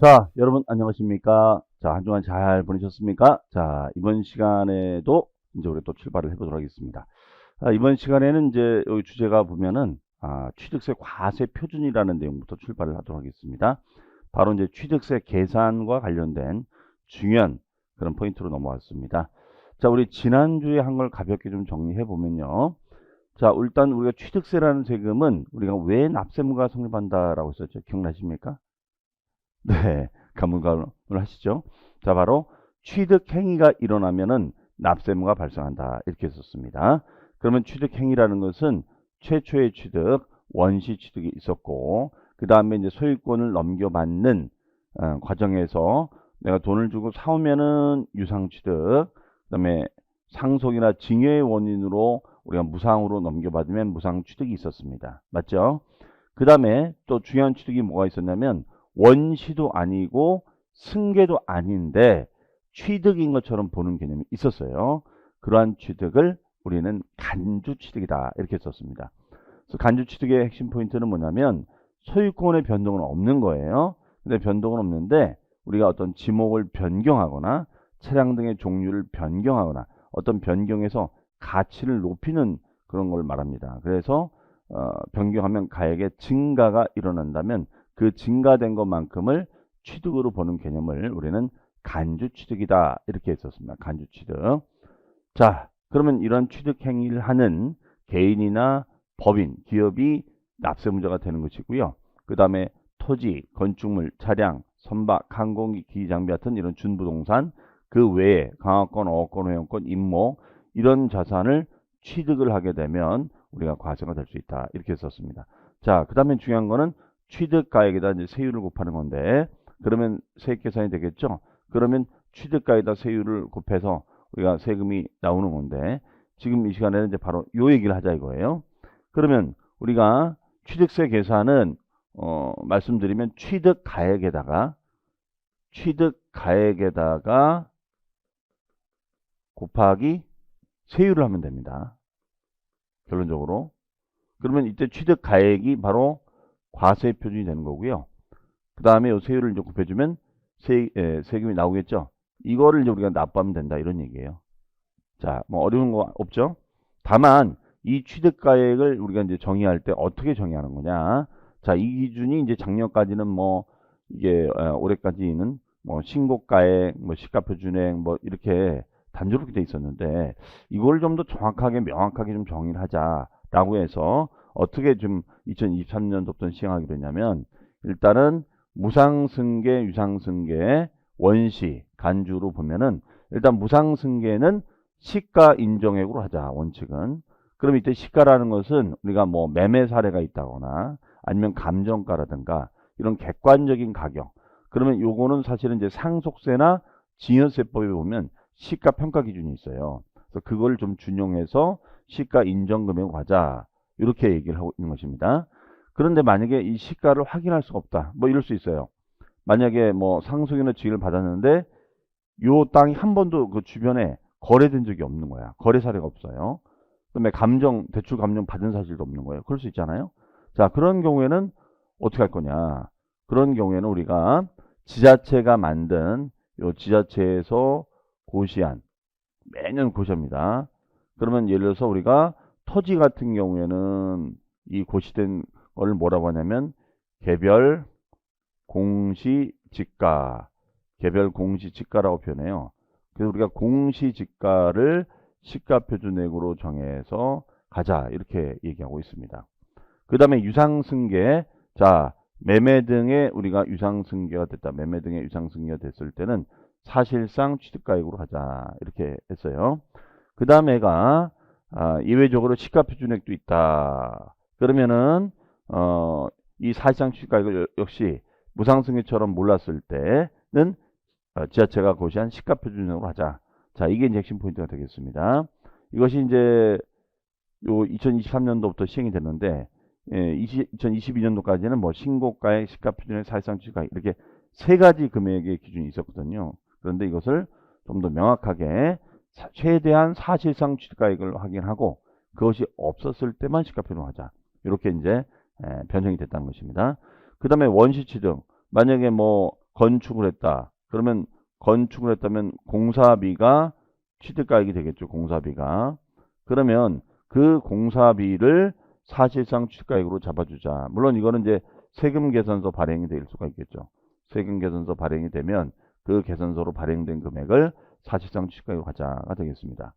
자, 여러분 안녕하십니까? 자, 한 주간 잘 보내셨습니까? 자, 이번 시간에도 이제 우리 또 출발을 해보도록 하겠습니다. 이번 시간에는 이제 여기 주제가 보면은 취득세 과세 표준이라는 내용부터 출발을 하도록 하겠습니다. 바로 이제 취득세 계산과 관련된 중요한 그런 포인트로 넘어왔습니다. 자, 우리 지난주에 한 걸 가볍게 좀 정리해 보면요. 자, 일단 우리가 취득세라는 세금은 우리가 왜 납세무가 성립한다라고 했었죠? 기억나십니까? 네, 가물가물 하시죠. 자, 바로 취득 행위가 일어나면은 납세무가 발생한다. 이렇게 썼습니다. 그러면 취득 행위라는 것은 최초의 취득, 원시 취득이 있었고, 그 다음에 이제 소유권을 넘겨받는 과정에서 내가 돈을 주고 사오면은 유상 취득, 그 다음에 상속이나 증여의 원인으로 우리가 무상으로 넘겨받으면 무상 취득이 있었습니다. 맞죠? 그 다음에 또 중요한 취득이 뭐가 있었냐면 원시도 아니고 승계도 아닌데 취득인 것처럼 보는 개념이 있었어요. 그러한 취득을 우리는 간주 취득이다 이렇게 썼습니다. 그래서 간주 취득의 핵심 포인트는 뭐냐면 소유권의 변동은 없는 거예요. 근데 변동은 없는데 우리가 어떤 지목을 변경하거나 차량 등의 종류를 변경하거나 어떤 변경에서 가치를 높이는 그런 걸 말합니다. 그래서 변경하면 가액의 증가가 일어난다면 그 증가된 것만큼을 취득으로 보는 개념을 우리는 간주 취득이다 이렇게 했었습니다. 간주 취득. 자, 그러면 이런 취득 행위를 하는 개인이나 법인, 기업이 납세문제가 되는 것이고요. 그 다음에 토지, 건축물, 차량, 선박, 항공기, 기기장비 같은 이런 준부동산, 그 외에 강화권, 어업권, 회원권, 임모 이런 자산을 취득을 하게 되면 우리가 과세가 될 수 있다. 이렇게 썼습니다. 자, 그 다음에 중요한 거는 취득가액에다 이제 세율을 곱하는 건데, 그러면 세액 계산이 되겠죠? 그러면 취득가에다 세율을 곱해서 우리가 세금이 나오는 건데, 지금 이 시간에는 이제 바로 요 얘기를 하자 이거예요. 그러면 우리가 취득세 계산은, 말씀드리면 취득가액에다가 곱하기 세율을 하면 됩니다. 결론적으로. 그러면 이때 취득가액이 바로 과세 표준이 되는 거고요. 그 다음에 요 세율을 이제 곱해주면 세금이 나오겠죠. 이거를 이제 우리가 납부하면 된다 이런 얘기예요. 자, 뭐 어려운 거 없죠? 다만 이 취득가액을 우리가 이제 정의할 때 어떻게 정의하는 거냐? 자, 이 기준이 이제 작년까지는 뭐 이게 올해까지는 뭐 신고가액, 뭐 시가표준액 뭐 이렇게 단조롭게 돼 있었는데 이걸 좀 더 정확하게 명확하게 좀 정의를 하자라고 해서 어떻게 좀 2023년도부터 시행하기로 했냐면 일단은 무상승계, 유상승계, 원시, 간주로 보면은 일단 무상승계는 시가 인정액으로 하자 원칙은. 그럼 이때 시가라는 것은 우리가 뭐 매매 사례가 있다거나 아니면 감정가라든가 이런 객관적인 가격. 그러면 요거는 사실은 이제 상속세나 증여세법에 보면 시가 평가 기준이 있어요. 그래서 그걸 좀 준용해서 시가 인정 금액으로 가자. 이렇게 얘기를 하고 있는 것입니다. 그런데 만약에 이 시가를 확인할 수가 없다. 뭐 이럴 수 있어요. 만약에 뭐 상속이나 증여를 받았는데 요 땅이 한 번도 그 주변에 거래된 적이 없는 거야. 거래 사례가 없어요. 그다음에 대출 감정 받은 사실도 없는 거예요. 그럴 수 있잖아요. 자, 그런 경우에는 어떻게 할 거냐? 그런 경우에는 우리가 지자체가 만든 요 지자체에서 고시한 매년 고시합니다. 그러면 예를 들어서 우리가 토지 같은 경우에는 이 고시된 걸 뭐라고 하냐면 개별 공시지가, 개별 공시지가라고 표현해요. 그래서 우리가 공시지가를 시가표준액으로 정해서 가자 이렇게 얘기하고 있습니다. 그 다음에 유상승계, 자 매매 등의 우리가 유상승계가 됐다. 매매 등의 유상승계가 됐을 때는 사실상 취득가액으로 하자 이렇게 했어요. 그 다음에가 예외적으로 시가표준액도 있다. 그러면은 이 사실상 취득가액을 역시 무상승계처럼 몰랐을 때는 지자체가 고시한 시가표준액으로 하자. 자, 이게 이제 핵심 포인트가 되겠습니다. 이것이 이제 요 2023년도부터 시행이 됐는데 2022년도까지는 뭐 신고가액, 시가표준액, 사실상 취득가액 이렇게 세 가지 금액의 기준이 있었거든요. 그런데 이것을 좀 더 명확하게 최대한 사실상 취득가액을 확인하고 그것이 없었을 때만 시가표준을 하자. 이렇게 이제 변형이 됐다는 것입니다. 그 다음에 원시 취득. 만약에 뭐 건축을 했다. 그러면 건축을 했다면 공사비가 취득가액이 되겠죠. 공사비가. 그러면 그 공사비를 사실상 취득가액으로 잡아주자. 물론 이거는 이제 세금 계산서 발행이 될 수가 있겠죠. 세금 계산서 발행이 되면 그 계산서로 발행된 금액을 사실상 취득가액으로 가자가 되겠습니다.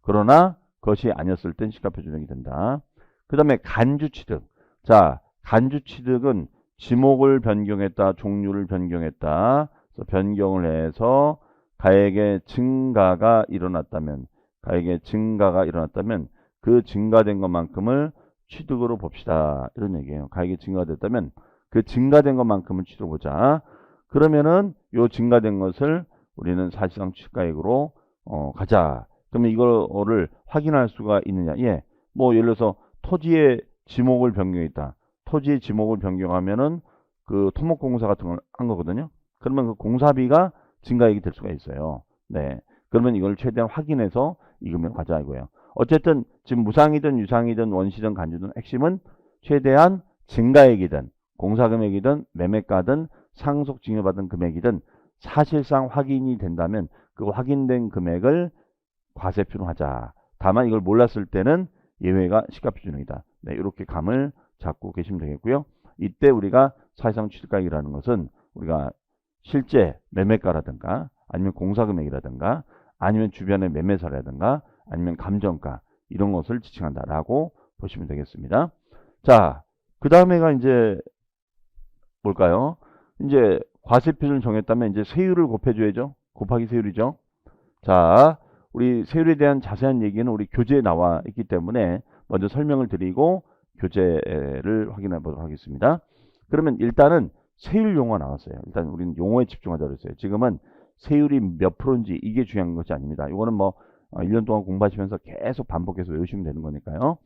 그러나 그것이 아니었을 땐 시가표준액이 된다. 그 다음에 간주취득. 자, 간주취득은 지목을 변경했다, 종류를 변경했다. 그래서 변경을 해서 가액의 증가가 일어났다면, 그 증가된 것만큼을 취득으로 봅시다. 이런 얘기예요. 가액이 증가됐다면 그 증가된 것만큼을 취득해 보자. 그러면은 요 증가된 것을 우리는 사실상 취득가액으로 가자. 그러면 이거를 확인할 수가 있느냐? 예. 뭐 예를 들어서 토지의 지목을 변경했다. 토지의 지목을 변경하면은 그 토목공사 같은 걸 한 거거든요. 그러면 그 공사비가 증가액이 될 수가 있어요. 네. 그러면 이걸 최대한 확인해서 이 금액을 가자 이거예요. 어쨌든 지금 무상이든 유상이든 원시든 간주든 핵심은 최대한 증가액이든 공사금액이든 매매가든 상속 증여받은 금액이든 사실상 확인이 된다면 그 확인된 금액을 과세표로 하자. 다만 이걸 몰랐을 때는 예외가 시가표준액이다. 네, 이렇게 감을 잡고 계시면 되겠고요. 이때 우리가 사실상 취득가액이라는 것은 우리가 실제 매매가라든가 아니면 공사금액이라든가 아니면 주변의 매매사라든가 아니면 감정가 이런 것을 지칭한다라고 보시면 되겠습니다. 자, 그 다음에가 이제 뭘까요? 이제 과세표준을 정했다면 이제 세율을 곱해줘야죠. 곱하기 세율이죠. 자, 우리 세율에 대한 자세한 얘기는 우리 교재에 나와 있기 때문에 먼저 설명을 드리고 교재를 확인해 보도록 하겠습니다. 그러면 일단은 세율 용어가 나왔어요. 일단 우리는 용어에 집중하자 그랬어요. 지금은 세율이 몇 프로인지 이게 중요한 것이 아닙니다. 이거는 뭐 1년 동안 공부하시면서 계속 반복해서 외우시면 되는 거니까요.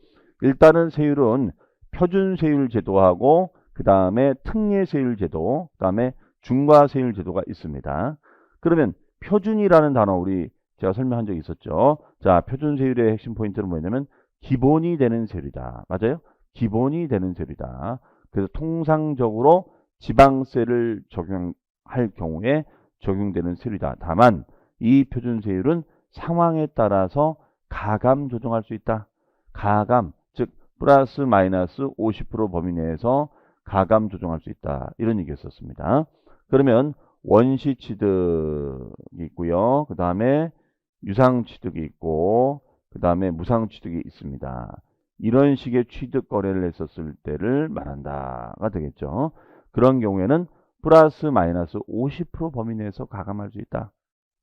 일단은 세율은 표준세율 제도하고 그 다음에 특례세율 제도, 그 다음에 중과세율 제도가 있습니다. 그러면 표준이라는 단어 우리 제가 설명한 적이 있었죠. 자, 표준세율의 핵심 포인트는 뭐냐면 기본이 되는 세율이다. 맞아요? 기본이 되는 세율이다. 그래서 통상적으로 지방세를 적용할 경우에 적용되는 세율이다. 다만 이 표준세율은 상황에 따라서 가감 조정할 수 있다. 가감, 즉 플러스 마이너스 50% 범위 내에서 가감 조정할 수 있다. 이런 얘기였었습니다. 그러면 원시취득이 있고요. 그 다음에 유상취득이 있고 그 다음에 무상취득이 있습니다. 이런 식의 취득 거래를 했었을 때를 말한다가 되겠죠. 그런 경우에는 플러스 마이너스 50% 범위 내에서 가감할 수 있다.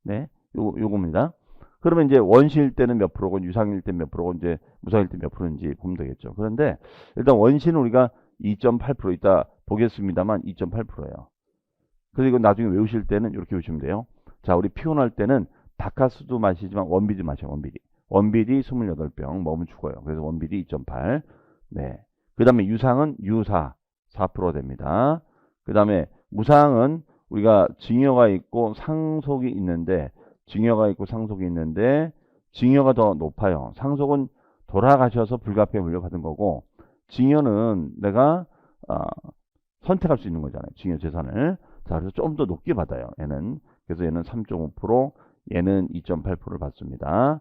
네, 요겁니다. 그러면 이제 원시일 때는 몇 프로고 유상일 때 몇 프로고 이제 무상일 때 몇 프로인지 보면 되겠죠. 그런데 일단 원시는 우리가 2.8% 이따 보겠습니다만 2.8%예요. 그래서 이거 나중에 외우실 때는 이렇게 외우시면 돼요. 자, 우리 피곤할 때는 바카스도 마시지만 원비디 마셔요. 원비디. 원비디 28병 먹으면 죽어요. 그래서 원비디 2.8. 네. 그 다음에 유상은 유사 4% 됩니다. 그 다음에 무상은 우리가 증여가 있고 상속이 있는데 증여가 더 높아요. 상속은 돌아가셔서 불가피하게 물려받은 거고 증여는 내가 선택할 수 있는 거잖아요. 증여 재산을. 자, 그래서 좀 더 높게 받아요. 그래서 얘는 3.5%, 얘는 2.8%를 받습니다.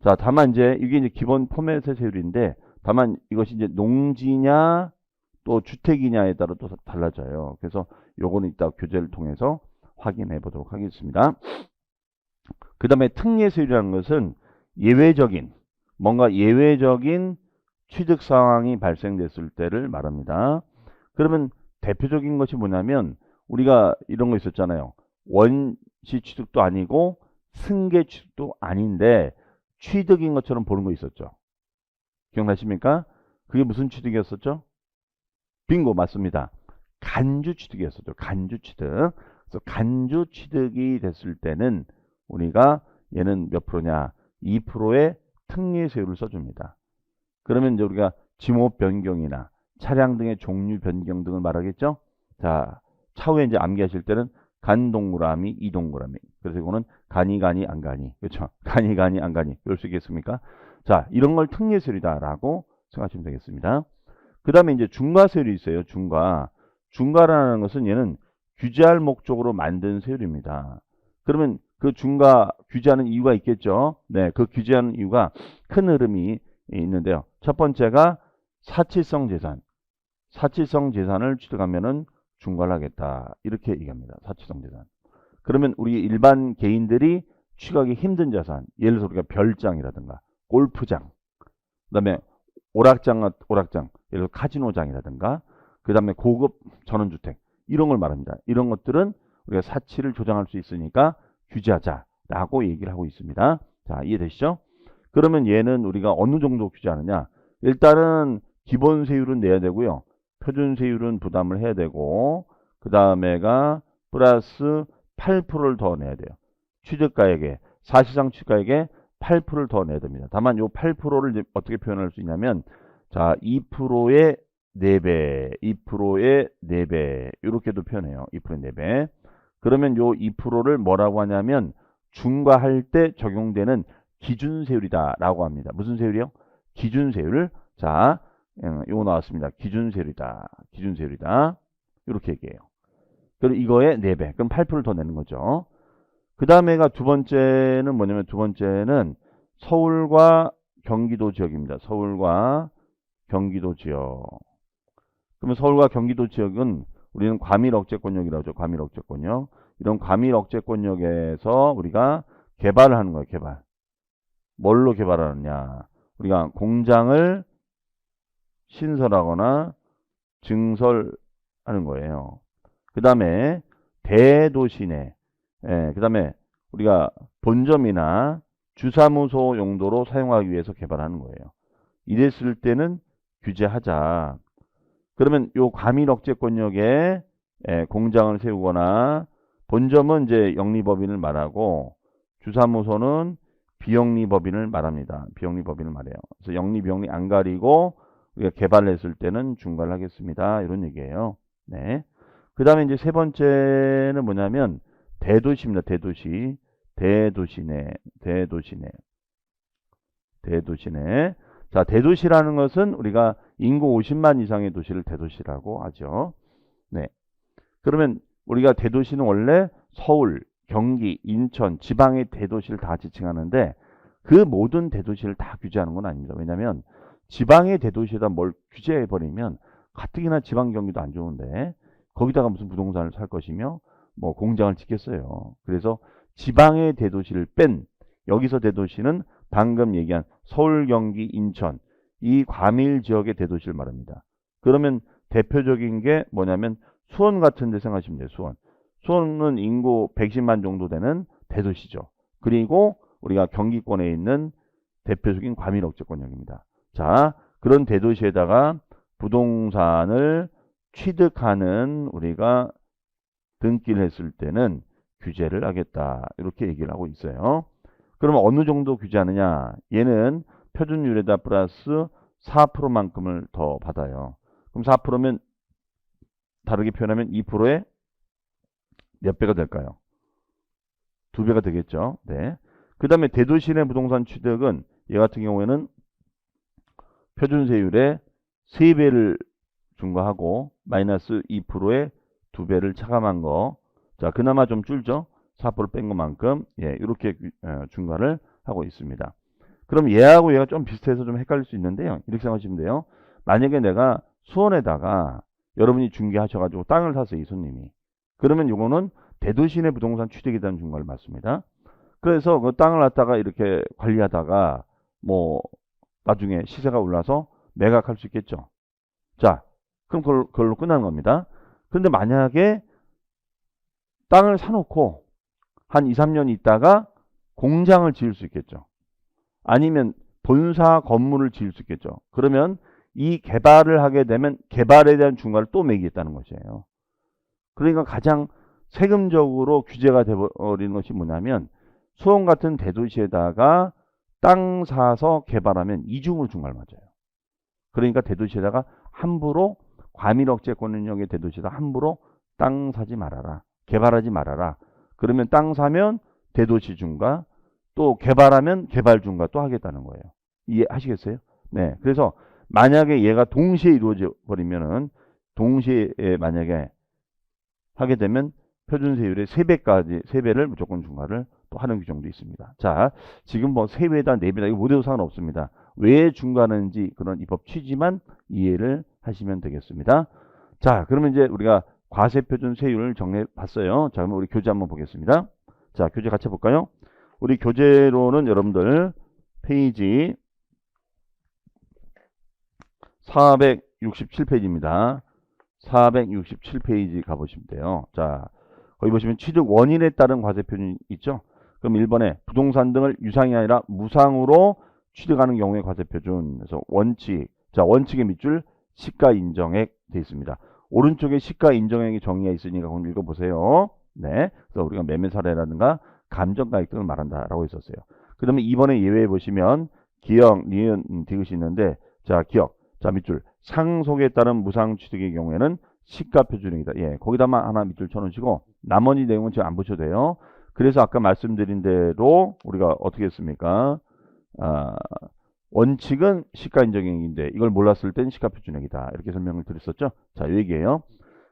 자, 다만 이제 이게 이제 기본 포맷의 세율인데 다만 이것이 이제 농지냐 또 주택이냐에 따라 또 달라져요. 그래서 요거는 이따 교재를 통해서 확인해 보도록 하겠습니다. 그 다음에 특례세율이라는 것은 뭔가 예외적인 취득 상황이 발생됐을 때를 말합니다. 그러면 대표적인 것이 뭐냐면 우리가 이런 거 있었잖아요. 원시 취득도 아니고 승계 취득도 아닌데 취득인 것처럼 보는 거 있었죠. 기억나십니까? 그게 무슨 취득이었었죠? 빙고 맞습니다. 간주 취득이었었죠. 간주 취득. 그래서 간주 취득이 됐을 때는 우리가 얘는 몇 프로냐? 2%의 특례세율을 써줍니다. 그러면 이제 우리가 지목 변경이나 차량 등의 종류 변경 등을 말하겠죠? 자, 차후에 이제 암기하실 때는 간동그라미, 이동그라미. 그래서 이거는 간이 안 가니. 그렇죠? 간이 안 가니. 이럴 수 있겠습니까? 자, 이런 걸 특례세율이다라고 생각하시면 되겠습니다. 그 다음에 이제 중과세율이 있어요. 중과라는 것은 얘는 규제할 목적으로 만든 세율입니다. 그러면 그 중과 규제하는 이유가 있겠죠. 네, 그 규제하는 이유가 큰 흐름이 있는데요. 첫 번째가 사치성 재산. 사치성 재산을 취득하면은 중과를 하겠다. 이렇게 얘기합니다. 사치성 재산. 그러면 우리 일반 개인들이 취득하기 힘든 자산, 예를 들어서 우리가 별장이라든가 골프장, 그다음에 오락장, 예를 들어 카지노장이라든가, 그다음에 고급 전원주택 이런 걸 말합니다. 이런 것들은 우리가 사치를 조장할 수 있으니까 규제하자라고 얘기를 하고 있습니다. 자, 이해되시죠? 그러면 얘는 우리가 어느 정도 규제하느냐? 일단은 기본 세율은 내야 되고요. 표준 세율은 부담을 해야 되고, 그 다음에가 플러스 8%를 더 내야 돼요. 취득가액에, 사실상 취득가액에 8%를 더 내야 됩니다. 다만 요 8%를 어떻게 표현할 수 있냐면, 자, 2%의 4배, 2%의 4배, 이렇게도 표현해요. 2%의 4배. 그러면 요 2%를 뭐라고 하냐면, 중과할 때 적용되는 기준세율이다라고 합니다. 무슨 세율이요? 기준세율. 자, 요거 나왔습니다. 기준세율이다. 기준세율이다. 이렇게 얘기해요. 그리고 이거에 4배. 그럼 8%를 더 내는 거죠. 그 다음에가 두 번째는 뭐냐면, 두 번째는 서울과 경기도 지역입니다. 서울과 경기도 지역. 그러면 서울과 경기도 지역은 우리는 과밀억제권역이라고 하죠. 과밀억제권역. 이런 과밀억제권역에서 우리가 개발을 하는 거예요. 개발. 뭘로 개발하느냐. 우리가 공장을 신설하거나 증설하는 거예요. 그 다음에 대도시 내, 그 다음에 우리가 본점이나 주사무소 용도로 사용하기 위해서 개발하는 거예요. 이랬을 때는 규제하자. 그러면 요 과밀억제권역에 공장을 세우거나, 본점은 이제 영리법인을 말하고 주사무소는 비영리법인을 말합니다. 비영리법인을 말해요. 그래서 영리, 비영리 안 가리고 우리가 개발을 했을 때는 중과를 하겠습니다. 이런 얘기예요. 네. 그 다음에 이제 세 번째는 뭐냐면 대도시입니다. 대도시. 대도시내. 대도시내. 대도시내. 자, 대도시라는 것은 우리가 인구 50만 이상의 도시를 대도시라고 하죠. 네. 그러면 우리가 대도시는 원래 서울, 경기, 인천, 지방의 대도시를 다 지칭하는데, 그 모든 대도시를 다 규제하는 건 아닙니다. 왜냐하면 지방의 대도시에다 뭘 규제해버리면 가뜩이나 지방 경기도 안 좋은데 거기다가 무슨 부동산을 살 것이며 뭐 공장을 짓겠어요. 그래서 지방의 대도시를 뺀, 여기서 대도시는 방금 얘기한 서울, 경기, 인천, 이 과밀 지역의 대도시를 말합니다. 그러면 대표적인 게 뭐냐면 수원 같은 데 생각하시면 돼요. 수원. 수원은 인구 110만 정도 되는 대도시죠. 그리고 우리가 경기권에 있는 대표적인 과밀억제권역입니다. 자, 그런 대도시에다가 부동산을 취득하는 우리가 등기를 했을 때는 규제를 하겠다. 이렇게 얘기를 하고 있어요. 그러면 어느 정도 규제하느냐? 얘는 표준율에다 플러스 4%만큼을 더 받아요. 그럼 4%면 다르게 표현하면 2%에 몇 배가 될까요? 2배가 되겠죠. 네. 그 다음에 대도시 내 부동산 취득은 얘 같은 경우에는 표준세율의 3배를 중과하고 마이너스 2%에 2배를 차감한 거. 자, 그나마 좀 줄죠. 4% 뺀 것만큼. 예, 이렇게 중과를 하고 있습니다. 그럼 얘하고 얘가 좀 비슷해서 좀 헷갈릴 수 있는데요. 이렇게 생각하시면 돼요. 만약에 내가 수원에다가 여러분이 중개하셔가지고 땅을 샀어요. 이 손님이. 그러면 요거는 대도시 내 부동산 취득에 대한 중과를 맞습니다. 그래서 그 땅을 갖다가 이렇게 관리하다가 뭐 나중에 시세가 올라서 매각할 수 있겠죠. 자, 그럼 그걸로 끝나는 겁니다. 그런데 만약에 땅을 사놓고 한 2, 3년 있다가 공장을 지을 수 있겠죠. 아니면 본사 건물을 지을 수 있겠죠. 그러면 이 개발을 하게 되면 개발에 대한 중과를 또 매기겠다는 것이에요. 그러니까 가장 세금적으로 규제가 되어버리는 것이 뭐냐면 수원 같은 대도시에다가 땅 사서 개발하면 이중으로 중과를 맞아요. 그러니까 대도시에다가 함부로 과밀억제권역의 대도시에다 함부로 땅 사지 말아라. 개발하지 말아라. 그러면 땅 사면 대도시 중과, 또 개발하면 개발 중과 또 하겠다는 거예요. 이해하시겠어요? 네. 그래서 만약에 얘가 동시에 이루어져 버리면은 동시에 만약에 하게 되면 표준세율의 3배까지, 3배를 무조건 중과를 또 하는 규정도 있습니다. 자, 지금 뭐 3배다, 4배다, 이거 못해도 상관없습니다. 왜 중과하는지 그런 입법 취지만 이해를 하시면 되겠습니다. 자, 그러면 이제 우리가 과세표준세율을 정리해 봤어요. 자, 그럼 우리 교재 한번 보겠습니다. 자, 교재 같이 볼까요? 우리 교재로는 여러분들 페이지 467페이지입니다. 467페이지 가보시면 돼요. 자, 거기 보시면 취득 원인에 따른 과세표준 있죠? 그럼 1번에 부동산 등을 유상이 아니라 무상으로 취득하는 경우의 과세표준. 그래서 원칙. 자, 원칙의 밑줄 시가 인정액 되어 있습니다. 오른쪽에 시가 인정액의 정의가 있으니까 그걸 읽어보세요. 네. 그래서 우리가 매매 사례라든가 감정가액 등을 말한다라고 했었어요. 그 다음에 2번에 예외에 보시면 기억, 니은, 디귿이 있는데, 자, 기억. 자, 밑줄. 상속에 따른 무상 취득의 경우에는 시가 표준액이다. 예, 거기다만 하나 밑줄 쳐놓으시고, 나머지 내용은 지금 안 보셔도 돼요. 그래서 아까 말씀드린 대로 우리가 어떻게 했습니까? 원칙은 시가 인정액인데 이걸 몰랐을 땐 시가 표준액이다. 이렇게 설명을 드렸었죠. 자, 이 얘기예요.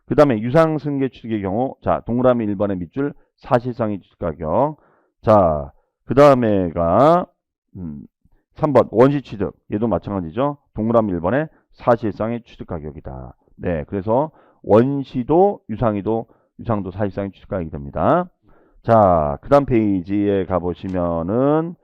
그 다음에 유상승계 취득의 경우, 자, 동그라미 1번의 밑줄 사실상의 취득가격. 자, 그 다음에가 3번 원시 취득. 얘도 마찬가지죠. 동그라미 1번에 사실상의 취득가격이다. 네, 그래서 원시도 유상도 사실상의 취득가격이 됩니다. 자, 그 다음 페이지에 가보시면은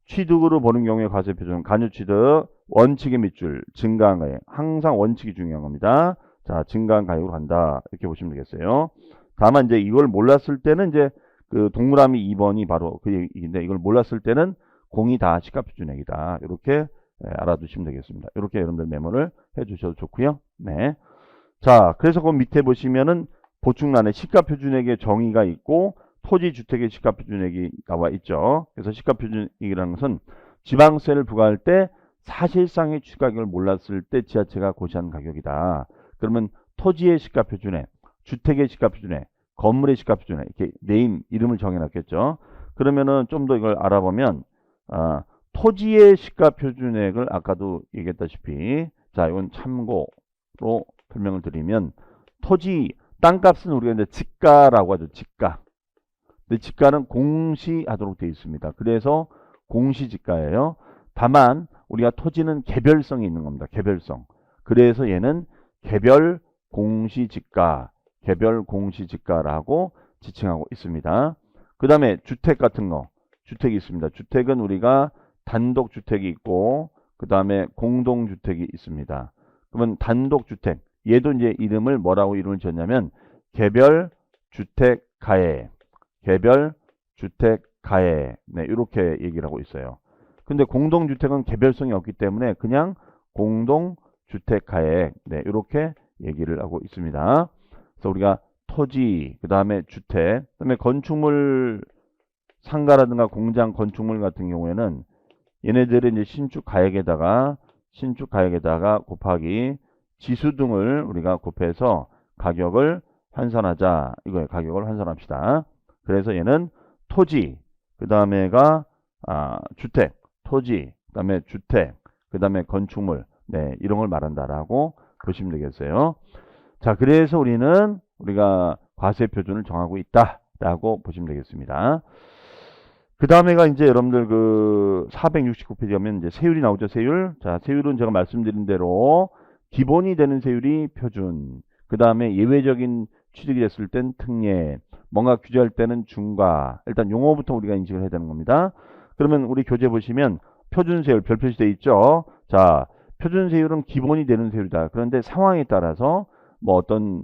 취득으로 보는 경우에 과세표준 간접취득 원칙의 밑줄 증가가액. 항상 원칙이 중요한 겁니다. 자, 증가가액으로 간다. 이렇게 보시면 되겠어요. 다만 이제 이걸 몰랐을 때는 이제 그 동그라미 2번이 바로 그 얘기인데 이걸 몰랐을 때는 공이 다 시가표준액이다. 이렇게 알아두시면 되겠습니다. 이렇게 여러분들 메모를 해주셔도 좋고요. 네. 자, 그래서 그 밑에 보시면은 보충란에 시가표준액의 정의가 있고 토지 주택의 시가표준액이 나와 있죠. 그래서 시가표준액이라는 것은 지방세를 부과할 때 사실상의 취득가격을 몰랐을 때 지자체가 고시한 가격이다. 그러면 토지의 시가표준액, 주택의 시가표준액, 건물의 시가표준액 이렇게 이름을 정해놨겠죠. 그러면은 좀 더 이걸 알아보면 토지의 시가표준액을 아까도 얘기했다시피 자, 이건 참고로 설명을 드리면 토지 땅값은 우리가 이제 지가라고 하죠. 지가. 근데 지가는 공시하도록 되어 있습니다. 그래서 공시지가예요. 다만 우리가 토지는 개별성이 있는 겁니다. 개별성. 그래서 얘는 개별 공시지가라고 지칭하고 있습니다. 그 다음에 주택 같은 거. 주택이 있습니다. 주택은 우리가 단독주택이 있고 그 다음에 공동주택이 있습니다. 그러면 단독주택. 얘도 이제 뭐라고 이름을 지었냐면 개별주택가액. 네, 이렇게 얘기를 하고 있어요. 근데 공동주택은 개별성이 없기 때문에 그냥 공동주택가액. 네, 이렇게 얘기를 하고 있습니다. 그래서 우리가 토지, 그 다음에 주택, 그 다음에 건축물 상가라든가 공장 건축물 같은 경우에는 얘네들의 이제 신축가액에다가 곱하기 지수 등을 우리가 곱해서 가격을 환산하자. 이거예요. 가격을 환산합시다. 그래서 얘는 토지, 그 다음에가 주택, 토지, 그 다음에 주택, 그 다음에 건축물, 네, 이런 걸 말한다라고 보시면 되겠어요. 자, 그래서 우리가 과세표준을 정하고 있다라고 보시면 되겠습니다. 그 다음에가 이제 여러분들 그 469페이지 가면 이제 세율이 나오죠. 세율. 자, 세율은 제가 말씀드린 대로 기본이 되는 세율이 표준. 그 다음에 예외적인 취득이 됐을 땐 특례. 뭔가 규제할 때는 중과. 일단 용어부터 우리가 인식을 해야 되는 겁니다. 그러면 우리 교재 보시면 표준세율 별표시 되어 있죠. 자, 표준세율은 기본이 되는 세율이다. 그런데 상황에 따라서 뭐 어떤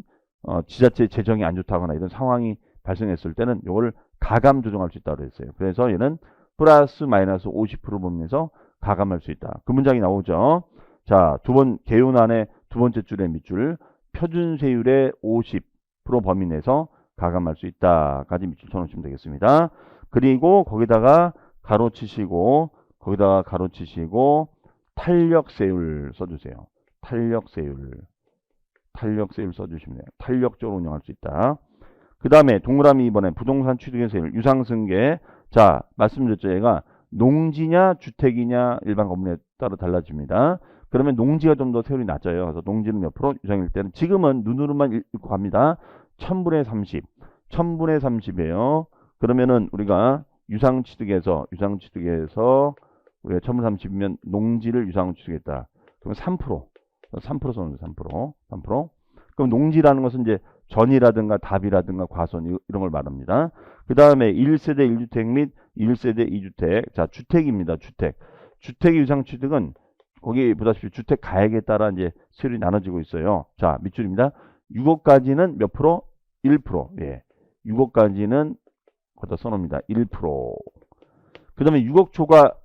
지자체 재정이 안 좋다거나 이런 상황이 발생했을 때는 이걸 가감 조정할 수 있다고 했어요. 그래서 얘는 플러스 마이너스 50% 범위에서 가감할 수 있다. 그 문장이 나오죠. 자, 개요난의 두 번째 줄의 밑줄 표준세율의 50% 범위 내에서 가감할 수 있다까지 밑줄 쳐놓으시면 되겠습니다. 그리고 거기다가 가로치시고 탄력세율 써주세요. 탄력세율 써주시면 돼요. 탄력적으로 운영할 수 있다. 그 다음에 동그라미 2번에 부동산 취득의 세율 유상승계. 자, 말씀드렸죠. 얘가 농지냐 주택이냐 일반 건물에 따라 달라집니다. 그러면 농지가 좀 더 세율이 낮아요. 그래서 농지는 몇 프로, 유상일 때는 지금은 눈으로만 읽고 갑니다. 1000분의 30. 1000분의 30이에요. 그러면은 우리가 유상취득에서 우리가 1000분의 30이면 농지를 유상취득했다. 그럼 3% 써놓는 3%. 그럼 농지라는 것은 이제 전이라든가 답이라든가 과선 이런 걸 말합니다. 그 다음에 1세대 1주택 및 1세대 2주택. 자, 주택입니다. 주택의 유상취득은 거기 보다시피 주택 가액에 따라 이제 세율이 나눠지고 있어요. 자, 밑줄입니다. 6억까지는 몇 프로? 1%. 예. 6억까지는 거기다 써놓습니다. 1%. 그 다음에 6억 초가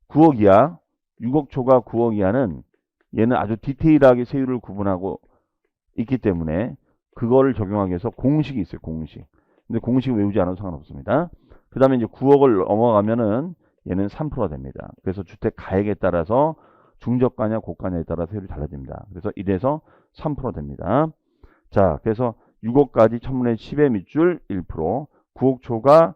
9억이야. 6억 초가 9억이야는 얘는 아주 디테일하게 세율을 구분하고 있기 때문에 그거를 적용하기 위해서 공식이 있어요. 공식. 근데 공식 외우지 않아도 상관없습니다. 그 다음에 이제 9억을 넘어가면은 얘는 3%가 됩니다. 그래서 주택 가액에 따라서 중저가냐 고가냐에 따라 세율이 달라집니다. 그래서 1에서 3% 됩니다. 자, 그래서 6억까지 1000분의 10의 밑줄 1%, 9억 초가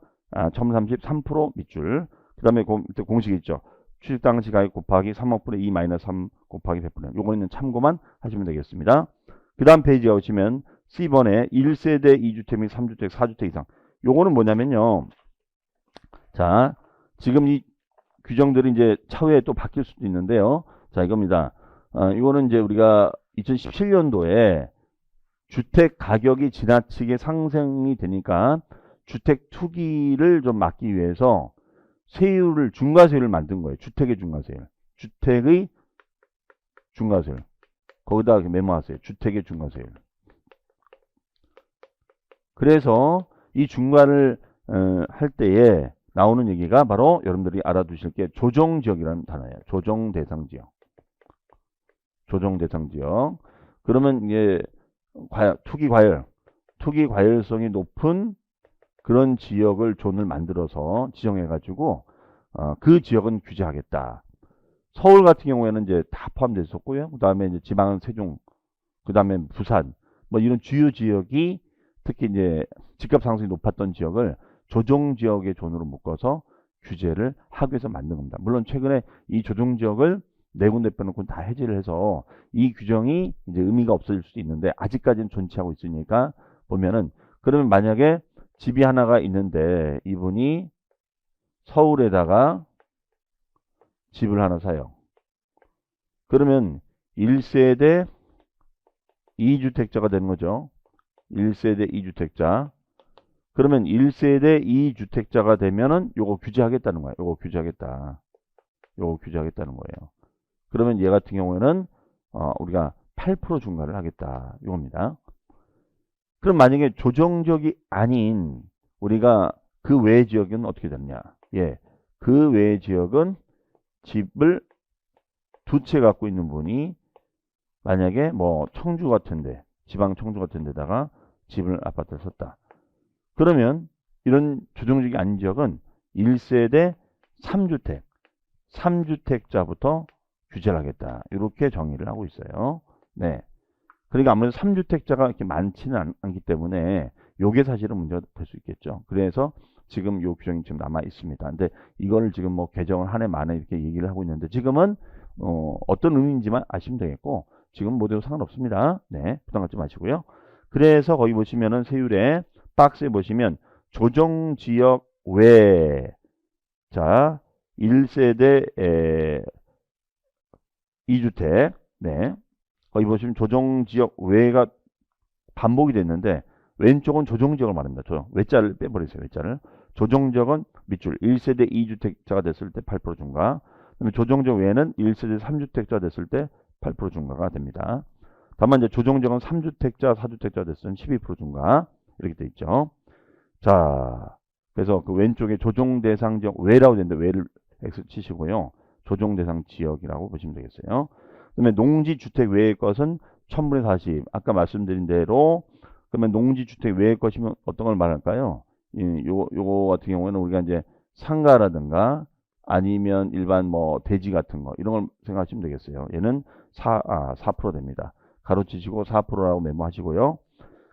1030 3% 밑줄. 그 다음에 공식이 있죠. 취득 당시 가액 곱하기 3억분의 2 마이너스 3 곱하기 100%. 요거는 참고만 하시면 되겠습니다. 그 다음 페이지에 오시면 C번에 1세대 2주택 및 3주택 4주택 이상. 요거는 뭐냐면요. 자, 지금 이 규정들이 이제 차후에 또 바뀔 수도 있는데요. 자, 이겁니다. 이거는 이제 우리가 2017년도에 주택 가격이 지나치게 상승이 되니까 주택 투기를 좀 막기 위해서 세율을 중과세율을 만든 거예요. 주택의 중과세율. 주택의 중과세율. 거기다 이렇게 메모하세요. 주택의 중과세율. 그래서 이 중과를 할 때에 나오는 얘기가 바로 여러분들이 알아두실 게 조정지역이라는 단어예요. 조정대상지역. 조정대상지역. 그러면 이게 투기 과열성이 높은 그런 지역을 존을 만들어서 지정해가지고 그 지역은 규제하겠다. 서울 같은 경우에는 이제 다 포함되어 있었고요. 그 다음에 이제 지방은 세종, 그 다음에 부산, 뭐 이런 주요 지역이 특히 이제 집값 상승이 높았던 지역을 조정지역의 존으로 묶어서 규제를 하기 위해서 만든 겁니다. 물론 최근에 이 조정지역을 네 군데 빼놓고 다 해제를 해서 이 규정이 이제 의미가 없어질 수도 있는데 아직까지는 존치하고 있으니까 보면은 그러면 만약에 집이 하나가 있는데 이분이 서울에다가 집을 하나 사요. 그러면 1세대 2주택자가 되는 거죠. 1세대 2주택자. 그러면 1세대 2주택자가 되면은 요거 규제하겠다는 거예요. 요거 규제하겠다. 요거 규제하겠다는 거예요. 그러면 얘 같은 경우에는 우리가 8% 중과를 하겠다. 요겁니다. 그럼 만약에 조정지역이 아닌 우리가 그 외 지역은 어떻게 되느냐? 예. 그 외 지역은 집을 두 채 갖고 있는 분이 만약에 뭐 청주 같은데, 지방 청주 같은 데다가 집을 아파트를 샀다. 그러면 이런 조정지역이 아닌 지역은 1세대 3주택, 3주택자부터 규제를 하겠다. 이렇게 정의를 하고 있어요. 네. 그러니까 아무래도 3주택자가 이렇게 많지는 않기 때문에 요게 사실은 문제가 될 수 있겠죠. 그래서 지금 요 규정이 지금 남아 있습니다. 근데 이걸 지금 뭐 개정을 한 해 만에 이렇게 얘기를 하고 있는데 지금은 어떤 의미인지만 아시면 되겠고 지금 모두 상관없습니다. 네. 부담 갖지 마시고요. 그래서 거기 보시면은 세율에 박스에 보시면 조정지역 외 자 1세대 2주택 네. 거기 보시면 조정지역 외가 반복이 됐는데 왼쪽은 조정지역을 말합니다. 외자를 빼버리세요. 외자를. 조정지역은 밑줄 1세대 2주택자가 됐을 때 8% 중과 그다음에 조정지역 외에는 1세대 3주택자가 됐을 때 8% 중과가 됩니다. 다만 이제 조정지역은 3주택자, 4주택자가 됐을 때 12% 중과 이렇게 돼 있죠. 자, 그래서 그 왼쪽에 조정대상지역 외라고 되는데 외를 X 치시고요. 조정대상지역이라고 보시면 되겠어요. 그다음에 농지주택 외의 것은 1000분의 40. 아까 말씀드린 대로 그러면 농지주택 외의 것이면 어떤 걸 말할까요? 요거 같은 경우에는 우리가 이제 상가라든가 아니면 일반 뭐 대지 같은 거 이런 걸 생각하시면 되겠어요. 얘는 4% 됩니다. 가로치시고 4%라고 메모하시고요.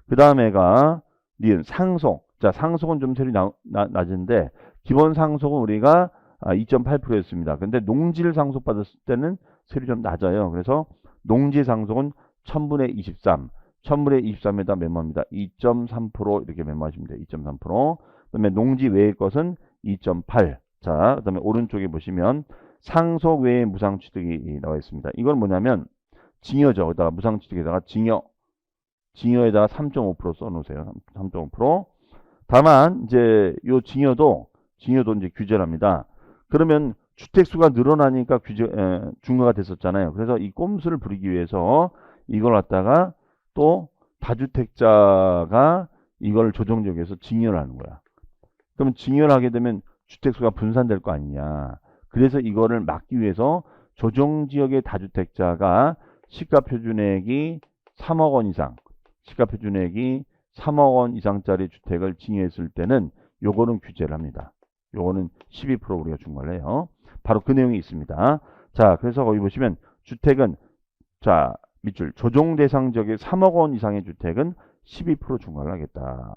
그 다음에가 니은 상속. 자, 상속은 좀 세율이 낮은데 기본 상속은 우리가 2.8%였습니다. 근데 농지를 상속받았을 때는 세율이 좀 낮아요. 그래서 농지 상속은 1000분의 23, 천물에 23에다 메모합니다. 2.3% 이렇게 메모하시면 돼요. 2.3%. 그다음에 농지 외의 것은 2.8. 자, 그다음에 오른쪽에 보시면 상속 외의 무상취득이 나와 있습니다. 이건 뭐냐면 징여죠. 여기다가 무상취득에다가 징여에다가 3.5% 써놓으세요. 3.5%. 다만 이제 요 징여도 이제 규제를 합니다. 그러면 주택수가 늘어나니까 중과가 됐었잖아요. 그래서 이 꼼수를 부리기 위해서 이걸 갖다가 또 다주택자가 이걸 조정지역에서 징여를 하는 거야. 그러면 징여를 하게 되면 주택수가 분산될 거 아니냐. 그래서 이거를 막기 위해서 조정지역의 다주택자가 시가표준액이 3억 원 이상, 시가표준액이 3억 원 이상짜리 주택을 징여했을 때는 요거는 규제를 합니다. 요거는 12% 우리가 중과를 해요. 바로 그 내용이 있습니다. 자, 그래서 거기 보시면 주택은 자, 밑줄 조정 대상 지역의 3억 원 이상의 주택은 12% 중과를 하겠다.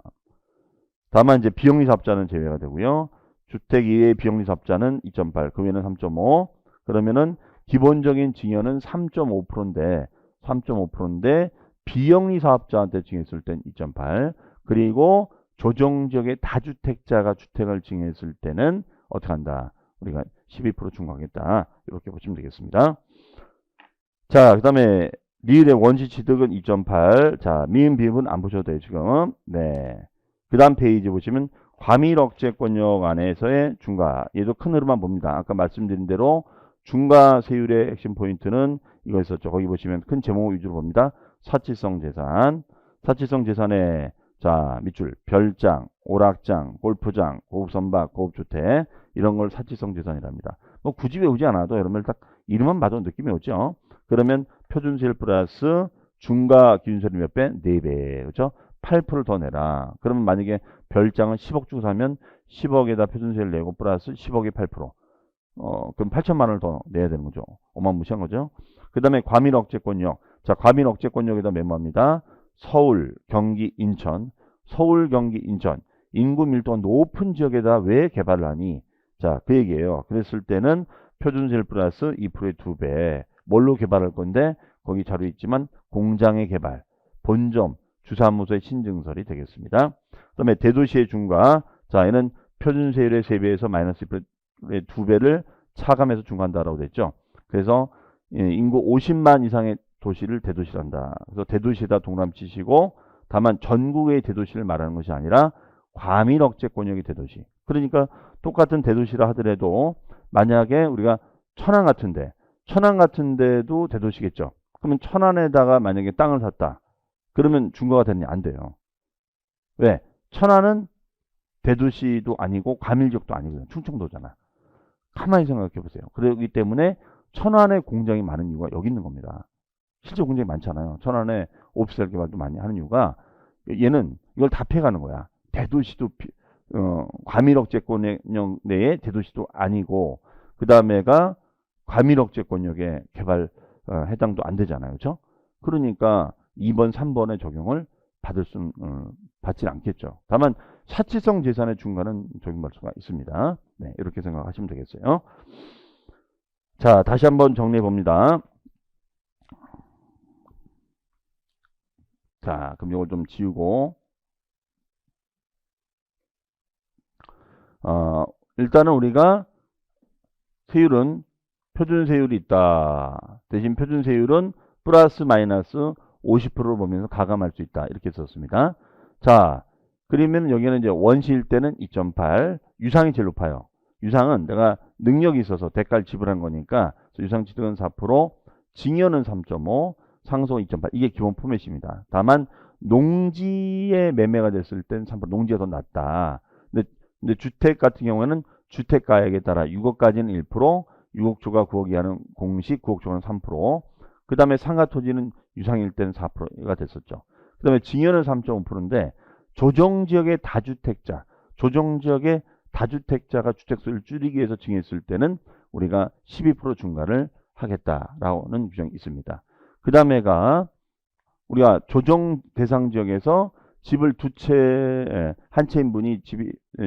다만 이제 비영리 사업자는 제외가 되고요. 주택 이외의 비영리 사업자는 2.8, 그 외에는 3.5. 그러면은 기본적인 징여는 3.5%인데 비영리 사업자한테 징했을 땐 2.8. 그리고 조정 지역의 다주택자가 주택을 징했을 때는 어떻게 한다? 우리가 12% 중과하겠다. 이렇게 보시면 되겠습니다. 자, 그 다음에 리을의 원시 취득은 2.8. 자, 미음 비읍은 안 보셔도 돼요, 지금. 네. 그 다음 페이지 보시면 과밀 억제권역 안에서의 중과. 얘도 큰 흐름만 봅니다. 아까 말씀드린 대로 중과 세율의 핵심 포인트는 이거 있었죠. 거기 보시면 큰 제목 위주로 봅니다. 사치성 재산. 사치성 재산에 자, 밑줄 별장, 오락장, 골프장, 고급 선박, 고급 주택 이런 걸 사치성 재산이랍니다. 뭐 굳이 외우지 않아도 여러분들 딱 이름만 봐도 느낌이 오죠. 그러면 표준세율 플러스 중과 기준세율 몇 배? 4배. 그렇죠? 8%를 더 내라. 그러면 만약에 별장은 10억 주고 사면 10억에다 표준세율 내고 플러스 10억에 8%. 그럼 8천만 원을 더 내야 되는 거죠. 어마무시한 거죠. 그 다음에 과밀 억제권역. 자, 과밀 억제권역에다 메모합니다. 서울, 경기, 인천. 서울, 경기, 인천. 인구 밀도가 높은 지역에다 왜 개발을 하니? 자, 그 얘기예요. 그랬을 때는 표준세율 플러스 2%의 2배. 뭘로 개발할 건데? 거기 자료 있지만 공장의 개발, 본점, 주사무소의 신증설이 되겠습니다. 그 다음에 대도시의 중과. 자, 얘는 표준세율의 3배에서 마이너스 2%의 2배를 차감해서 중과한다라고 됐죠. 그래서 인구 50만 이상의 도시를 대도시란다. 그래서 대도시에다 동그라미 치시고 다만 전국의 대도시를 말하는 것이 아니라 과밀 억제권역의 대도시. 그러니까 똑같은 대도시라 하더라도 만약에 우리가 천안 같은데도 대도시겠죠. 그러면 천안에다가 만약에 땅을 샀다. 그러면 중과가 되느냐? 안 돼요. 왜? 천안은 대도시도 아니고 과밀지역도 아니거든요. 충청도잖아. 가만히 생각해 보세요. 그렇기 때문에 천안에 공장이 많은 이유가 여기 있는 겁니다. 실제 공장이 많잖아요. 천안에 오피스텔 개발도 많이 하는 이유가 얘는 이걸 다 패가는 거야. 대도시도 과밀억제권역 내에 대도시도 아니고 그 다음에가 과밀억제권역에 개발 해당도 안 되잖아요. 그렇죠? 그러니까 2번, 3번의 적용을 받지는 않겠죠. 다만 사치성 재산의 중과는 적용받을 수가 있습니다. 네, 이렇게 생각하시면 되겠어요. 자, 다시 한번 정리해 봅니다. 자, 그럼 이걸 좀 지우고 일단은 우리가 세율은 표준세율이 있다. 대신 표준세율은 플러스 마이너스 50%를 보면서 가감할 수 있다. 이렇게 썼습니다. 자, 그러면 여기는 이제 원시일 때는 2.8, 유상이 제일 높아요. 유상은 내가 능력이 있어서 대가를 지불한 거니까 유상취득은 4%, 징여는 3.5, 상속 2.8. 이게 기본 포맷입니다. 다만 농지의 매매가 됐을 땐 3%, 농지가 더 낮다. 근데 주택 같은 경우에는 주택 가액에 따라 6억까지는 1%, 6억 초과 9억 이하는 공식, 9억 초과는 3%. 그 다음에 상가 토지는 유상일 때는 4%가 됐었죠. 그 다음에 징여는 3.5%인데 조정지역의 다주택자가 주택수를 줄이기 위해서 징했을 때는 우리가 12% 중과를 하겠다라는 규정이 있습니다. 그 다음에가 우리가 조정 대상 지역에서 집을 한 채인 분이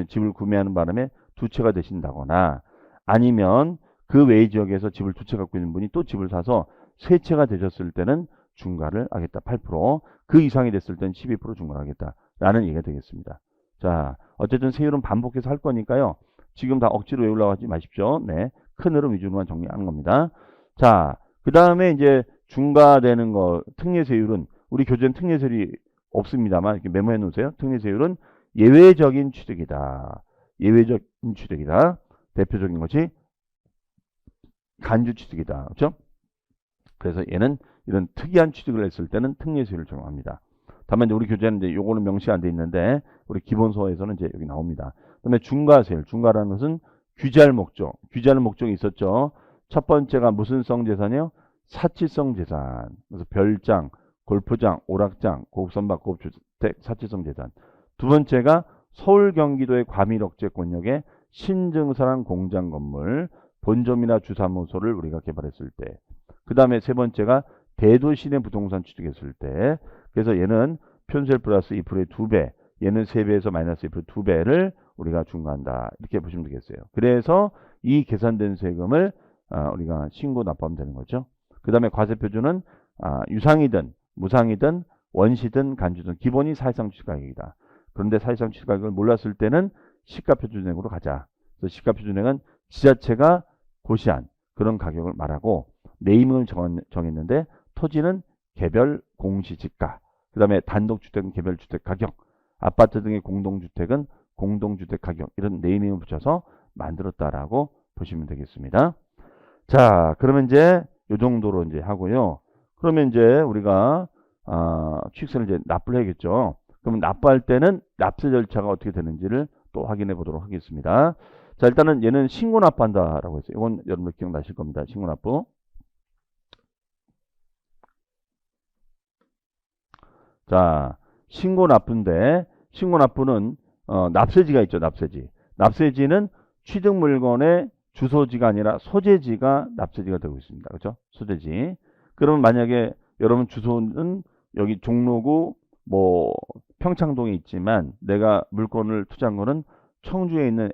집을 구매하는 바람에 두 채가 되신다거나 아니면 그 외의 지역에서 집을 두 채 갖고 있는 분이 또 집을 사서 세 채가 되셨을 때는 중과를 하겠다. 8%. 그 이상이 됐을 땐 12% 중과를 하겠다라는 얘기가 되겠습니다. 자, 어쨌든 세율은 반복해서 할 거니까요. 지금 다 억지로 외우려고 하지 마십시오. 네. 큰 흐름 위주로만 정리하는 겁니다. 자, 그 다음에 이제 중과되는 거, 특례세율은, 우리 교재는 특례세율이 없습니다만, 이렇게 메모해 놓으세요. 특례세율은 예외적인 취득이다. 예외적인 취득이다. 대표적인 것이 간주 취득이다. 그렇죠? 그래서 얘는 이런 특이한 취득을 했을 때는 특례세율을 적용합니다. 다만 이제 우리 교재는 이제 요거는 명시가 안 돼 있는데 우리 기본서에서는 이제 여기 나옵니다. 그다음에 중과세율, 중과라는 것은 규제할 목적, 규제할 목적이 있었죠. 첫 번째가 무슨 성 재산이요? 사치성 재산. 그래서 별장, 골프장, 오락장, 고급 선박, 고급 주택, 사치성 재산. 두 번째가 서울 경기도의 과밀억제 권역의 신증설한 공장 건물, 본점이나 주사무소를 우리가 개발했을 때. 그 다음에 세 번째가 대도시 내 부동산 취득했을 때. 그래서 얘는 편수율 플러스 2%의 2배, 얘는 3배에서 마이너스 2% 2배를 우리가 중과한다. 이렇게 보시면 되겠어요. 그래서 이 계산된 세금을 우리가 신고 납부하면 되는 거죠. 그 다음에 과세표준은 유상이든 무상이든 원시든 간주든 기본이 사실상 취득가격이다. 그런데 사실상 취득가격을 몰랐을 때는 시가표준액으로 가자. 그래서 시가표준액은 지자체가 고시한 그런 가격을 말하고 네이밍을 정했는데 토지는 개별 공시지가, 그 다음에 단독주택은 개별주택 가격, 아파트 등의 공동주택은 공동주택 가격, 이런 네이밍을 붙여서 만들었다라고 보시면 되겠습니다. 자, 그러면 이제 이 정도로 이제 하고요. 그러면 이제 우리가 취득세를 이제 납부를 해야겠죠. 그러면 납부할 때는 납세 절차가 어떻게 되는지를 또 확인해 보도록 하겠습니다. 자, 일단은 얘는 신고 납부한다라고 했어요. 이건 여러분들 기억나실 겁니다. 신고 납부. 자, 신고 납부인데, 신고 납부는 납세지가 있죠. 납세지. 납세지는 취득 물건의 주소지가 아니라 소재지가 납세지가 되고 있습니다. 그렇죠? 소재지. 그러면 만약에 여러분 주소는 여기 종로구 뭐 평창동에 있지만 내가 물건을 투자한 거는 청주에 있는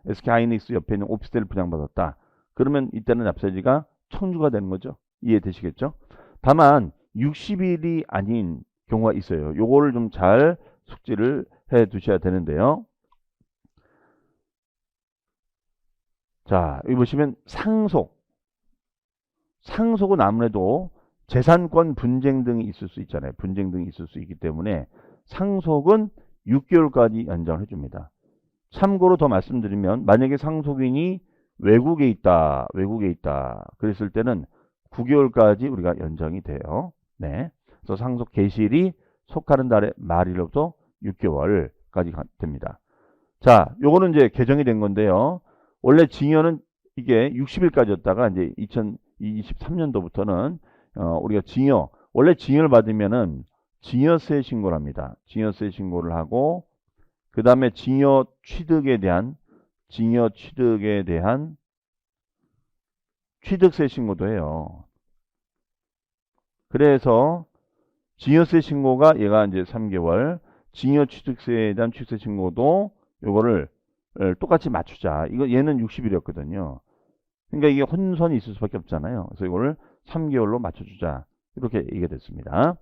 SK하이닉스 옆에 있는 오피스텔을 분양받았다. 그러면 이때는 납세지가 청주가 되는 거죠. 이해되시겠죠? 다만 60일이 아닌 경우가 있어요. 요거를 좀 잘 숙지를 해 두셔야 되는데요. 자, 여기 보시면 상속은 아무래도 재산권 분쟁 등이 있을 수 있잖아요. 분쟁 등이 있을 수 있기 때문에 상속은 6개월까지 연장을 해줍니다. 참고로 더 말씀드리면 만약에 상속인이 외국에 있다. 그랬을 때는 9개월까지 우리가 연장이 돼요. 네. 그래서 상속 개시일이 속하는 달의 말일로부터 6개월까지 됩니다. 자, 요거는 이제 개정이 된 건데요. 원래 징여는 이게 60일까지였다가 이제 2023년도부터는 우리가 원래 징여를 받으면은 징여세 신고를 합니다. 징여세 신고를 하고 그 다음에 징여 취득에 대한 취득세 신고도 해요. 그래서 징여세 신고가 얘가 이제 3개월, 징여 취득세에 대한 취득세 신고도 요거를 똑같이 맞추자. 이거 얘는 60일이었거든요. 그러니까 이게 혼선이 있을 수밖에 없잖아요. 그래서 이거를 3개월로 맞춰주자. 이렇게 얘기가 됐습니다.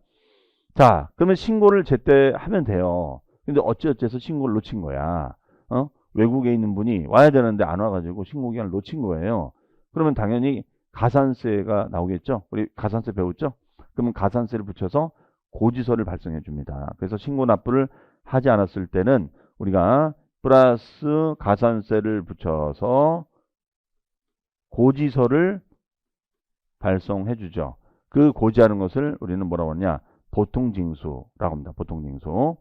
자, 그러면 신고를 제때 하면 돼요. 근데 어찌어찌해서 신고를 놓친 거야. 외국에 있는 분이 와야 되는데 안 와가지고 신고 기간을 놓친 거예요. 그러면 당연히 가산세가 나오겠죠. 우리 가산세 배웠죠? 그러면 가산세를 붙여서 고지서를 발송해 줍니다. 그래서 신고 납부를 하지 않았을 때는 우리가 플러스 가산세를 붙여서 고지서를 발송해 주죠. 그 고지하는 것을 우리는 뭐라고 하냐? 보통징수라고 합니다. 보통징수.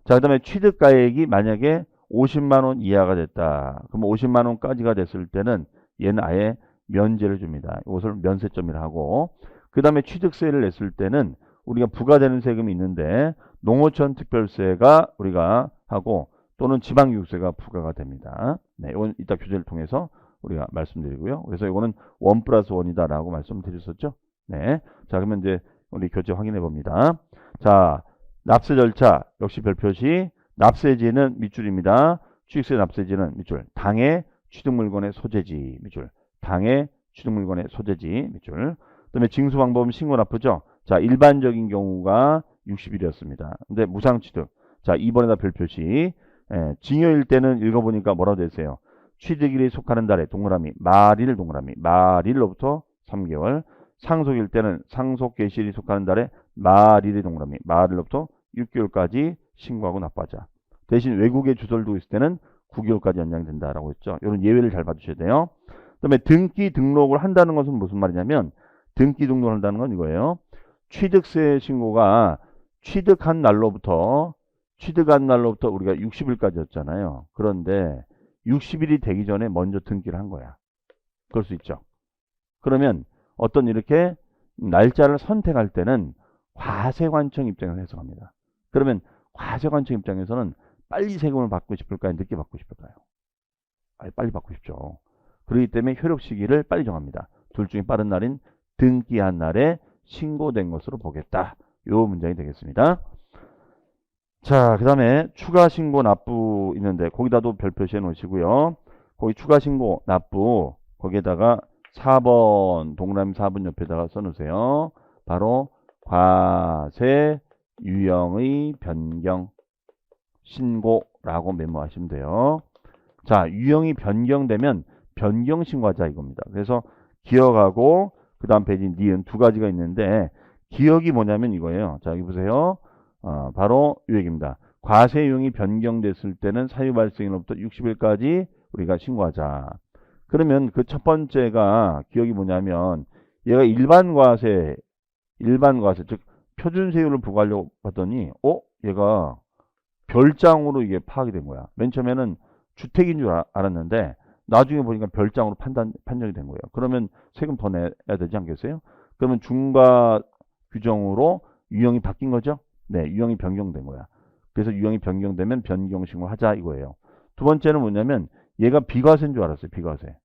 자, 그 다음에 취득가액이 만약에 50만 원 이하가 됐다. 그럼 50만 원까지가 됐을 때는 얘는 아예 면제를 줍니다. 이것을 면세점이라 하고, 그 다음에 취득세를 냈을 때는 우리가 부과되는 세금이 있는데 농어촌 특별세가 우리가 하고 또는 지방교육세가 부과가 됩니다. 네, 이건 이따 교재를 통해서 우리가 말씀드리고요. 그래서 이거는 1+1이다라고 말씀드렸었죠. 네, 자, 그러면 이제 우리 교재 확인해 봅니다. 자, 납세 절차 역시 별표시. 납세지는 밑줄입니다. 취득세 납세지는 밑줄. 당해 취득물건의 소재지 밑줄. 당해 취득물건의 소재지 밑줄. 그다음에 징수 방법은 신고 납부죠. 자, 일반적인 경우가 60일이었습니다. 근데 무상취득. 자, 2번에다 별 표시. 징여일 때는 읽어보니까 뭐라고 되세요? 취득일이 속하는 달에 동그라미, 말일 동그라미, 말일로부터 3개월. 상속일 때는 상속 개시일이 속하는 달에 말일이 동그라미, 말일로부터 6개월까지 신고하고 납부하자. 대신 외국에 주소를 두고 있을 때는 9개월까지 연장된다라고 했죠. 이런 예외를 잘 봐주셔야 돼요. 그 다음에 등기 등록을 한다는 것은 무슨 말이냐면 등기 등록을 한다는 건 이거예요. 취득세 신고가 취득한 날로부터 우리가 60일까지였잖아요. 그런데 60일이 되기 전에 먼저 등기를 한 거야. 그럴 수 있죠. 그러면 어떤 이렇게 날짜를 선택할 때는 과세관청 입장에서 해석합니다. 그러면 과세관청 입장에서는 빨리 세금을 받고 싶을까요? 늦게 받고 싶을까요? 빨리 받고 싶죠. 그렇기 때문에 효력 시기를 빨리 정합니다. 둘 중에 빠른 날인 등기한 날에 신고된 것으로 보겠다. 요 문장이 되겠습니다. 자, 그 다음에 추가 신고 납부 있는데 거기다도 별 표시해 놓으시고요. 거기 추가 신고 납부 거기에다가 4번 동그라미 4번 옆에다가 써놓으세요. 바로 과세 유형의 변경 신고라고 메모하시면 돼요. 자, 유형이 변경되면 변경 신고하자 이겁니다. 그래서 기억하고 그 다음 페이지 니은 두 가지가 있는데 기억이 뭐냐면 이거예요. 자, 여기 보세요. 바로 이 얘기입니다. 과세 유형이 변경됐을 때는 사유 발생일로부터 60일까지 우리가 신고하자. 그러면 그 첫 번째가 기억이 뭐냐면 얘가 일반 과세 즉 표준세율을 부과하려고 봤더니 얘가 별장으로 이게 파악이 된 거야. 맨 처음에는 주택인 줄 알았는데 나중에 보니까 별장으로 판정이 된 거예요. 그러면 세금 더 내야 되지 않겠어요? 그러면 중과 규정으로 유형이 바뀐 거죠? 네, 유형이 변경된 거야. 그래서 유형이 변경되면 변경신고를 하자 이거예요. 두 번째는 뭐냐면 얘가 비과세인 줄 알았어요. 비과세.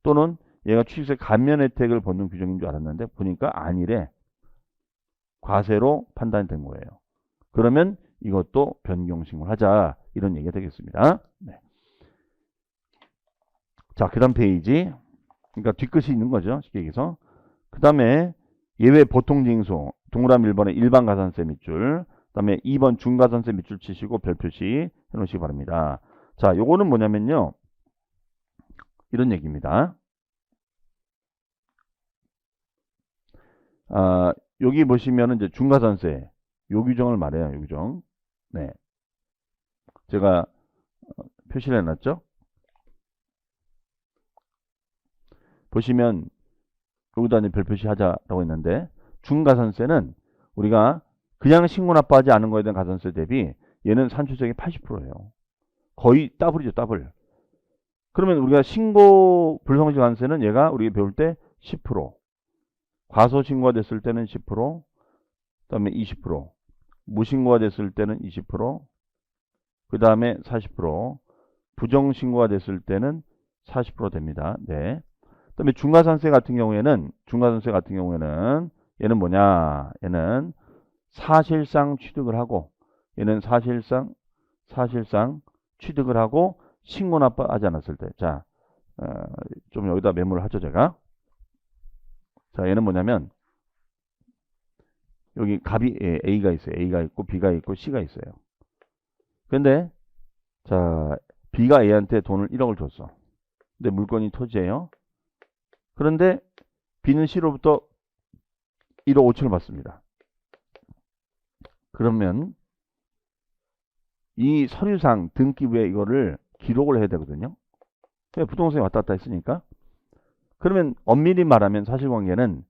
또는 얘가 취득세 감면 혜택을 받는 규정인 줄 알았는데 보니까 아니래. 과세로 판단이 된 거예요. 그러면 이것도 변경신고를 하자 이런 얘기가 되겠습니다. 네. 자, 그 다음 페이지. 그러니까 뒤끝이 있는 거죠. 쉽게 얘기해서. 그 다음에 예외 보통징수 동그라미 1번에 일반 가산세 밑줄 그 다음에 2번 중가산세 밑줄 치시고 별 표시 해놓으시기 바랍니다. 자, 요거는 뭐냐면요. 이런 얘기입니다. 여기 보시면은 이제 중가산세 요 규정을 말해요. 요 규정. 네. 제가 표시를 해놨죠. 보시면 여기다 이제 별 표시하자라고 했는데 중가산세는 우리가 그냥 신고 납부하지 않은 거에 대한 가산세 대비 얘는 산출세액이 80%예요. 거의 더블이죠, 더블. 그러면 우리가 신고 불성실 관세는 얘가 우리가 배울 때 10%, 과소 신고가 됐을 때는 10%, 그다음에 20%, 무신고가 됐을 때는 20%, 그다음에 40%, 부정 신고가 됐을 때는 40% 됩니다. 네. 그다음에 중과산세 같은 경우에는 얘는 뭐냐? 얘는 사실상 취득을 하고 얘는 사실상 취득을 하고 신고 납부하지 않았을 때. 자, 좀 여기다 메모를 하죠, 제가. 자, 얘는 뭐냐면 여기 값이 A가 있어요. A가 있고 B가 있고 C가 있어요. 근데 자, B가 A한테 돈을 1억을 줬어. 근데 물건이 토지예요. 그런데 B는 C로부터 1억 5천을 받습니다. 그러면 이 서류상 등기부에 이거를 기록을 해야 되거든요. 부동산이 왔다 갔다 했으니까. 그러면 엄밀히 말하면 사실관계는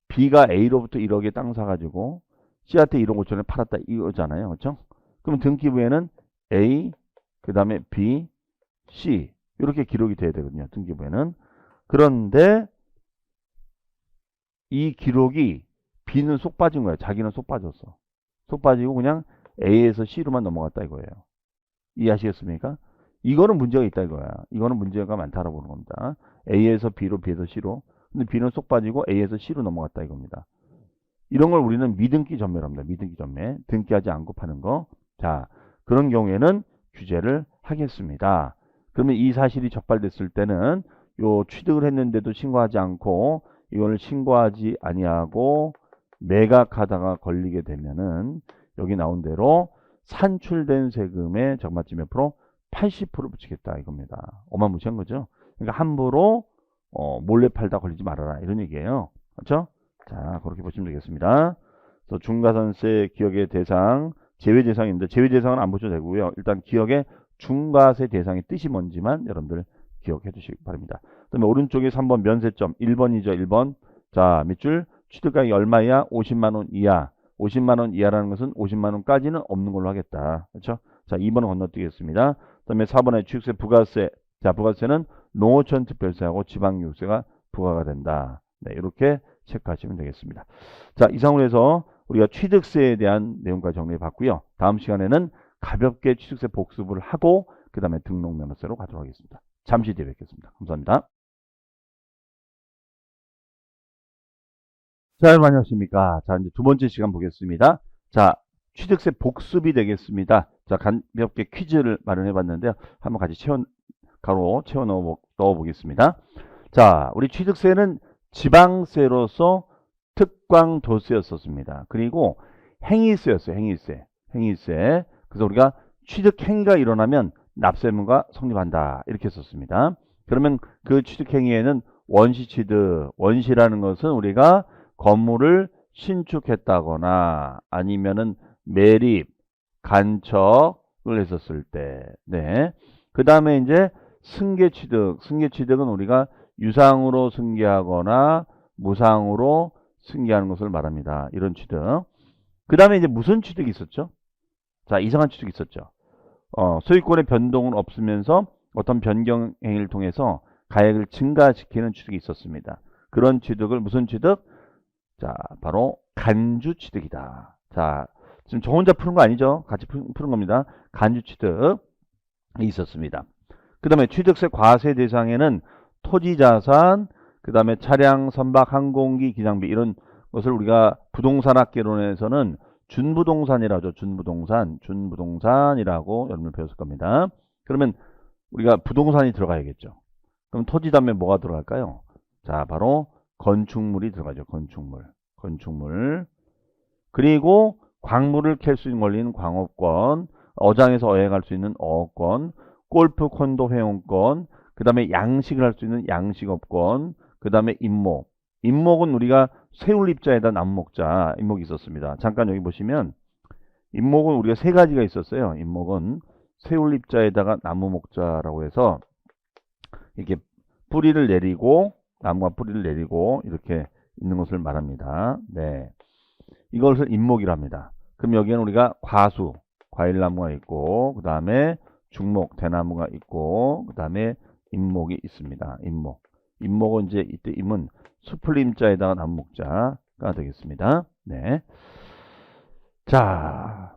B가 A로부터 1억에 땅 사가지고 C한테 1억 5천을 팔았다 이거잖아요. 그렇죠? 그럼 등기부에는 A, 그 다음에 B, C 이렇게 기록이 돼야 되거든요. 등기부에는. 그런데 이 기록이 B는 쏙 빠진 거예요. 자기는 쏙 빠졌어. 쏙 빠지고 그냥 A에서 C로만 넘어갔다 이거예요. 이해하시겠습니까? 이거는 문제가 있다 이거야. 이거는 문제가 많다라고 보는 겁니다. A에서 B로, B에서 C로. 근데 B는 쏙 빠지고 A에서 C로 넘어갔다 이겁니다. 이런 걸 우리는 미등기 전매랍니다. 미등기 전매. 등기하지 않고 파는 거. 자, 그런 경우에는 규제를 하겠습니다. 그러면 이 사실이 적발됐을 때는 요 취득을 했는데도 신고하지 않고 이걸 신고하지 아니하고 매각하다가 걸리게 되면은 여기 나온 대로 산출된 세금의 적마치 몇 프로? 80% 붙이겠다 이겁니다. 어마무시한 거죠. 그러니까 함부로 몰래 팔다 걸리지 말아라 이런 얘기예요. 그렇죠? 자, 그렇게 보시면 되겠습니다. 그래서 중과산세 기억의 대상, 제외 대상인데 제외 대상은 안 보셔도 되고요. 일단 기억의 중과세 대상의 뜻이 뭔지만 여러분들 기억해 두시기 바랍니다. 그다음에 오른쪽에 3번 면세점 1번이죠. 1번. 자, 밑줄 취득가액이 얼마야? 50만 원 이하. 50만 원 이하라는 것은 50만 원까지는 없는 걸로 하겠다. 그렇죠? 자, 2번은 건너뛰겠습니다. 그다음에 4번에 취득세 부가세. 자, 부가세는 농어촌 특별세하고 지방유세가 부과가 된다. 네, 이렇게 체크하시면 되겠습니다. 자, 이상으로 해서 우리가 취득세에 대한 내용까지 정리해 봤고요. 다음 시간에는 가볍게 취득세 복습을 하고 그 다음에 등록면허세로 가도록 하겠습니다. 잠시 뒤에 뵙겠습니다. 감사합니다. 자, 여러분 안녕하십니까. 자, 이제 두 번째 시간 보겠습니다. 자, 취득세 복습이 되겠습니다. 자, 가볍게 퀴즈를 마련해 봤는데요. 한번 같이 가로 채워 넣어 보겠습니다. 자, 우리 취득세는 지방세로서 특광도세였었습니다. 그리고 행위세였어요. 행위세. 그래서 우리가 취득행위가 일어나면 납세의무가 성립한다. 이렇게 썼습니다. 그러면 그 취득행위에는 원시취득, 원시라는 것은 우리가 건물을 신축했다거나 아니면은 매립, 간척을 했었을 때, 네. 그 다음에 이제 승계취득은 우리가 유상으로 승계하거나 무상으로 승계하는 것을 말합니다. 이런 취득. 그 다음에 이제 무슨 취득이 있었죠? 자, 이상한 취득이 있었죠. 소유권의 변동은 없으면서 어떤 변경 행위를 통해서 가액을 증가시키는 취득이 있었습니다. 그런 취득을 무슨 취득? 자, 바로 간주 취득이다. 자, 지금 저 혼자 푸는 거 아니죠? 같이 푸는 겁니다. 간주 취득이 있었습니다. 그 다음에 취득세 과세 대상에는 토지 자산, 그 다음에 차량, 선박, 항공기, 기장비 이런 것을 우리가 부동산학개론에서는 준부동산이라죠. 준부동산이라고 여러분 배웠을 겁니다. 그러면 우리가 부동산이 들어가야겠죠. 그럼 토지 다음에 뭐가 들어갈까요? 자, 바로 건축물이 들어가죠. 건축물. 그리고 광물을 캘 수 있는 권리는 광업권, 어장에서 어획할 수 있는 어업권, 골프 콘도 회원권, 그 다음에 양식을 할 수 있는 양식업권, 그 다음에 임목. 임목은 우리가 세울입자에다 나무 먹자. 임목이 있었습니다. 잠깐 여기 보시면 임목은 우리가 세 가지가 있었어요. 임목은 세울입자에다가 나무 먹자라고 해서 이렇게 뿌리를 내리고 나무가 뿌리를 내리고 이렇게 있는 것을 말합니다. 네, 이것을 임목이라 합니다. 그럼 여기에는 우리가 과수, 과일나무가 있고 그 다음에 중목, 대나무가 있고 그 다음에 임목이 있습니다. 임목은 이제 이때 임은 수풀림자에다가 나무 목자가 되겠습니다. 네. 자,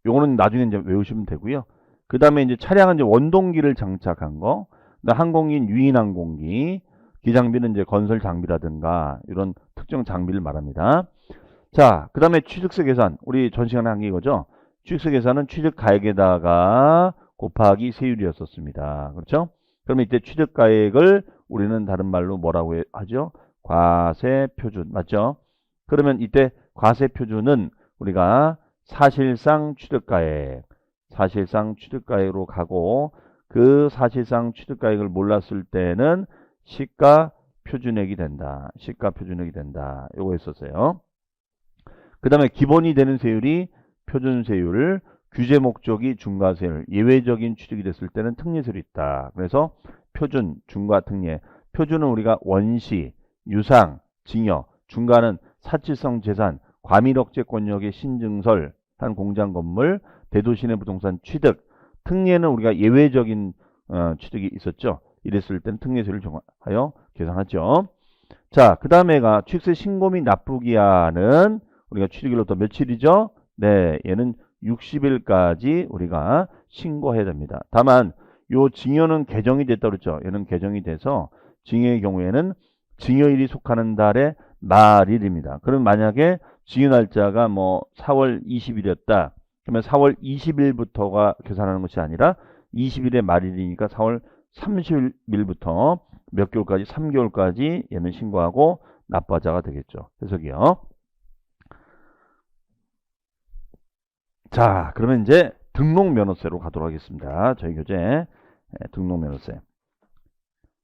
요거는 나중에 이제 외우시면 되고요. 그 다음에 이제 차량은 이제 원동기를 장착한 거, 항공기는 유인항공기, 기장비는 이제 건설 장비라든가 이런 특정 장비를 말합니다. 자, 그 다음에 취득세 계산. 우리 전 시간에 한 게 이거죠. 취득세 계산은 취득가액에다가 곱하기 세율이었었습니다. 그렇죠? 그러면 이때 취득가액을 우리는 다른 말로 뭐라고 하죠? 과세표준. 맞죠? 그러면 이때 과세표준은 우리가 사실상 취득가액으로 가고 그 사실상 취득가액을 몰랐을 때는 시가표준액이 된다. 요거 했었어요. 그 다음에 기본이 되는 세율이 표준세율, 규제 목적이 중과세율, 예외적인 취득이 됐을 때는 특례세율이 있다. 그래서 표준, 중과, 특례. 표준은 우리가 원시, 유상, 징여, 중과는 사치성 재산, 과밀억제권력의 신증설, 한 공장 건물, 대도시내 부동산 취득, 특례는 우리가 예외적인 취득이 있었죠. 이랬을 때는 특례세율을 정하여 계산하죠. 자, 그 다음에가 취득세 신고 및 납부기한은 우리가 취득일로부터 며칠이죠? 네, 얘는 60일까지 우리가 신고해야 됩니다. 다만 요 징여는 개정이 됐다 그랬죠. 얘는 개정이 돼서 징여의 경우에는 징여일이 속하는 달의 말일입니다. 그럼 만약에 징여 날짜가 뭐 4월 20일이었다. 그러면 4월 20일부터가 계산하는 것이 아니라 20일의 말일이니까 4월 30일부터 몇 개월까지? 3개월까지 얘는 신고하고 납부하자가 되겠죠. 해석이요. 자, 그러면 이제 등록면허세로 가도록 하겠습니다. 저희 교재 등록면허세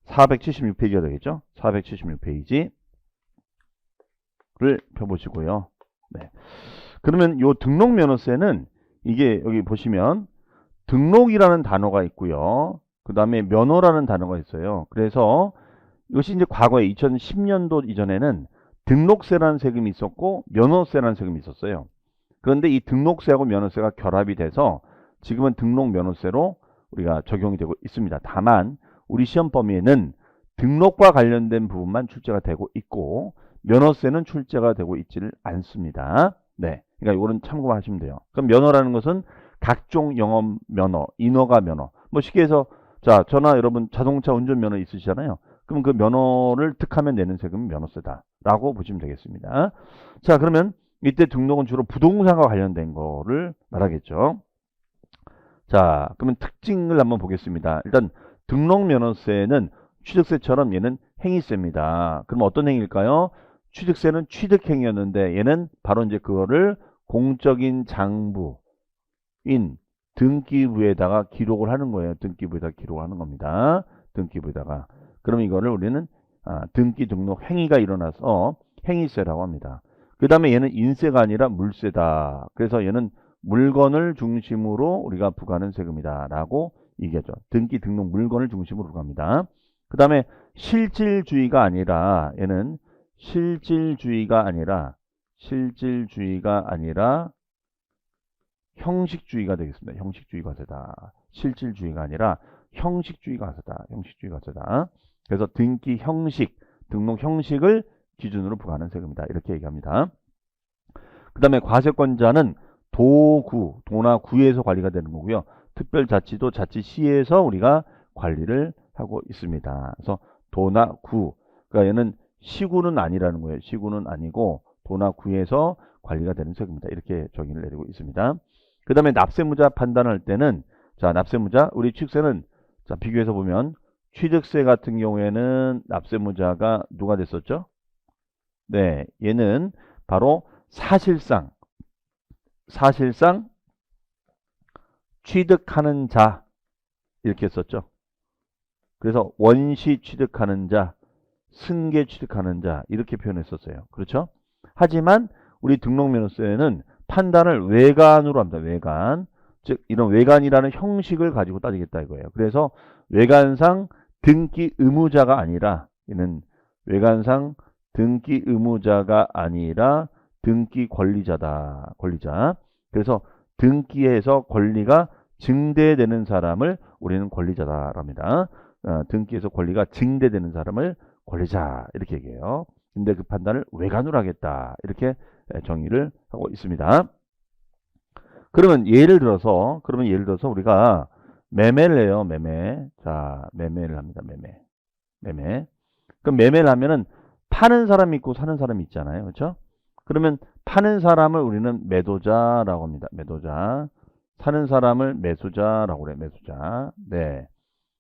476페이지가 되겠죠? 476페이지를 펴보시고요. 네. 그러면 요 등록면허세는 이게 여기 보시면 등록이라는 단어가 있고요. 그 다음에 면허라는 단어가 있어요. 그래서 이것이 이제 과거에 2010년도 이전에는 등록세라는 세금이 있었고 면허세라는 세금이 있었어요. 그런데 이 등록세하고 면허세가 결합이 돼서 지금은 등록면허세로 우리가 적용이 되고 있습니다. 다만 우리 시험 범위에는 등록과 관련된 부분만 출제가 되고 있고 면허세는 출제가 되고 있지를 않습니다. 네, 그러니까 이거는 참고하시면 돼요. 그럼 면허라는 것은 각종 영업 면허, 인허가 면허. 뭐 쉽게 해서 자, 저나 여러분 자동차 운전 면허 있으시잖아요. 그럼 그 면허를 득하면 내는 세금은 면허세다라고 보시면 되겠습니다. 자, 그러면 이때 등록은 주로 부동산과 관련된 거를 말하겠죠. 자, 그러면 특징을 한번 보겠습니다. 일단 등록면허세는 취득세처럼 얘는 행위세입니다. 그럼 어떤 행위일까요? 취득세는 취득행위였는데 얘는 바로 이제 그거를 공적인 장부인 등기부에다가 기록을 하는 거예요. 등기부에다가 기록하는 겁니다. 등기부에다가. 그럼 이거를 우리는 등기 등록 행위가 일어나서 행위세라고 합니다. 그 다음에 얘는 인세가 아니라 물세다. 그래서 얘는 물건을 중심으로 우리가 부과하는 세금이다 라고 얘기하죠. 등기 등록 물건을 중심으로 부과합니다. 그 다음에 실질주의가 아니라 얘는 실질주의가 아니라 형식주의 과세다. 형식주의 과세다. 실질주의가 아니라 형식주의 과세다. 형식주의 과세다. 그래서 등기 형식, 등록 형식을 기준으로 부과하는 세금이다. 이렇게 얘기합니다. 그 다음에 과세권자는 도나 구에서 관리가 되는 거고요. 특별자치도 자치시에서 우리가 관리를 하고 있습니다. 그래서 도나 구, 그러니까 얘는 시구는 아니라는 거예요. 시구는 아니고 도나 구에서 관리가 되는 세금이다. 이렇게 정의를 내리고 있습니다. 그 다음에 납세무자 판단할 때는 자, 납세무자 우리 취득세는 자, 비교해서 보면 취득세 같은 경우에는 납세무자가 누가 됐었죠? 네, 얘는 바로 사실상 취득하는 자 이렇게 했었죠. 그래서 원시 취득하는 자, 승계 취득하는 자 이렇게 표현했었어요. 그렇죠? 하지만 우리 등록면허세는 판단을 외관으로 합니다. 외관. 즉 이런 외관이라는 형식을 가지고 따지겠다 이거예요. 그래서 외관상 등기 의무자가 아니라 얘는 외관상 등기 의무자가 아니라 등기 권리자다. 권리자. 그래서 등기에서 권리가 증대되는 사람을 우리는 권리자다 합니다. 등기에서 권리가 증대되는 사람을 권리자 이렇게 얘기해요. 근데 그 판단을 외관으로 하겠다. 이렇게 정의를 하고 있습니다. 그러면 예를 들어서 우리가 매매를 해요. 매매. 자, 매매를 합니다. 매매. 그럼 매매를 하면은 파는 사람이 있고 사는 사람이 있잖아요. 그렇죠? 그러면 파는 사람을 우리는 매도자라고 합니다. 매도자. 사는 사람을 매수자라고 그래요. 매수자. 네.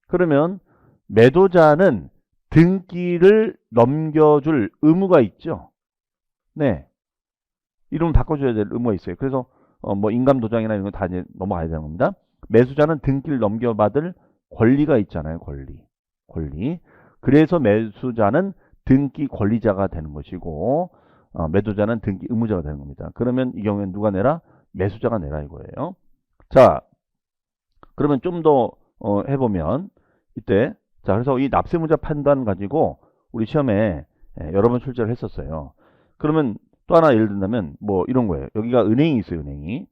그러면 매도자는 등기를 넘겨줄 의무가 있죠. 네. 이름을 바꿔줘야 될 의무가 있어요. 그래서 뭐 인감도장이나 이런 거 다 이제 넘어가야 되는 겁니다. 매수자는 등기를 넘겨받을 권리가 있잖아요. 권리. 그래서 매수자는 등기 권리자가 되는 것이고 매도자는 등기 의무자가 되는 겁니다. 그러면 이 경우에는 누가 내라? 매수자가 내라 이거예요. 자, 그러면 좀 더 해보면 이때 자, 그래서 이 납세무자 판단 가지고 우리 시험에 여러 번 출제를 했었어요. 그러면 또 하나 예를 든다면 뭐 이런 거예요. 여기가 은행이 있어요. 은행이.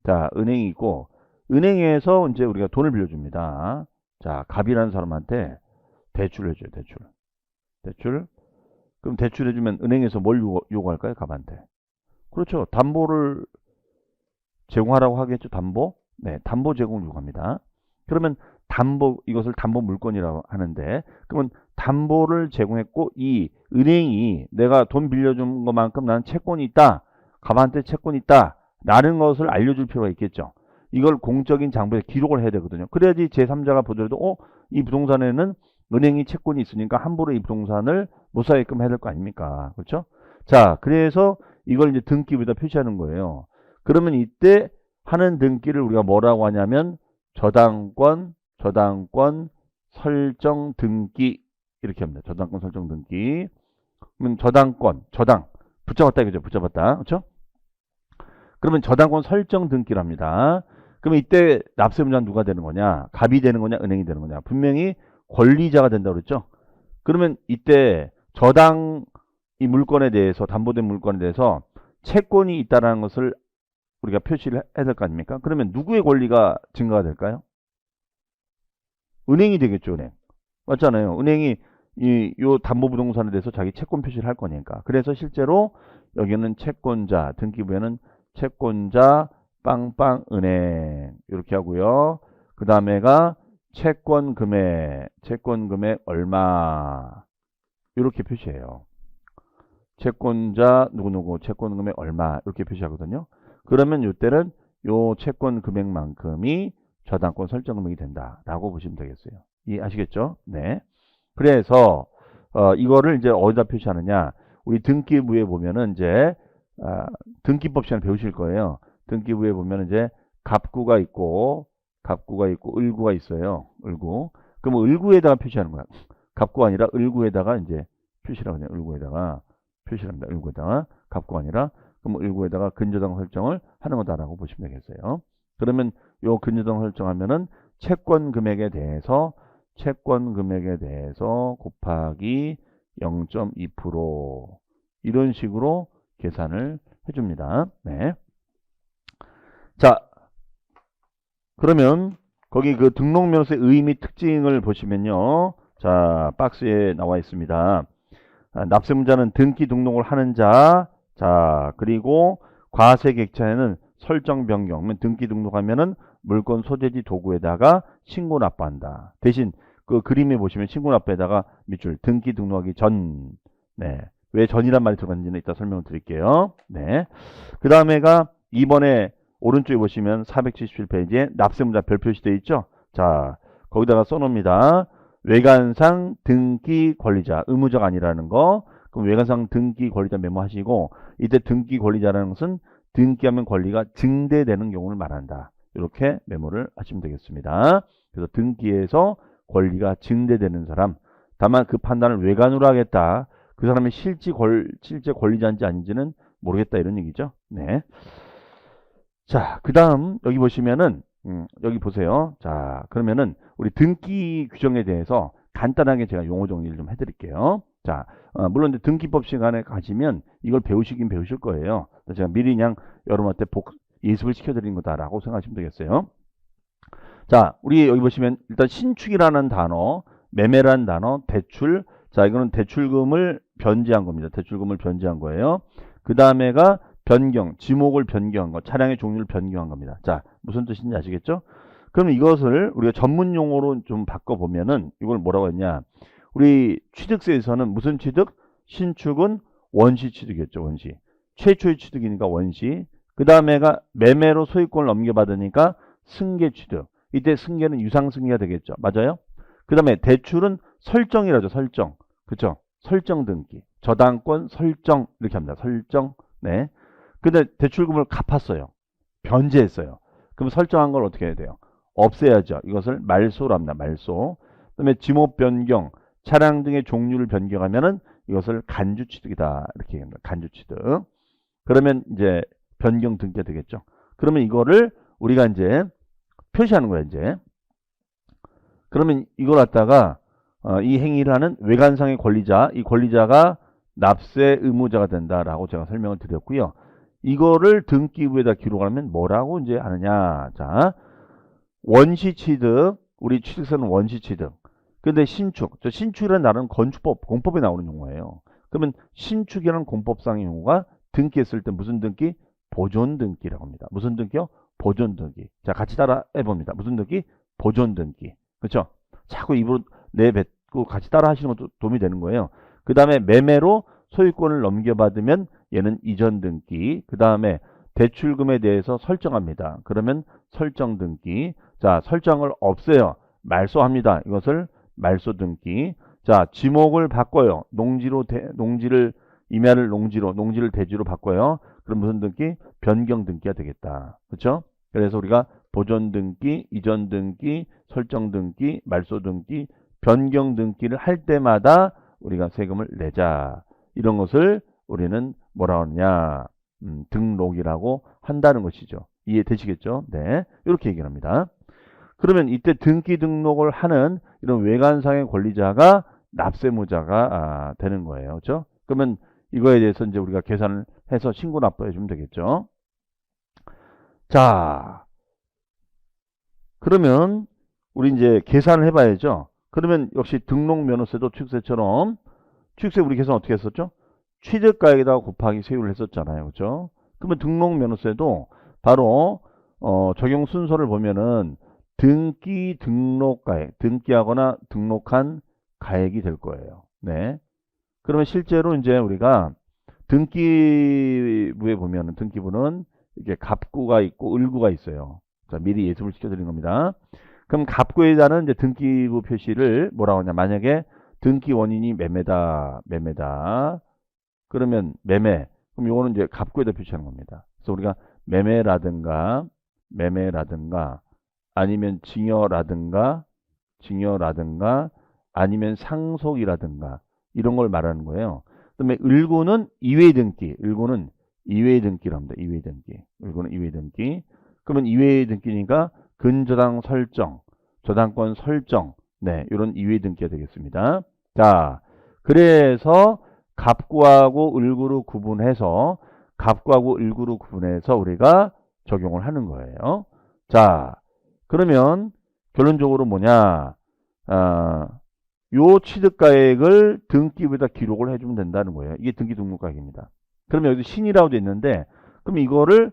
자, 은행이 있고 은행에서 이제 우리가 돈을 빌려줍니다. 자, 갑이라는 사람한테 대출을 해줘요. 대출. 그럼 대출해주면 은행에서 뭘 요구할까요? 갑한테. 그렇죠. 담보를 제공하라고 하겠죠. 담보. 네, 담보 제공을 요구합니다. 그러면 이것을 담보 물건이라고 하는데, 그러면 담보를 제공했고, 이 은행이 내가 돈 빌려준 것만큼 나는 채권이 있다. 갑한테 채권이 있다. 라는 것을 알려줄 필요가 있겠죠. 이걸 공적인 장부에 기록을 해야 되거든요. 그래야지 제3자가 보더라도, 이 부동산에는 은행이 채권이 있으니까 함부로 이 부동산을 못 사게끔 해야 될 거 아닙니까? 그렇죠? 자, 그래서 이걸 이제 등기부에다 표시하는 거예요. 그러면 이때 하는 등기를 우리가 뭐라고 하냐면 저당권 설정 등기 이렇게 합니다. 저당권 설정 등기. 그러면 저당 붙잡았다 이거죠. 붙잡았다. 그렇죠? 그러면 저당권 설정 등기를 합니다. 그러면 이때 납세의무자는 누가 되는 거냐? 갑이 되는 거냐? 은행이 되는 거냐? 분명히 권리자가 된다고 그랬죠? 그러면 이때 저당 이 물건에 대해서 담보된 물건에 대해서 채권이 있다는 것을 우리가 표시를 해야 될 거 아닙니까? 그러면 누구의 권리가 증가가 될까요? 은행이 되겠죠, 은행. 맞잖아요. 은행이 요 담보부동산에 대해서 자기 채권 표시를 할 거니까. 그래서 실제로 여기는 채권자, 등기부에는 채권자 빵빵은행 이렇게 하고요. 그 다음에가 채권 금액 얼마 이렇게 표시해요. 채권자 누구누구 채권 금액 얼마 이렇게 표시하거든요. 그러면 이때는 요 채권 금액만큼이 저당권 설정 금액이 된다라고 보시면 되겠어요. 이해하시겠죠? 네. 그래서 이거를 이제 어디다 표시하느냐? 우리 등기부에 보면은 이제 등기법 시간 배우실 거예요. 등기부에 보면 이제 갑구가 있고 을구가 있어요. 을구. 그럼 을구에다가 표시하는 거야. 갑구가 아니라 을구에다가 이제 표시를 하거든요. 을구에다가 표시를 합니다. 을구에다가 갑구가 아니라 그럼 을구에다가 근저당 설정을 하는 거다라고 보시면 되겠어요. 그러면 요 근저당 설정하면은 채권 금액에 대해서 곱하기 0.2% 이런 식으로 계산을 해줍니다. 네. 자, 그러면 거기 그 등록명세의 의미 특징을 보시면요. 자, 박스에 나와 있습니다. 납세문자는 등기 등록을 하는 자, 자, 그리고 과세객차에는 설정 변경, 등기 등록하면은 물건 소재지 도구에다가 신고 납부한다. 대신 그 그림에 보시면 신고 납부에다가 밑줄 등기 등록하기 전, 네, 왜 전이란 말이 들어갔는지는 이따 설명을 드릴게요. 네, 그 다음에가 이번에 오른쪽에 보시면 477페이지에 납세문자 별 표시되어 있죠. 자, 거기다가 써놓습니다. 외관상 등기 권리자, 의무자가 아니라는 거. 그럼 외관상 등기 권리자 메모하시고, 이때 등기 권리자라는 것은 등기하면 권리가 증대되는 경우를 말한다. 이렇게 메모를 하시면 되겠습니다. 그래서 등기에서 권리가 증대되는 사람, 다만 그 판단을 외관으로 하겠다. 그 사람이 실제 권리자인지 아닌지는 모르겠다 이런 얘기죠. 네. 자, 그 다음 여기 보시면은 여기 보세요. 자, 그러면은 우리 등기 규정에 대해서 간단하게 제가 용어 정리를 좀 해드릴게요. 자, 물론 이제 등기법 시간에 가시면 이걸 배우시긴 배우실 거예요. 제가 미리 그냥 여러분한테 예습을 시켜드린 거다라고 생각하시면 되겠어요. 자, 우리 여기 보시면 일단 신축이라는 단어, 매매라는 단어, 대출. 자, 이거는 대출금을 변제한 겁니다. 대출금을 변제한 거예요. 그 다음에가 변경, 지목을 변경한 거, 차량의 종류를 변경한 겁니다. 자, 무슨 뜻인지 아시겠죠? 그럼 이것을 우리가 전문 용어로 좀 바꿔보면은 이걸 뭐라고 했냐? 우리 취득세에서는 무슨 취득? 신축은 원시 취득이었죠, 원시. 최초의 취득이니까 원시. 그 다음에가 매매로 소유권을 넘겨받으니까 승계 취득. 이때 승계는 유상승계가 되겠죠. 맞아요? 그 다음에 대출은 설정이라죠, 설정. 그쵸? 설정 등기. 저당권 설정. 이렇게 합니다. 설정. 네. 근데 대출금을 갚았어요. 변제했어요. 그럼 설정한 걸 어떻게 해야 돼요? 없애야죠. 이것을 말소로 합니다. 말소. 그다음에 지목 변경, 차량 등의 종류를 변경하면은 이것을 간주 취득이다. 이렇게 얘기합니다. 간주 취득. 그러면 이제 변경 등기가 되겠죠. 그러면 이거를 우리가 이제 표시하는 거야, 이제. 그러면 이걸 갖다가 이 행위를 하는 외관상의 권리자, 이 권리자가 납세 의무자가 된다라고 제가 설명을 드렸고요. 이거를 등기부에다 기록하면 뭐라고 이제 하느냐. 자, 원시 취득, 우리 취득세는 원시 취득. 근데 신축, 신축이라는 단어는 건축법, 공법에 나오는 용어예요. 그러면 신축이라는 공법상의 용어가 등기했을 때 무슨 등기? 보존 등기라고 합니다. 무슨 등기요? 보존 등기. 자, 같이 따라 해봅니다. 무슨 등기? 보존 등기. 그렇죠? 자꾸 입으로 내뱉고 같이 따라 하시는 것도 도움이 되는 거예요. 그 다음에 매매로 소유권을 넘겨받으면 얘는 이전 등기. 그 다음에 대출금에 대해서 설정합니다. 그러면 설정 등기. 자, 설정을 없애요. 말소합니다. 이것을 말소 등기. 자, 지목을 바꿔요. 농지를 임야를 농지를 대지로 바꿔요. 그럼 무슨 등기? 변경 등기가 되겠다. 그렇죠? 그래서 우리가 보존 등기, 이전 등기, 설정 등기, 말소 등기, 변경 등기를 할 때마다 우리가 세금을 내자. 이런 것을 우리는 뭐라 하느냐? 등록이라고 한다는 것이죠. 이해되시겠죠? 네. 이렇게 얘기를 합니다. 그러면 이때 등기 등록을 하는 이런 외관상의 권리자가 납세무자가 되는 거예요. 그렇죠? 그러면 이거에 대해서 이제 우리가 계산을 해서 신고 납부해 주면 되겠죠. 자, 그러면 우리 이제 계산을 해봐야죠. 그러면 역시 등록 면허세도 취득세처럼 취득세 우리 계산 어떻게 했었죠? 취득가액에다가 곱하기 세율을 했었잖아요. 그렇죠? 그러면 등록 면허세도 바로 적용 순서를 보면은 등기 등록가액, 등기하거나 등록한 가액이 될 거예요. 네. 그러면 실제로 이제 우리가 등기부에 보면은 등기부는 이게 갑구가 있고 을구가 있어요. 자, 미리 예습을 시켜드린 겁니다. 그럼 갑구에다는 이제 등기부 표시를 뭐라고 하냐? 만약에 등기 원인이 매매다. 그러면 매매. 그럼 이거는 이제 갑구에다 표시하는 겁니다. 그래서 우리가 매매라든가 아니면 징여라든가 아니면 상속이라든가 이런 걸 말하는 거예요. 그다음에 을구는 이외 등기. 을구는 이외 등기를 합니다. 이외 등기. 을구는 이외 등기. 그러면 이외 등기니까 근저당 설정, 저당권 설정. 네, 이런 이외 등기가 되겠습니다. 자, 그래서 갑구하고 을구로 구분해서 우리가 적용을 하는 거예요. 자, 그러면 결론적으로 뭐냐? 요 취득가액을 등기부에다 기록을 해주면 된다는 거예요. 이게 등기 등록가액입니다. 그러면 여기 신이라고 돼 있는데, 그럼 이거를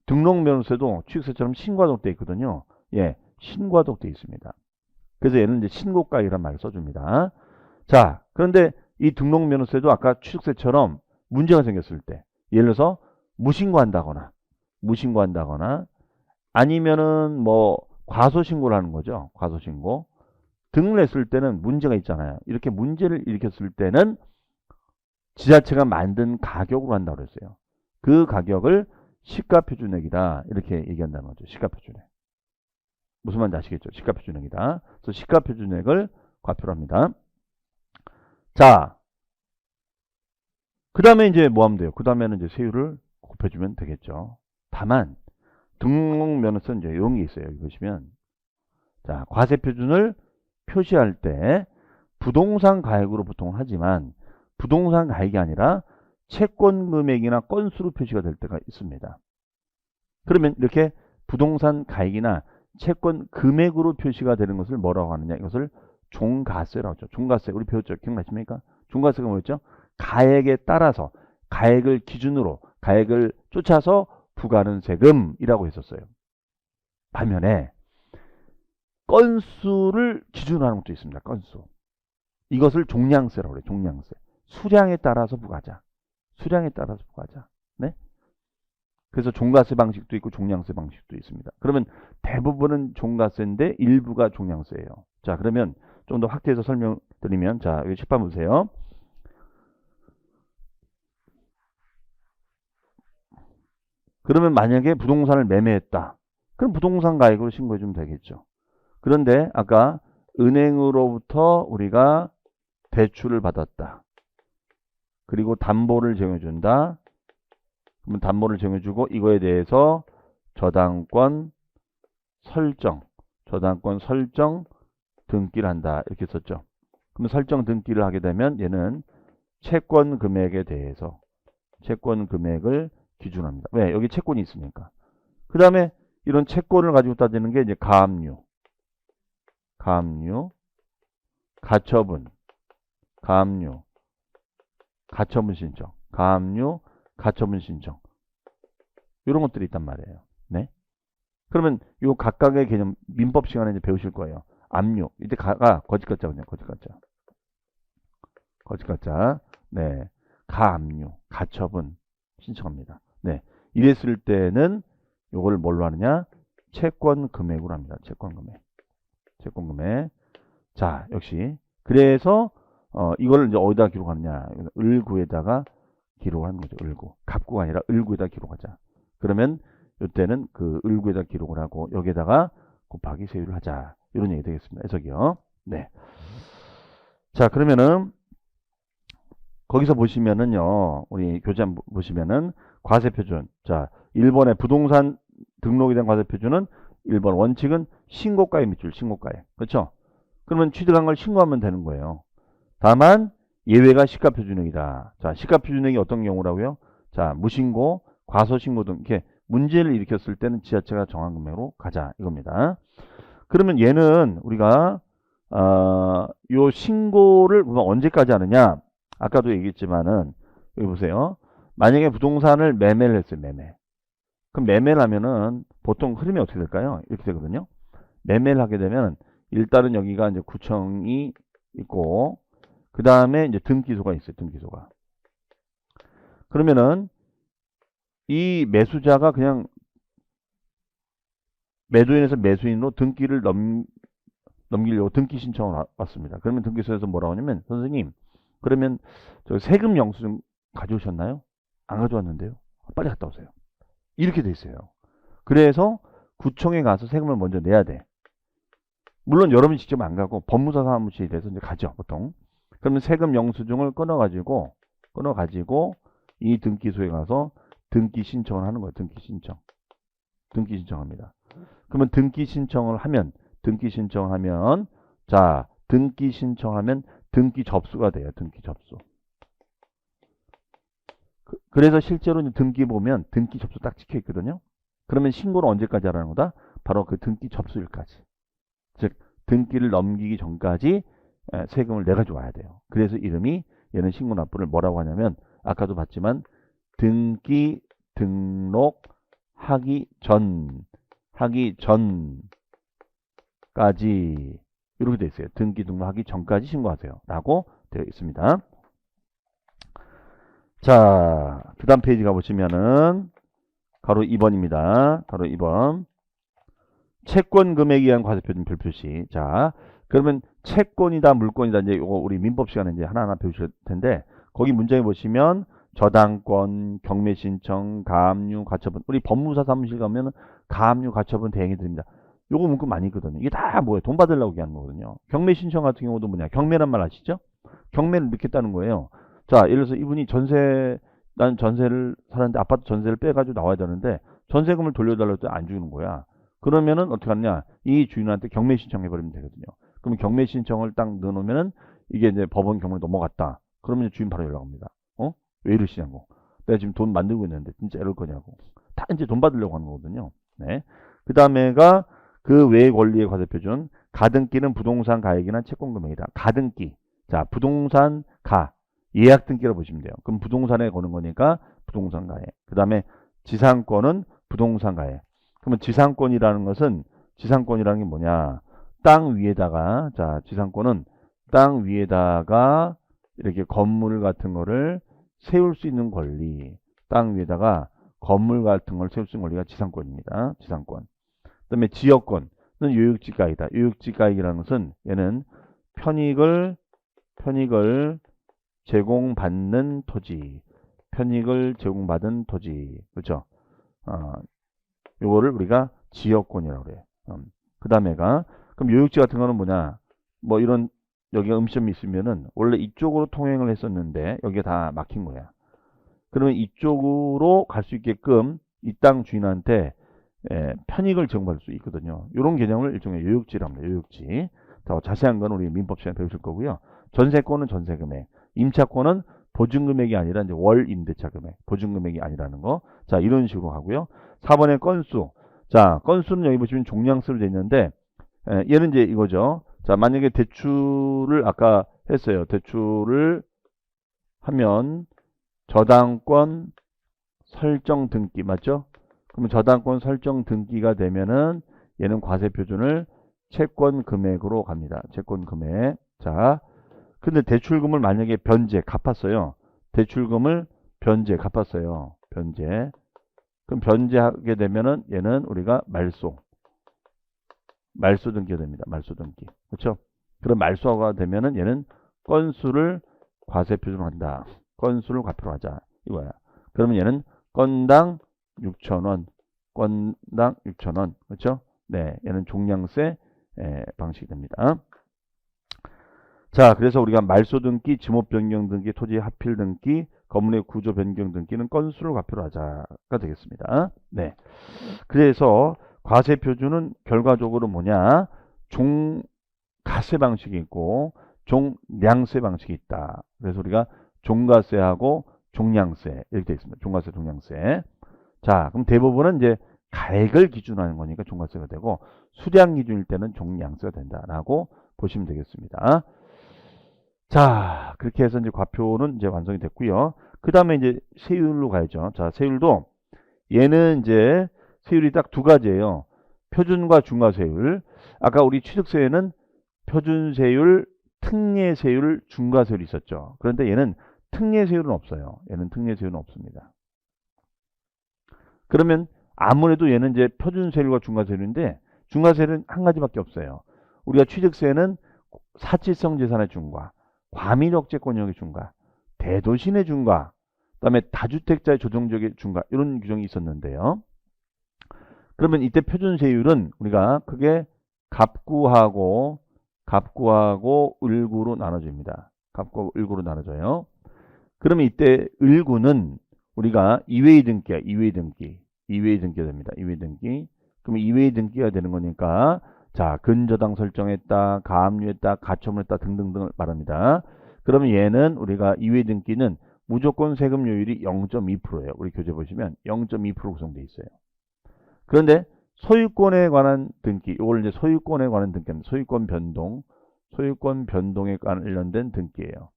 등록면허세도 취득세처럼 신과독돼 있거든요. 예, 신과독돼 있습니다. 그래서 얘는 이제 신고가액이란 말을 써줍니다. 자, 그런데 이 등록면허세도 아까 취득세처럼 문제가 생겼을 때, 예를 들어서 무신고한다거나 아니면은 뭐 과소신고를 하는 거죠. 과소신고. 등을 냈을 때는 문제가 있잖아요. 이렇게 문제를 일으켰을 때는 지자체가 만든 가격으로 한다고 그랬어요. 그 가격을 시가표준액이다. 이렇게 얘기한다는 거죠. 시가표준액. 무슨 말인지 아시겠죠? 시가표준액이다. 그래서 시가표준액을 과표로 합니다. 자, 그 다음에 이제 뭐 하면 돼요? 그 다음에는 이제 세율을 곱해주면 되겠죠. 다만 등록면허서는 이제 이런 게 있어요. 여기 보시면 자, 과세표준을 표시할 때 부동산 가액으로 보통 하지만 부동산 가액이 아니라 채권 금액이나 건수로 표시가 될 때가 있습니다. 그러면 이렇게 부동산 가액이나 채권 금액으로 표시가 되는 것을 뭐라고 하느냐? 이것을 종가세라고 하죠. 종가세. 우리 배웠죠? 기억나십니까? 종가세가 뭐였죠? 가액에 따라서 가액을 기준으로 가액을 쫓아서 부과하는 세금이라고 했었어요. 반면에 건수를 기준으로 하는 것도 있습니다. 건수. 이것을 종량세라고 그래요. 종량세. 수량에 따라서 부과하자. 네? 그래서 종가세 방식도 있고 종량세 방식도 있습니다. 그러면 대부분은 종가세인데 일부가 종량세예요. 자, 그러면 좀 더 확대해서 설명드리면 자, 여기 칠판 보세요. 그러면 만약에 부동산을 매매했다. 그럼 부동산 가액으로 신고해 주면 되겠죠. 그런데 아까 은행으로부터 우리가 대출을 받았다. 그리고 담보를 정해준다. 그러면 담보를 정해주고 이거에 대해서 저당권 설정 등기를 한다. 이렇게 썼죠. 그럼 설정 등기를 하게 되면 얘는 채권 금액에 대해서 채권 금액을 기준합니다. 왜? 여기 채권이 있으니까. 그 다음에 이런 채권을 가지고 따지는 게 이제 가압류, 가처분 신청, 가처분 신청. 이런 것들이 있단 말이에요. 네. 그러면 요 각각의 개념 민법 시간에 이제 배우실 거예요. 압류. 이때 가가 거짓가짜거든요. 거짓가짜. 네. 가압류, 가처분 신청합니다. 네. 이랬을 때는 요걸 뭘로 하느냐? 채권 금액으로 합니다. 채권 금액. 자, 역시 그래서 이걸 이제 어디다 기록하느냐? 을구에다가 기록하는 거죠. 을구. 갑구가 아니라 을구에다 기록하자. 그러면 이때는 그 을구에다 기록을 하고 여기에다가 곱하기 세율을 하자. 이런 얘기 되겠습니다. 해석이요. 네. 자, 그러면은 거기서 보시면은요. 우리 교재 보시면은 과세표준. 자, 1번의 부동산 등록에 대한 과세표준은 1번 원칙은 신고가의 밑줄, 신고가에. 그렇죠? 그러면 취득한 걸 신고하면 되는 거예요. 다만 예외가 시가표준액이다. 자, 시가표준액이 어떤 경우라고요? 자, 무신고, 과소신고 등 이렇게 문제를 일으켰을 때는 지자체가 정한 금액으로 가자 이겁니다. 그러면 얘는 우리가 요 신고를 언제까지 하느냐? 아까도 얘기했지만은 여기 보세요. 만약에 부동산을 매매를 했어요. 매매. 그럼 매매를 하면은 보통 흐름이 어떻게 될까요? 이렇게 되거든요. 매매를 하게 되면 일단은 여기가 이제 구청이 있고 그 다음에 이제 등기소가 있어요. 등기소가. 그러면은 이 매수자가 그냥 매도인에서 매수인으로 등기를 넘기려고 등기 신청을 왔습니다. 그러면 등기소에서 뭐라고 하냐면 선생님 그러면 저 세금 영수증 가져오셨나요? 안 가져왔는데요. 빨리 갔다 오세요. 이렇게 돼 있어요. 그래서 구청에 가서 세금을 먼저 내야 돼. 물론 여러분이 직접 안 가고 법무사 사무실에서 이제 가죠, 보통. 그러면 세금 영수증을 끊어가지고 이 등기소에 가서 등기 신청을 하는 거예요. 등기 신청. 등기 신청합니다. 그러면 등기 신청을 하면 자, 등기 신청하면 등기 접수가 돼요. 등기 접수. 그래서 실제로 등기 보면 등기 접수 딱 찍혀 있거든요. 그러면 신고를 언제까지 하라는 거다? 바로 그 등기 접수일까지. 즉 등기를 넘기기 전까지 세금을 내가지고 와야 돼요. 그래서 이름이 얘는 신고납부를 뭐라고 하냐면 아까도 봤지만 등기 등록하기 전까지 이렇게 되어 있어요. 등기 등록하기 전까지 신고하세요. 라고 되어 있습니다. 자, 그 다음 페이지 가보시면은 가로 2번입니다. 가로 2번. 채권 금액에 의한 과세표준 별표시. 자, 그러면 채권이다, 물권이다. 이제 이거 우리 민법 시간에 이제 하나하나 배우실 텐데, 거기 문장에 보시면 저당권, 경매 신청, 가압류, 가처분. 우리 법무사 사무실 가면은 가압류, 가처분 대행해 드립니다. 요거 문구 많이 있거든요. 이게 다 뭐예요? 돈 받으려고 하는 거거든요. 경매 신청 같은 경우도 뭐냐? 경매란 말 아시죠? 경매를 넣겠다는 거예요. 자, 예를 들어서 이분이 난 전세를 살았는데 아파트 전세를 빼가지고 나와야 되는데 전세금을 돌려달라고 해도 안 주는 거야. 그러면은 어떻게 하느냐? 이 주인한테 경매 신청해버리면 되거든요. 그러면 경매 신청을 딱 넣어놓으면은 이게 이제 법원 경매로 넘어갔다. 그러면 주인 바로 연락옵니다. 왜 이러시냐고. 내가 지금 돈 만들고 있는데 진짜 이럴 거냐고. 다 이제 돈 받으려고 하는 거거든요. 네. 그 다음에가 그 외의 권리의 과세표준. 가등기는 부동산 가액이나 채권 금액이다. 가등기. 자, 부동산 예약 등기를 보시면 돼요. 그럼 부동산에 거는 거니까 부동산 가액. 그 다음에 지상권은 부동산 가액. 그러면 지상권이라는 게 뭐냐? 땅 위에다가, 자, 지상권은 땅 위에다가 이렇게 건물 같은 거를 세울 수 있는 권리. 땅 위에다가 건물 같은 걸 세울 수 있는 권리가 지상권입니다. 지상권. 그 다음에 지역권은 요역지 가액이다. 요역지 가액이라는 것은 얘는 편익을 제공받는 토지. 편익을 제공받은 토지. 그렇죠? 요거를 우리가 지역권이라고 그래요. 그 다음에가, 그럼 요역지 같은 거는 뭐냐? 뭐 이런, 여기가 음시점이 있으면은, 원래 이쪽으로 통행을 했었는데, 여기가 다 막힌 거야. 그러면 이쪽으로 갈 수 있게끔 이 땅 주인한테 편익을 제공받을 수 있거든요. 이런 개념을 일종의 요역지라고 합니다. 요역지. 더 자세한 건 우리 민법 시간에 배우실 거고요. 전세권은 전세금액, 임차권은 보증금액이 아니라 이제 월 임대차 금액, 보증금액이 아니라는 거. 자, 이런 식으로 하고요. 4번의 건수. 자, 건수는 여기 보시면 종량수로 되어 있는데, 얘는 이제 이거죠. 자, 만약에 대출을 아까 했어요. 대출을 하면 저당권 설정 등기 맞죠? 그러면 저당권 설정 등기가 되면은 얘는 과세 표준을 채권 금액으로 갑니다. 채권 금액. 자, 근데 대출금을 만약에 갚았어요. 대출금을 갚았어요. 그럼 변제하게 되면은 얘는 우리가 말소 등기가 됩니다. 말소 등기. 그렇죠? 그럼 말소가 되면은 얘는 건수를 과세 표준으로 한다. 건수를 과표로 하자. 이거야. 그러면 얘는 건당 6,000원 건당 6,000원. 그렇죠? 네, 얘는 종량세 방식이 됩니다. 자, 그래서 우리가 말소 등기, 지목 변경 등기, 토지 하필 등기, 건물의 구조 변경 등기는 건수를 과표로 하자가 되겠습니다. 네. 그래서 과세 표준은 결과적으로 뭐냐? 종가세 방식이 있고 종량세 방식이 있다. 그래서 우리가 종가세하고 종량세 이렇게 되어 있습니다. 종가세, 종량세. 자, 그럼 대부분은 이제 가액을 기준으로 하는 거니까 종가세가 되고 수량 기준일 때는 종량세가 된다라고 보시면 되겠습니다. 자, 그렇게 해서 이제 과표는 이제 완성이 됐고요. 그 다음에 이제 세율로 가야죠. 자, 세율도 얘는 이제 세율이 딱 두 가지예요. 표준과 중과세율. 아까 우리 취득세에는 표준세율, 특례세율, 중과세율이 있었죠. 그런데 얘는 특례세율은 없어요. 얘는 특례세율은 없습니다. 그러면 아무래도 얘는 이제 표준세율과 중과세율인데 중과세율은 한 가지밖에 없어요. 우리가 취득세는 사치성 재산의 중과, 과밀억제권역의 중과, 대도시내 중과, 그다음에 다주택자의 조정적의 중과 이런 규정이 있었는데요. 그러면 이때 표준세율은 우리가 크게 갑구하고 을구로 나눠집니다. 갑구하고 을구로 나눠져요. 그러면 이때 을구는 우리가 이외의 등기야. 이외의 등기가 됩니다. 이외의 등기. 그러면 이외의 등기가 되는 거니까 자, 근저당 설정했다, 가압류했다, 가처분했다 등등등을 말합니다. 그러면 얘는 우리가 이외의 등기는 무조건 세금료율이 0.2%예요. 우리 교재 보시면 0.2% 구성되어 있어요. 그런데 소유권에 관한 등기, 이걸 이제 소유권에 관한 등기입니다. 소유권 변동에 관련된 등기예요.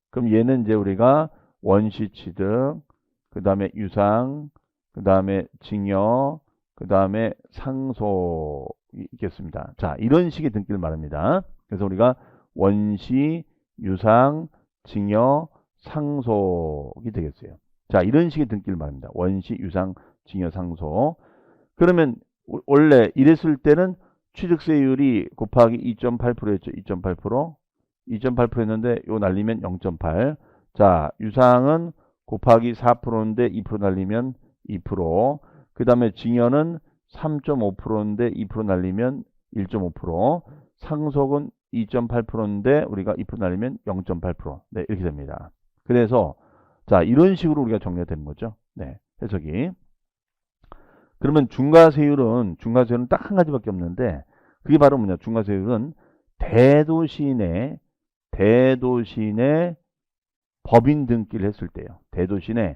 그럼 얘는 이제 우리가 원시 취득, 그 다음에 유상, 그 다음에 징여, 그 다음에 상속이 있겠습니다. 자, 이런 식의 등기를 말합니다. 그래서 우리가 원시, 유상, 징여, 상속이 되겠어요. 자, 이런 식의 등기를 말합니다. 원시, 유상, 징여, 상속. 그러면 원래 이랬을 때는 취득세율이 곱하기 2.8%였죠. 2.8%. 2.8%였는데 이거 날리면 0.8. 자, 유상은 곱하기 4%인데 2% 날리면 2%. 그 다음에 징여는 3.5%인데 2% 날리면 1.5%. 상속은 2.8%인데 우리가 2% 날리면 0.8%. 네, 이렇게 됩니다. 그래서 자, 이런 식으로 우리가 정리가 되는 거죠. 네, 해석이. 그러면 중과세율은 딱 한 가지밖에 없는데 그게 바로 뭐냐? 중과세율은 대도시 내 법인 등기를 했을 때요. 대도시 내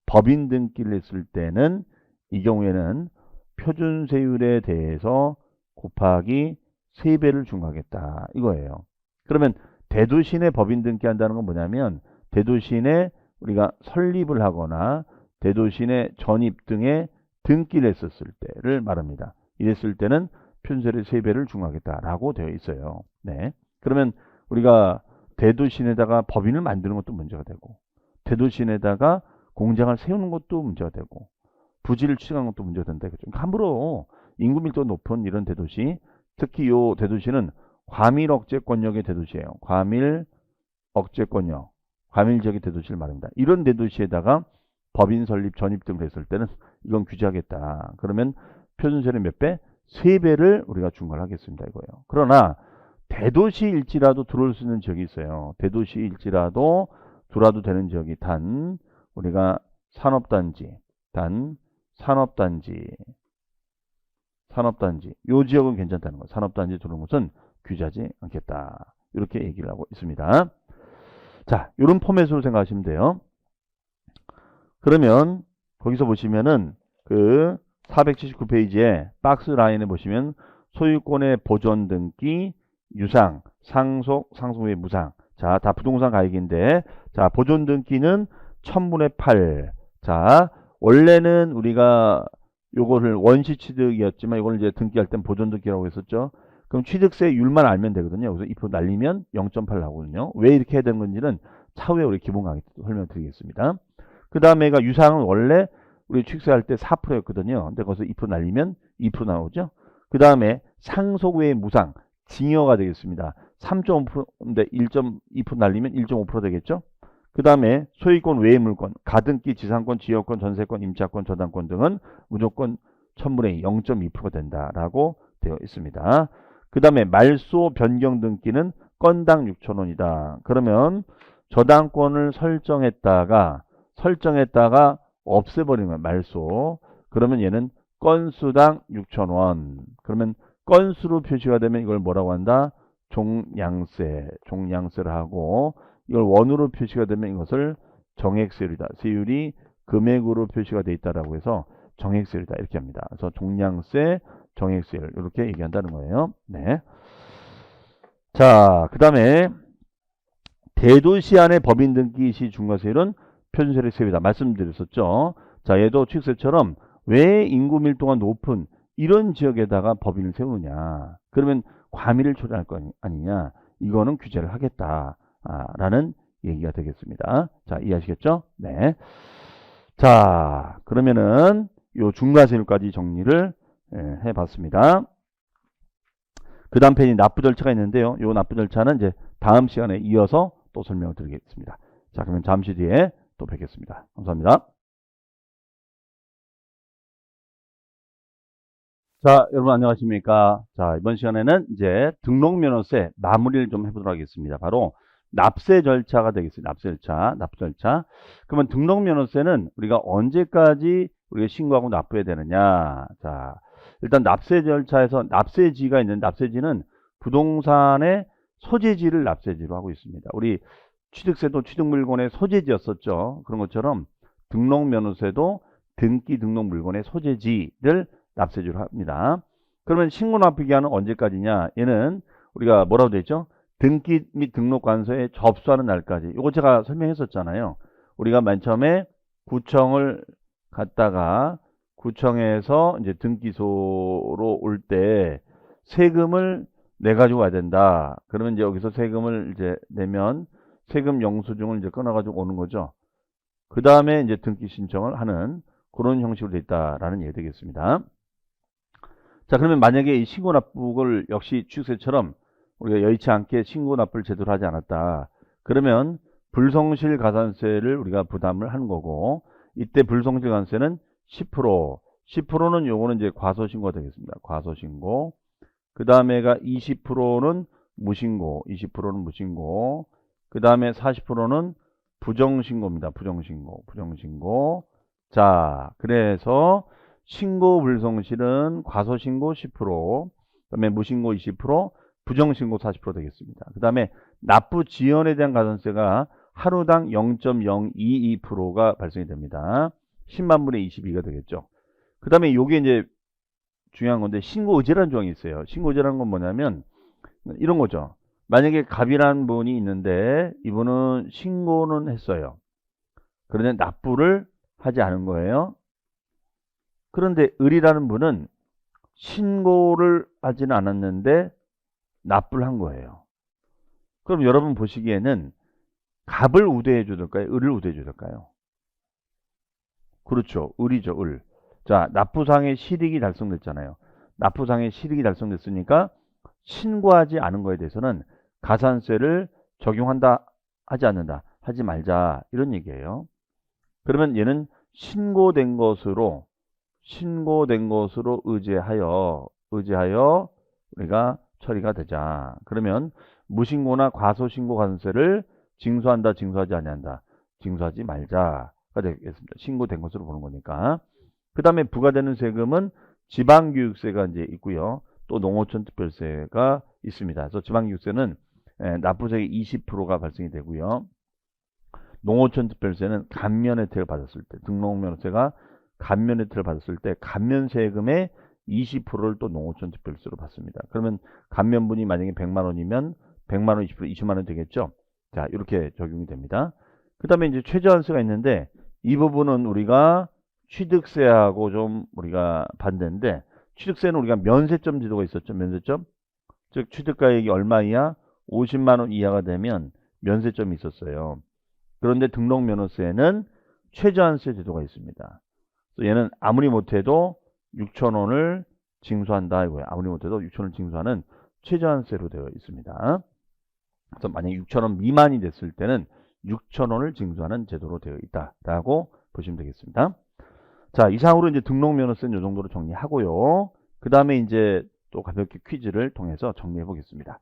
법인 등기를 했을 때는 이 경우에는 표준세율에 대해서 곱하기 3배를 중과하겠다 이거예요. 그러면 대도시 내 법인 등기한다는 건 뭐냐면 대도시 내 우리가 설립을 하거나 대도시 내 전입 등의 등기를 했었을 때를 말합니다. 이랬을 때는 표준세율의 3배를 중과하겠다라고 되어 있어요. 네. 그러면 우리가 대도시내다가 법인을 만드는 것도 문제가 되고 대도시내다가 공장을 세우는 것도 문제가 되고 부지를 취득하는 것도 문제가 된다. 그러니까 함부로 인구 밀도 높은 이런 대도시, 특히 이 대도시는 과밀억제권역의 대도시예요. 과밀억제권역, 과밀지역의 대도시를 말합니다. 이런 대도시에다가 법인 설립, 전입 등을 했을 때는 이건 규제하겠다. 그러면 표준세율의 몇 배? 3배를 우리가 중과를 하겠습니다. 이거예요. 그러나 대도시일지라도 들어올 수 있는 지역이 있어요. 대도시일지라도 들어와도 되는 지역이 단 우리가 산업단지 요 지역은 괜찮다는 거. 산업단지 들어오는 것은 규제하지 않겠다. 이렇게 얘기를 하고 있습니다. 자, 이런 포맷으로 생각하시면 돼요. 그러면 거기서 보시면은 그 479페이지에 박스 라인에 보시면 소유권의 보존 등기, 유상, 상속, 상속 외 무상. 자, 다 부동산 가액인데, 자, 보존 등기는 1000분의 8. 자, 원래는 우리가 요거를 원시 취득이었지만 이걸 이제 등기할 땐 보존 등기라고 했었죠. 그럼 취득세율만 알면 되거든요. 그래서 2% 날리면 0.8 나오거든요. 왜 이렇게 해야 되는 건지는 차후에 우리 기본 강의 때 설명드리겠습니다. 그 다음에가 유상은 원래 우리 취득세할 때 4%였거든요. 근데 거기서 2% 날리면 2% 나오죠. 그 다음에 상속 외 무상, 징여가 되겠습니다. 3.5%인데 1.2% 날리면 1.5% 되겠죠. 그 다음에 소유권 외의 물건, 가등기, 지상권, 지역권, 전세권, 임차권, 저당권 등은 무조건 1000분의 2, 0.2%가 된다라고 되어 있습니다. 그 다음에 말소 변경 등기는 건당 6,000원이다. 그러면 저당권을 설정했다가 없애버리는 거야. 말소. 그러면 얘는 건수당 6,000원. 그러면 건수로 표시가 되면 이걸 뭐라고 한다? 종량세를 하고, 이걸 원으로 표시가 되면 이것을 정액세율이다. 세율이 금액으로 표시가 되어 있다라고 해서 정액세율이다. 이렇게 합니다. 그래서 종량세, 정액세율 이렇게 얘기한다는 거예요. 네. 자, 그 다음에 대도시 안의 법인 등기 시 중과세율은 표준세율의 세율이다. 말씀드렸었죠. 자, 얘도 취득세처럼 왜 인구 밀도가 높은 이런 지역에다가 법인을 세우느냐. 그러면 과밀을 초래할 거 아니냐. 이거는 규제를 하겠다라는 얘기가 되겠습니다. 자, 이해하시겠죠? 네. 자, 그러면은 요 중과세율까지 정리를 해봤습니다. 그 다음 페이지 납부 절차가 있는데요. 요 납부 절차는 이제 다음 시간에 이어서 또 설명을 드리겠습니다. 자, 그러면 잠시 뒤에 또 뵙겠습니다. 감사합니다. 자, 여러분 안녕하십니까? 자, 이번 시간에는 이제 등록면허세 마무리를 좀 해보도록 하겠습니다. 바로 납세 절차가 되겠습니다. 납부 절차. 그러면 등록면허세는 우리가 언제까지 우리가 신고하고 납부해야 되느냐? 자, 일단 납세 절차에서 납세지가 있는 납세지는 부동산의 소재지를 납세지로 하고 있습니다. 우리 취득세도 취득물건의 소재지였었죠. 그런 것처럼 등록면허세도 등기 등록 물건의 소재지를 납세지로 합니다. 그러면 신고 납부 기한은 언제까지냐? 얘는 우리가 뭐라고 되어 있죠? 등기 및 등록관서에 접수하는 날까지. 이거 제가 설명했었잖아요. 우리가 맨 처음에 구청을 갔다가 구청에서 이제 등기소로 올 때 세금을 내 가지고 와야 된다. 그러면 이제 여기서 세금을 이제 내면 세금 영수증을 이제 끊어가지고 오는 거죠. 그 다음에 이제 등기 신청을 하는 그런 형식으로 되어 있다라는 얘기 되겠습니다. 자, 그러면 만약에 이 신고 납부를 역시 취득세처럼 우리가 여의치 않게 신고 납부를 제대로 하지 않았다. 그러면 불성실 가산세를 우리가 부담을 하는 거고, 이때 불성실 가산세는 10%, 10%는 요거는 이제 과소신고가 되겠습니다. 과소신고. 그 다음에가 20%는 무신고, 20%는 무신고. 그 다음에 40%는 부정신고입니다. 부정신고. 자, 그래서 신고 불성실은 과소신고 10%, 그다음에 무신고 20%, 부정신고 40% 되겠습니다. 그 다음에 납부 지연에 대한 가산세가 하루당 0.022%가 발생이 됩니다. 10만 분의 22가 되겠죠. 그 다음에 요게 이제 중요한 건데 신고 의제라는 조항이 있어요. 신고 의제라는 건 뭐냐면 이런 거죠. 만약에 갑이라는 분이 있는데 이분은 신고는 했어요. 그런데 납부를 하지 않은 거예요. 그런데 을이라는 분은 신고를 하지는 않았는데 납부를 한 거예요. 그럼 여러분 보시기에는 갑을 우대해 줘야 될까요? 을을 우대해 줘야 될까요? 그렇죠. 을이죠. 을. 자, 납부상의 실익이 달성됐잖아요. 납부상의 실익이 달성됐으니까 신고하지 않은 거에 대해서는 가산세를 적용한다, 하지 않는다, 하지 말자 이런 얘기예요. 그러면 얘는 신고된 것으로 의제하여 우리가 처리가 되자. 그러면 무신고나 과소신고 가산세를 징수한다, 징수하지 아니한다, 징수하지 말자가 되겠습니다. 신고된 것으로 보는 거니까. 그 다음에 부과되는 세금은 지방교육세가 이제 있고요. 또 농어촌 특별세가 있습니다. 그래서 지방교육세는 납부세의 20%가 발생이 되고요. 농어촌 특별세는 감면 혜택을 받았을 때, 등록면허세가 감면 혜택을 받았을 때 감면 세금의 20%를 또 농어촌 특별세로 받습니다. 그러면 감면분이 만약에 100만 원이면 100만 원 20% 20만 원 되겠죠. 자, 이렇게 적용이 됩니다. 그 다음에 이제 최저한세가 있는데 이 부분은 우리가 취득세하고 좀 우리가 반대인데, 취득세는 우리가 면세점 제도가 있었죠. 면세점. 즉 취득가액이 얼마 이하? 50만 원 이하가 되면 면세점이 있었어요. 그런데 등록면허세는 최저한세 제도가 있습니다. 그래서 얘는 아무리 못해도 6,000원을 징수한다 이거예요. 아무리 못해도 6,000원을 징수하는 최저한세로 되어 있습니다. 그래서 만약 6,000원 미만이 됐을 때는 6,000원을 징수하는 제도로 되어 있다라고 보시면 되겠습니다. 자, 이상으로 이제 등록면허세는 이 정도로 정리하고요. 그 다음에 이제 또 가볍게 퀴즈를 통해서 정리해 보겠습니다.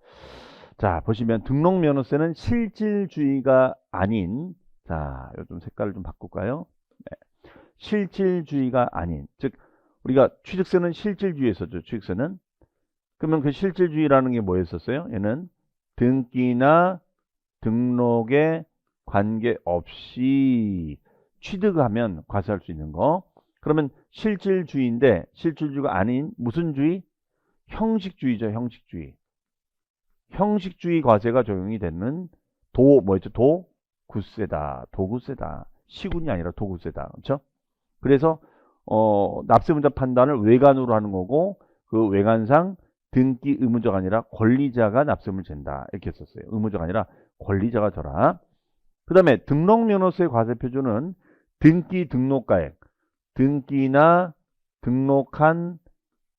자, 보시면 등록면허세는 실질주의가 아닌, 자, 요 좀 색깔을 좀 바꿀까요? 네. 실질주의가 아닌, 즉 우리가 취득세는 실질주의였었죠. 취득세는. 그러면 그 실질주의라는 게 뭐였었어요? 얘는 등기나 등록에 관계없이 취득하면 과세할 수 있는 거. 그러면 실질주의인데 실질주의가 아닌 무슨 주의? 형식주의죠. 형식주의. 형식주의 과세가 적용이 되는 뭐였죠? 도구세다. 도구세다. 시군이 아니라 도구세다. 그렇죠? 그래서 납세문자 판단을 외관으로 하는 거고 그 외관상 등기 의무자가 아니라 권리자가 납세금을 젠다. 이렇게 했었어요. 의무자가 아니라 권리자가 져라. 그 다음에 등록면허세 과세표준은 등기 등록가액, 등기나 등록한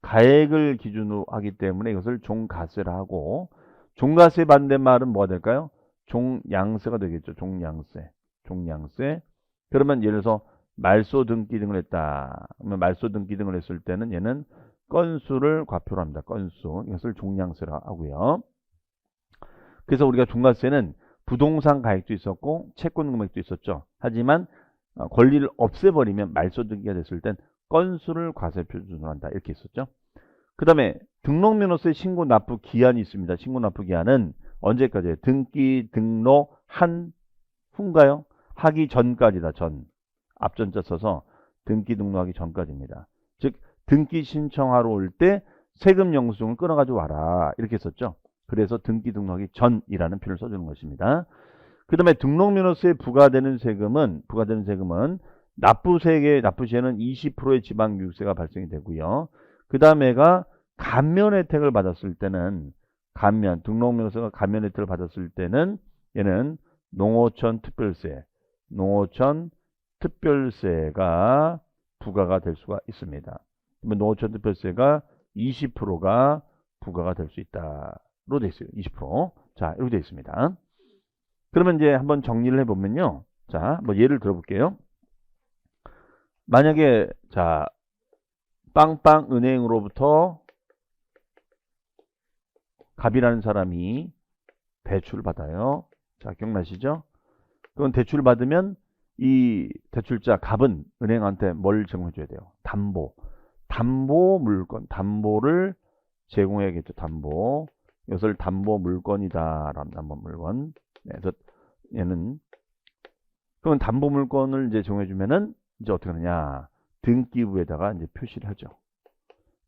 가액을 기준으로 하기 때문에 이것을 종가세라 하고 종가세 반대말은 뭐가 될까요? 종양세가 되겠죠. 종양세. 종양세. 그러면 예를 들어서 말소 등기 등을 했다. 그러면 말소 등기 등을 했을 때는 얘는 건수를 과표로 합니다. 건수. 이것을 종량세라 하고요. 그래서 우리가 종가세는 부동산 가액도 있었고 채권 금액도 있었죠. 하지만 권리를 없애버리면 말소 등기가 됐을 땐 건수를 과세 표준으로 한다. 이렇게 있었죠. 그 다음에 등록면허세 신고 납부 기한이 있습니다. 신고 납부 기한은 언제까지예요? 등기 등록한 후인가요? 하기 전까지다. 전. 앞전자 써서 등기 등록하기 전까지입니다. 즉 등기 신청하러 올 때 세금 영수증을 끊어가지고 와라. 이렇게 썼죠. 그래서 등기 등록하기 전이라는 표현을 써주는 것입니다. 그 다음에 등록면허세에 부과되는 세금은 납부 시에는 20%의 지방교육세가 발생이 되고요. 그 다음에가 감면 혜택을 받았을 때는 등록면허세가 감면 혜택을 받았을 때는 얘는 농어촌 특별세가 부과가 될 수가 있습니다. 그러면 농어촌 특별세가 20%가 부과가 될 수 있다로 되어 있어요. 20%. 자, 이렇게 되어 있습니다. 그러면 이제 한번 정리를 해보면요. 자, 뭐 예를 들어볼게요. 만약에 자 빵빵은행으로부터 갑이라는 사람이 대출을 받아요. 자, 기억나시죠? 그건 대출을 받으면 이 대출자 갑은 은행한테 뭘 제공해줘야 돼요? 담보 물건, 담보를 제공해야겠죠. 담보. 이것을 담보 물건이다. 담보 물건. 네, 그래서 얘는 그러면 담보 물건을 이제 제공해주면은 이제 어떻게 하느냐? 등기부에다가 이제 표시를 하죠.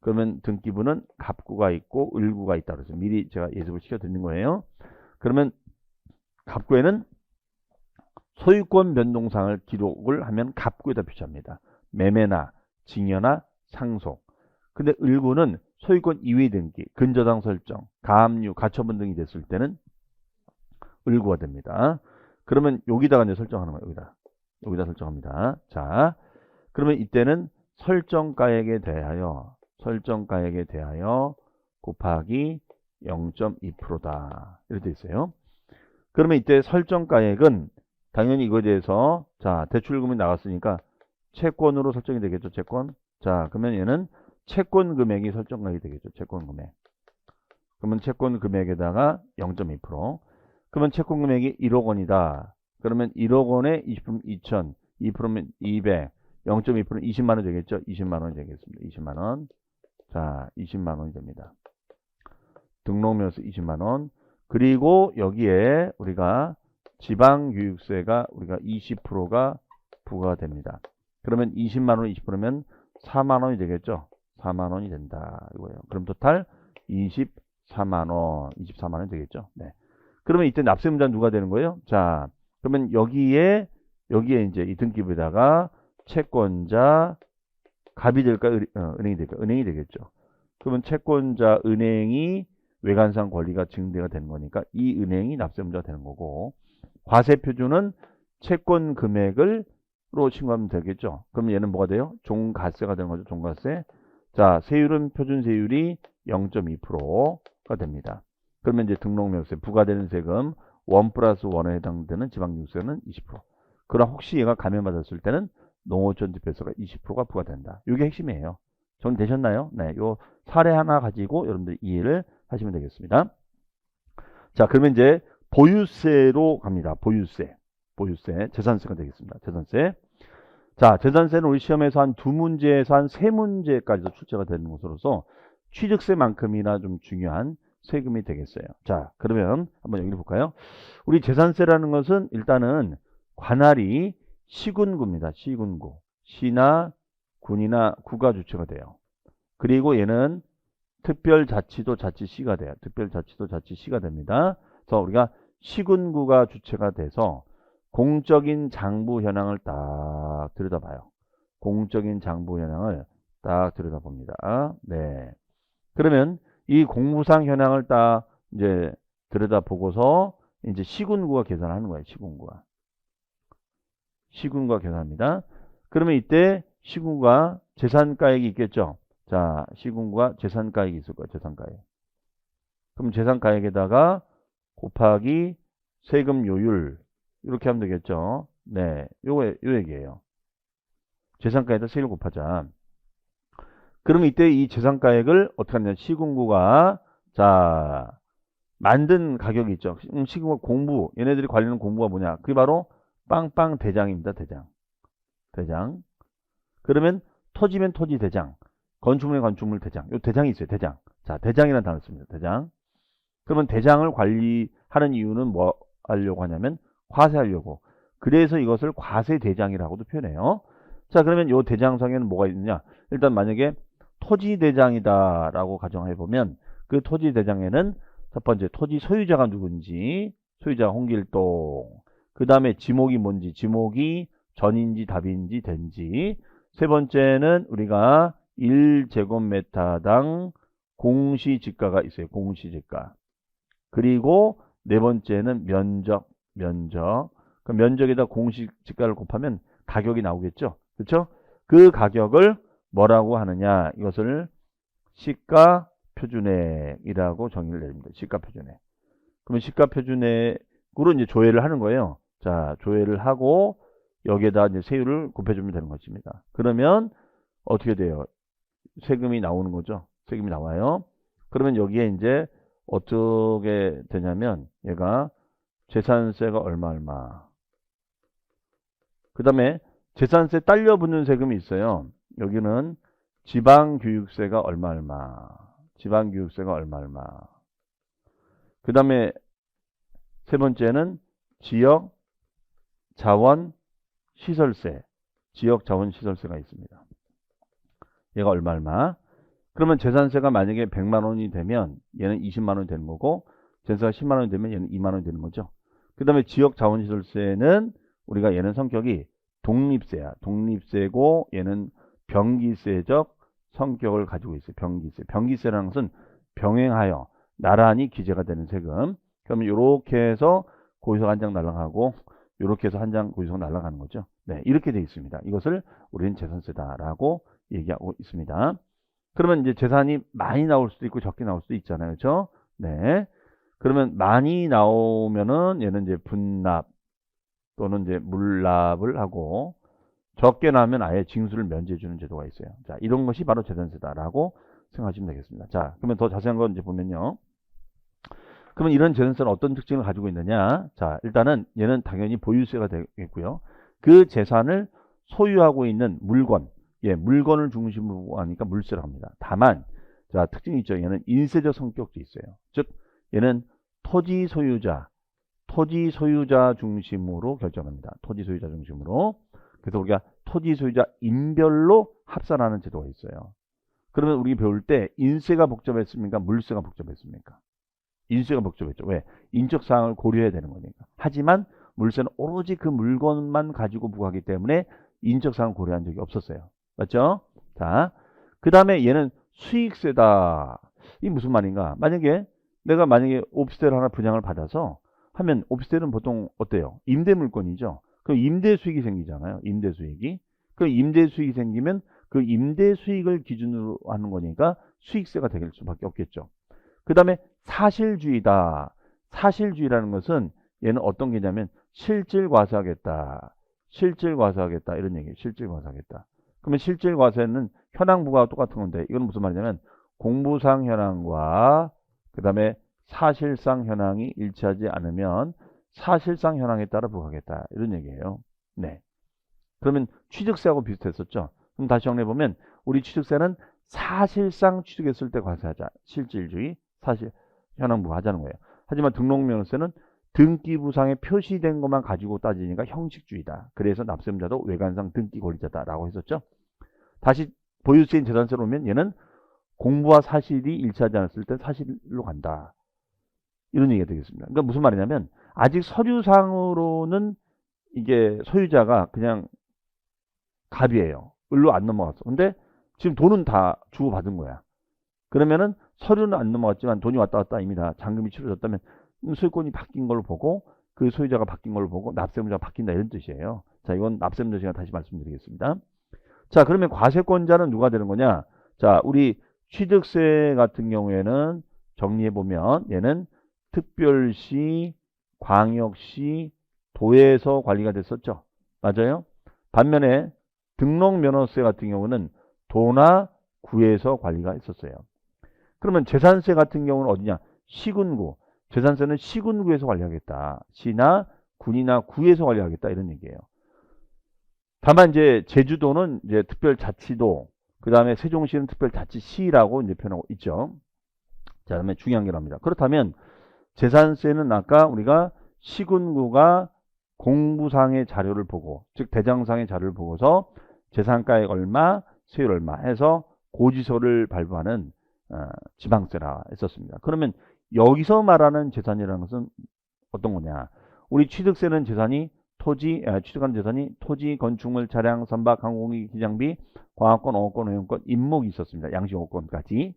그러면 등기부는 갑구가 있고 을구가 있다. 그래서 미리 제가 예습을 시켜드리는 거예요. 그러면 갑구에는 소유권 변동상을 기록을 하면 갑구에다 표시합니다. 매매나 증여나 상속. 근데 을구는 소유권 이외 등기, 근저당 설정, 가압류, 가처분 등이 됐을 때는 을구가 됩니다. 그러면 여기다가 이제 설정하는 거예요. 여기다 설정합니다. 자, 그러면 이때는 설정가액에 대하여 곱하기 0.2%다. 이렇게 돼 있어요. 그러면 이때 설정가액은 당연히 이거에 대해서 자 대출금이 나갔으니까 채권으로 설정이 되겠죠. 채권. 자, 그러면 얘는 채권 금액이 설정가액이 되겠죠. 채권 금액. 그러면 채권 금액에다가 0.2%. 그러면 채권 금액이 1억 원이다. 그러면 1억 원에 20%면 2천, 2%면 200, 0.2%는 20만 원 되겠죠. 20만 원이 되겠습니다. 20만 원. 자, 20만 원이 됩니다. 등록면허세 20만 원. 그리고 여기에 우리가 지방교육세가 우리가 20%가 부과됩니다. 그러면 20만 원 20%면 4만 원이 되겠죠. 4만 원이 된다 이거예요. 그럼 토탈 24만 원이 되겠죠. 네. 그러면 이때 납세문자는 누가 되는 거예요? 자, 그러면 여기에 이제 이 등기부에다가 채권자 갑이 될까요? 은행이 될까요? 은행이 되겠죠. 그러면 채권자 은행이 외관상 권리가 증대가 되는 거니까 이 은행이 납세문자가 되는 거고 과세 표준은 채권 금액으로 신고하면 되겠죠. 그럼 얘는 뭐가 돼요? 종가세가 되는 거죠. 종가세. 자, 세율은 표준 세율이 0.2%가 됩니다. 그러면 이제 등록면허세 부과되는 세금 1+1에 해당되는 지방교육세는 20%. 그럼 혹시 얘가 감면받았을 때는 농어촌 지표세가 20%가 부과된다. 이게 핵심이에요. 정리되셨나요? 네, 요 사례 하나 가지고 여러분들 이해를 하시면 되겠습니다. 자, 그러면 이제 보유세로 갑니다. 보유세, 재산세가 되겠습니다. 재산세. 자, 재산세는 우리 시험에서 한 2문제에서 한 3문제까지도 출제가 되는 것으로서 취득세만큼이나 좀 중요한 세금이 되겠어요. 자, 그러면 한번 여기를 볼까요? 우리 재산세라는 것은 일단은 관할이 시군구입니다. 시군구. 시나 군이나 구가 주체가 돼요. 그리고 얘는 특별자치도 자치시가 돼요. 특별자치도 자치시가 됩니다. 그래서 우리가 시군구가 주체가 돼서 공적인 장부 현황을 딱 들여다봐요. 공적인 장부 현황을 딱 들여다봅니다. 네. 그러면 이 공무상 현황을 딱 이제 들여다보고서 이제 시군구가 계산하는 거예요. 시군구가 계산합니다. 그러면 이때 시군구가 재산가액이 있겠죠. 자, 시군구가 재산가액이 있을 거예요. 재산가액. 그럼 재산가액에다가 곱하기 세금 요율 이렇게 하면 되겠죠. 네, 요 얘기예요. 재산가액에다 세율 곱하자. 그러면 이때 이 재산가액을 어떻게 하느냐. 시군구가 자 만든 가격이 있죠. 시군구 공부 얘네들이 관리하는 공부가 뭐냐. 그게 바로 빵빵 대장입니다. 대장. 그러면 토지면 토지 대장, 건축물면 건축물 대장. 요 대장이 있어요. 대장. 자, 대장이라는 단어 씁니다. 대장. 그러면 대장을 관리하는 이유는 뭐 하려고 하냐면 과세하려고. 그래서 이것을 과세대장이라고도 표현해요. 자, 그러면 요 대장성에는 뭐가 있느냐. 일단 만약에 토지대장이다라고 가정해보면 그 토지대장에는 첫 번째 토지 소유자가 누군지, 소유자가 홍길동. 그 다음에 지목이 뭔지, 지목이 전인지 답인지 된지. 세 번째는 우리가 1제곱미터당 공시지가가 있어요. 공시지가. 그리고 네 번째는 면적. 그 면적에다 공시지가를 곱하면 가격이 나오겠죠. 그렇죠? 그 가격을 뭐라고 하느냐. 이것을 시가표준액이라고 정의를 내립니다. 시가표준액. 그러면 시가표준액으로 이제 조회를 하는 거예요. 자, 조회를 하고 여기에다 이제 세율을 곱해주면 되는 것입니다. 그러면 어떻게 돼요? 세금이 나오는 거죠. 세금이 나와요. 그러면 여기에 이제 어떻게 되냐면 얘가 재산세가 얼마. 그 다음에 재산세 딸려 붙는 세금이 있어요. 여기는 지방교육세가 얼마. 지방교육세가 얼마. 그 다음에 세 번째는 지역자원시설세. 지역자원시설세가 있습니다. 얘가 얼마. 그러면 재산세가 만약에 100만 원이 되면 얘는 20만 원이 되는 거고, 재산세가 10만 원이 되면 얘는 2만 원이 되는 거죠. 그 다음에 지역자원시설세는 우리가 얘는 성격이 독립세야. 독립세고 얘는 병기세적 성격을 가지고 있어요. 병기세라는 것은 병행하여 나란히 기재가 되는 세금. 그러면 이렇게 해서 고지서가 한 장 날아가고 이렇게 해서 한 장 고지서가 날아가는 거죠. 네, 이렇게 되어 있습니다. 이것을 우리는 재산세다라고 얘기하고 있습니다. 그러면 이제 재산이 많이 나올 수도 있고 적게 나올 수도 있잖아요. 그렇죠? 네. 그러면 많이 나오면은 얘는 이제 분납 또는 이제 물납을 하고, 적게 나면 아예 징수를 면제해 주는 제도가 있어요. 자, 이런 것이 바로 재산세다라고 생각하시면 되겠습니다. 자, 그러면 더 자세한 건 이제 보면요. 그러면 이런 재산세는 어떤 특징을 가지고 있느냐? 자, 일단은 얘는 당연히 보유세가 되겠고요. 그 재산을 소유하고 있는 물건, 물건을 중심으로 하니까 물세라고 합니다. 다만, 자, 특징이 있죠. 얘는 인세적 성격도 있어요. 즉, 얘는 토지 소유자 중심으로 결정합니다. 토지 소유자 중심으로. 그래서 우리가 토지 소유자 인별로 합산하는 제도가 있어요. 그러면 우리 배울 때 인세가 복잡했습니까? 물세가 복잡했습니까? 인세가 복잡했죠. 왜? 인적 사항을 고려해야 되는 거니까. 하지만 물세는 오로지 그 물건만 가지고 부과하기 때문에 인적 사항을 고려한 적이 없었어요. 맞죠? 자, 그 다음에 얘는 수익세다. 이게 무슨 말인가? 내가 만약에 오피스텔 하나 분양을 받아서 하면, 오피스텔은 보통 어때요? 임대 물건이죠. 그럼 임대 수익이 생기잖아요. 임대 수익이. 그 임대 수익이 생기면 그 임대 수익을 기준으로 하는 거니까 수익세가 될 수밖에 없겠죠. 그 다음에 사실주의다. 사실주의라는 것은 얘는 어떤 게냐면 실질 과세하겠다. 실질과세하겠다 이런 얘기예요. 실질과세하겠다. 그러면 실질과세는 현황부가 똑같은 건데 이건 무슨 말이냐면 공부상 현황과 그 다음에 사실상 현황이 일치하지 않으면 사실상 현황에 따라 부과하겠다 이런 얘기예요. 네. 그러면 취득세하고 비슷했었죠. 그럼 다시 정리해보면 우리 취득세는 사실상 취득했을 때 과세하자. 실질주의, 사실 현황부가 하자는 거예요. 하지만 등록면허세는 등기부상에 표시된 것만 가지고 따지니까 형식주의다. 그래서 납세자도 외관상 등기 권리자다라고 했었죠. 다시 보유세인 재산세로 오면 얘는 공부와 사실이 일치하지 않았을 때 사실로 간다. 이런 얘기가 되겠습니다. 그러니까 무슨 말이냐면 아직 서류상으로는 이게 소유자가 그냥 갑이에요. 을로 안 넘어갔어. 근데 지금 돈은 다 주고받은 거야. 그러면은 서류는 안 넘어갔지만 돈이 왔다 갔다 이미 다 잔금이 치러졌다면 소유권이 바뀐 걸로 보고 그 소유자가 바뀐 걸로 보고 납세의무자가 바뀐다 이런 뜻이에요. 자, 이건 납세의무자 시간 다시 말씀드리겠습니다. 자, 그러면 과세권자는 누가 되는 거냐? 자, 우리 취득세 같은 경우에는 정리해보면 얘는 특별시, 광역시, 도에서 관리가 됐었죠. 맞아요? 반면에 등록면허세 같은 경우는 도나 구에서 관리가 있었어요. 그러면 재산세 같은 경우는 어디냐? 시군구. 재산세는 시군구에서 관리하겠다. 시나 군이나 구에서 관리하겠다 이런 얘기예요. 다만 이제 제주도는 이제 특별자치도, 그 다음에 세종시는 특별자치시라고 이제 표현하고 있죠. 자, 그다음에 중요한 게 나옵니다. 그렇다면 재산세는 아까 우리가 시군구가 공부상의 자료를 보고, 즉 대장상의 자료를 보고서 재산가액 얼마, 세율 얼마 해서 고지서를 발부하는 지방세라 했었습니다. 그러면 여기서 말하는 재산이라는 것은 어떤 거냐? 우리 취득세는 재산이 취득하는 재산이 토지, 건축물, 차량, 선박, 항공기, 기장비, 광학권, 어업권, 오용권, 임목이 있었습니다. 양식어업권까지.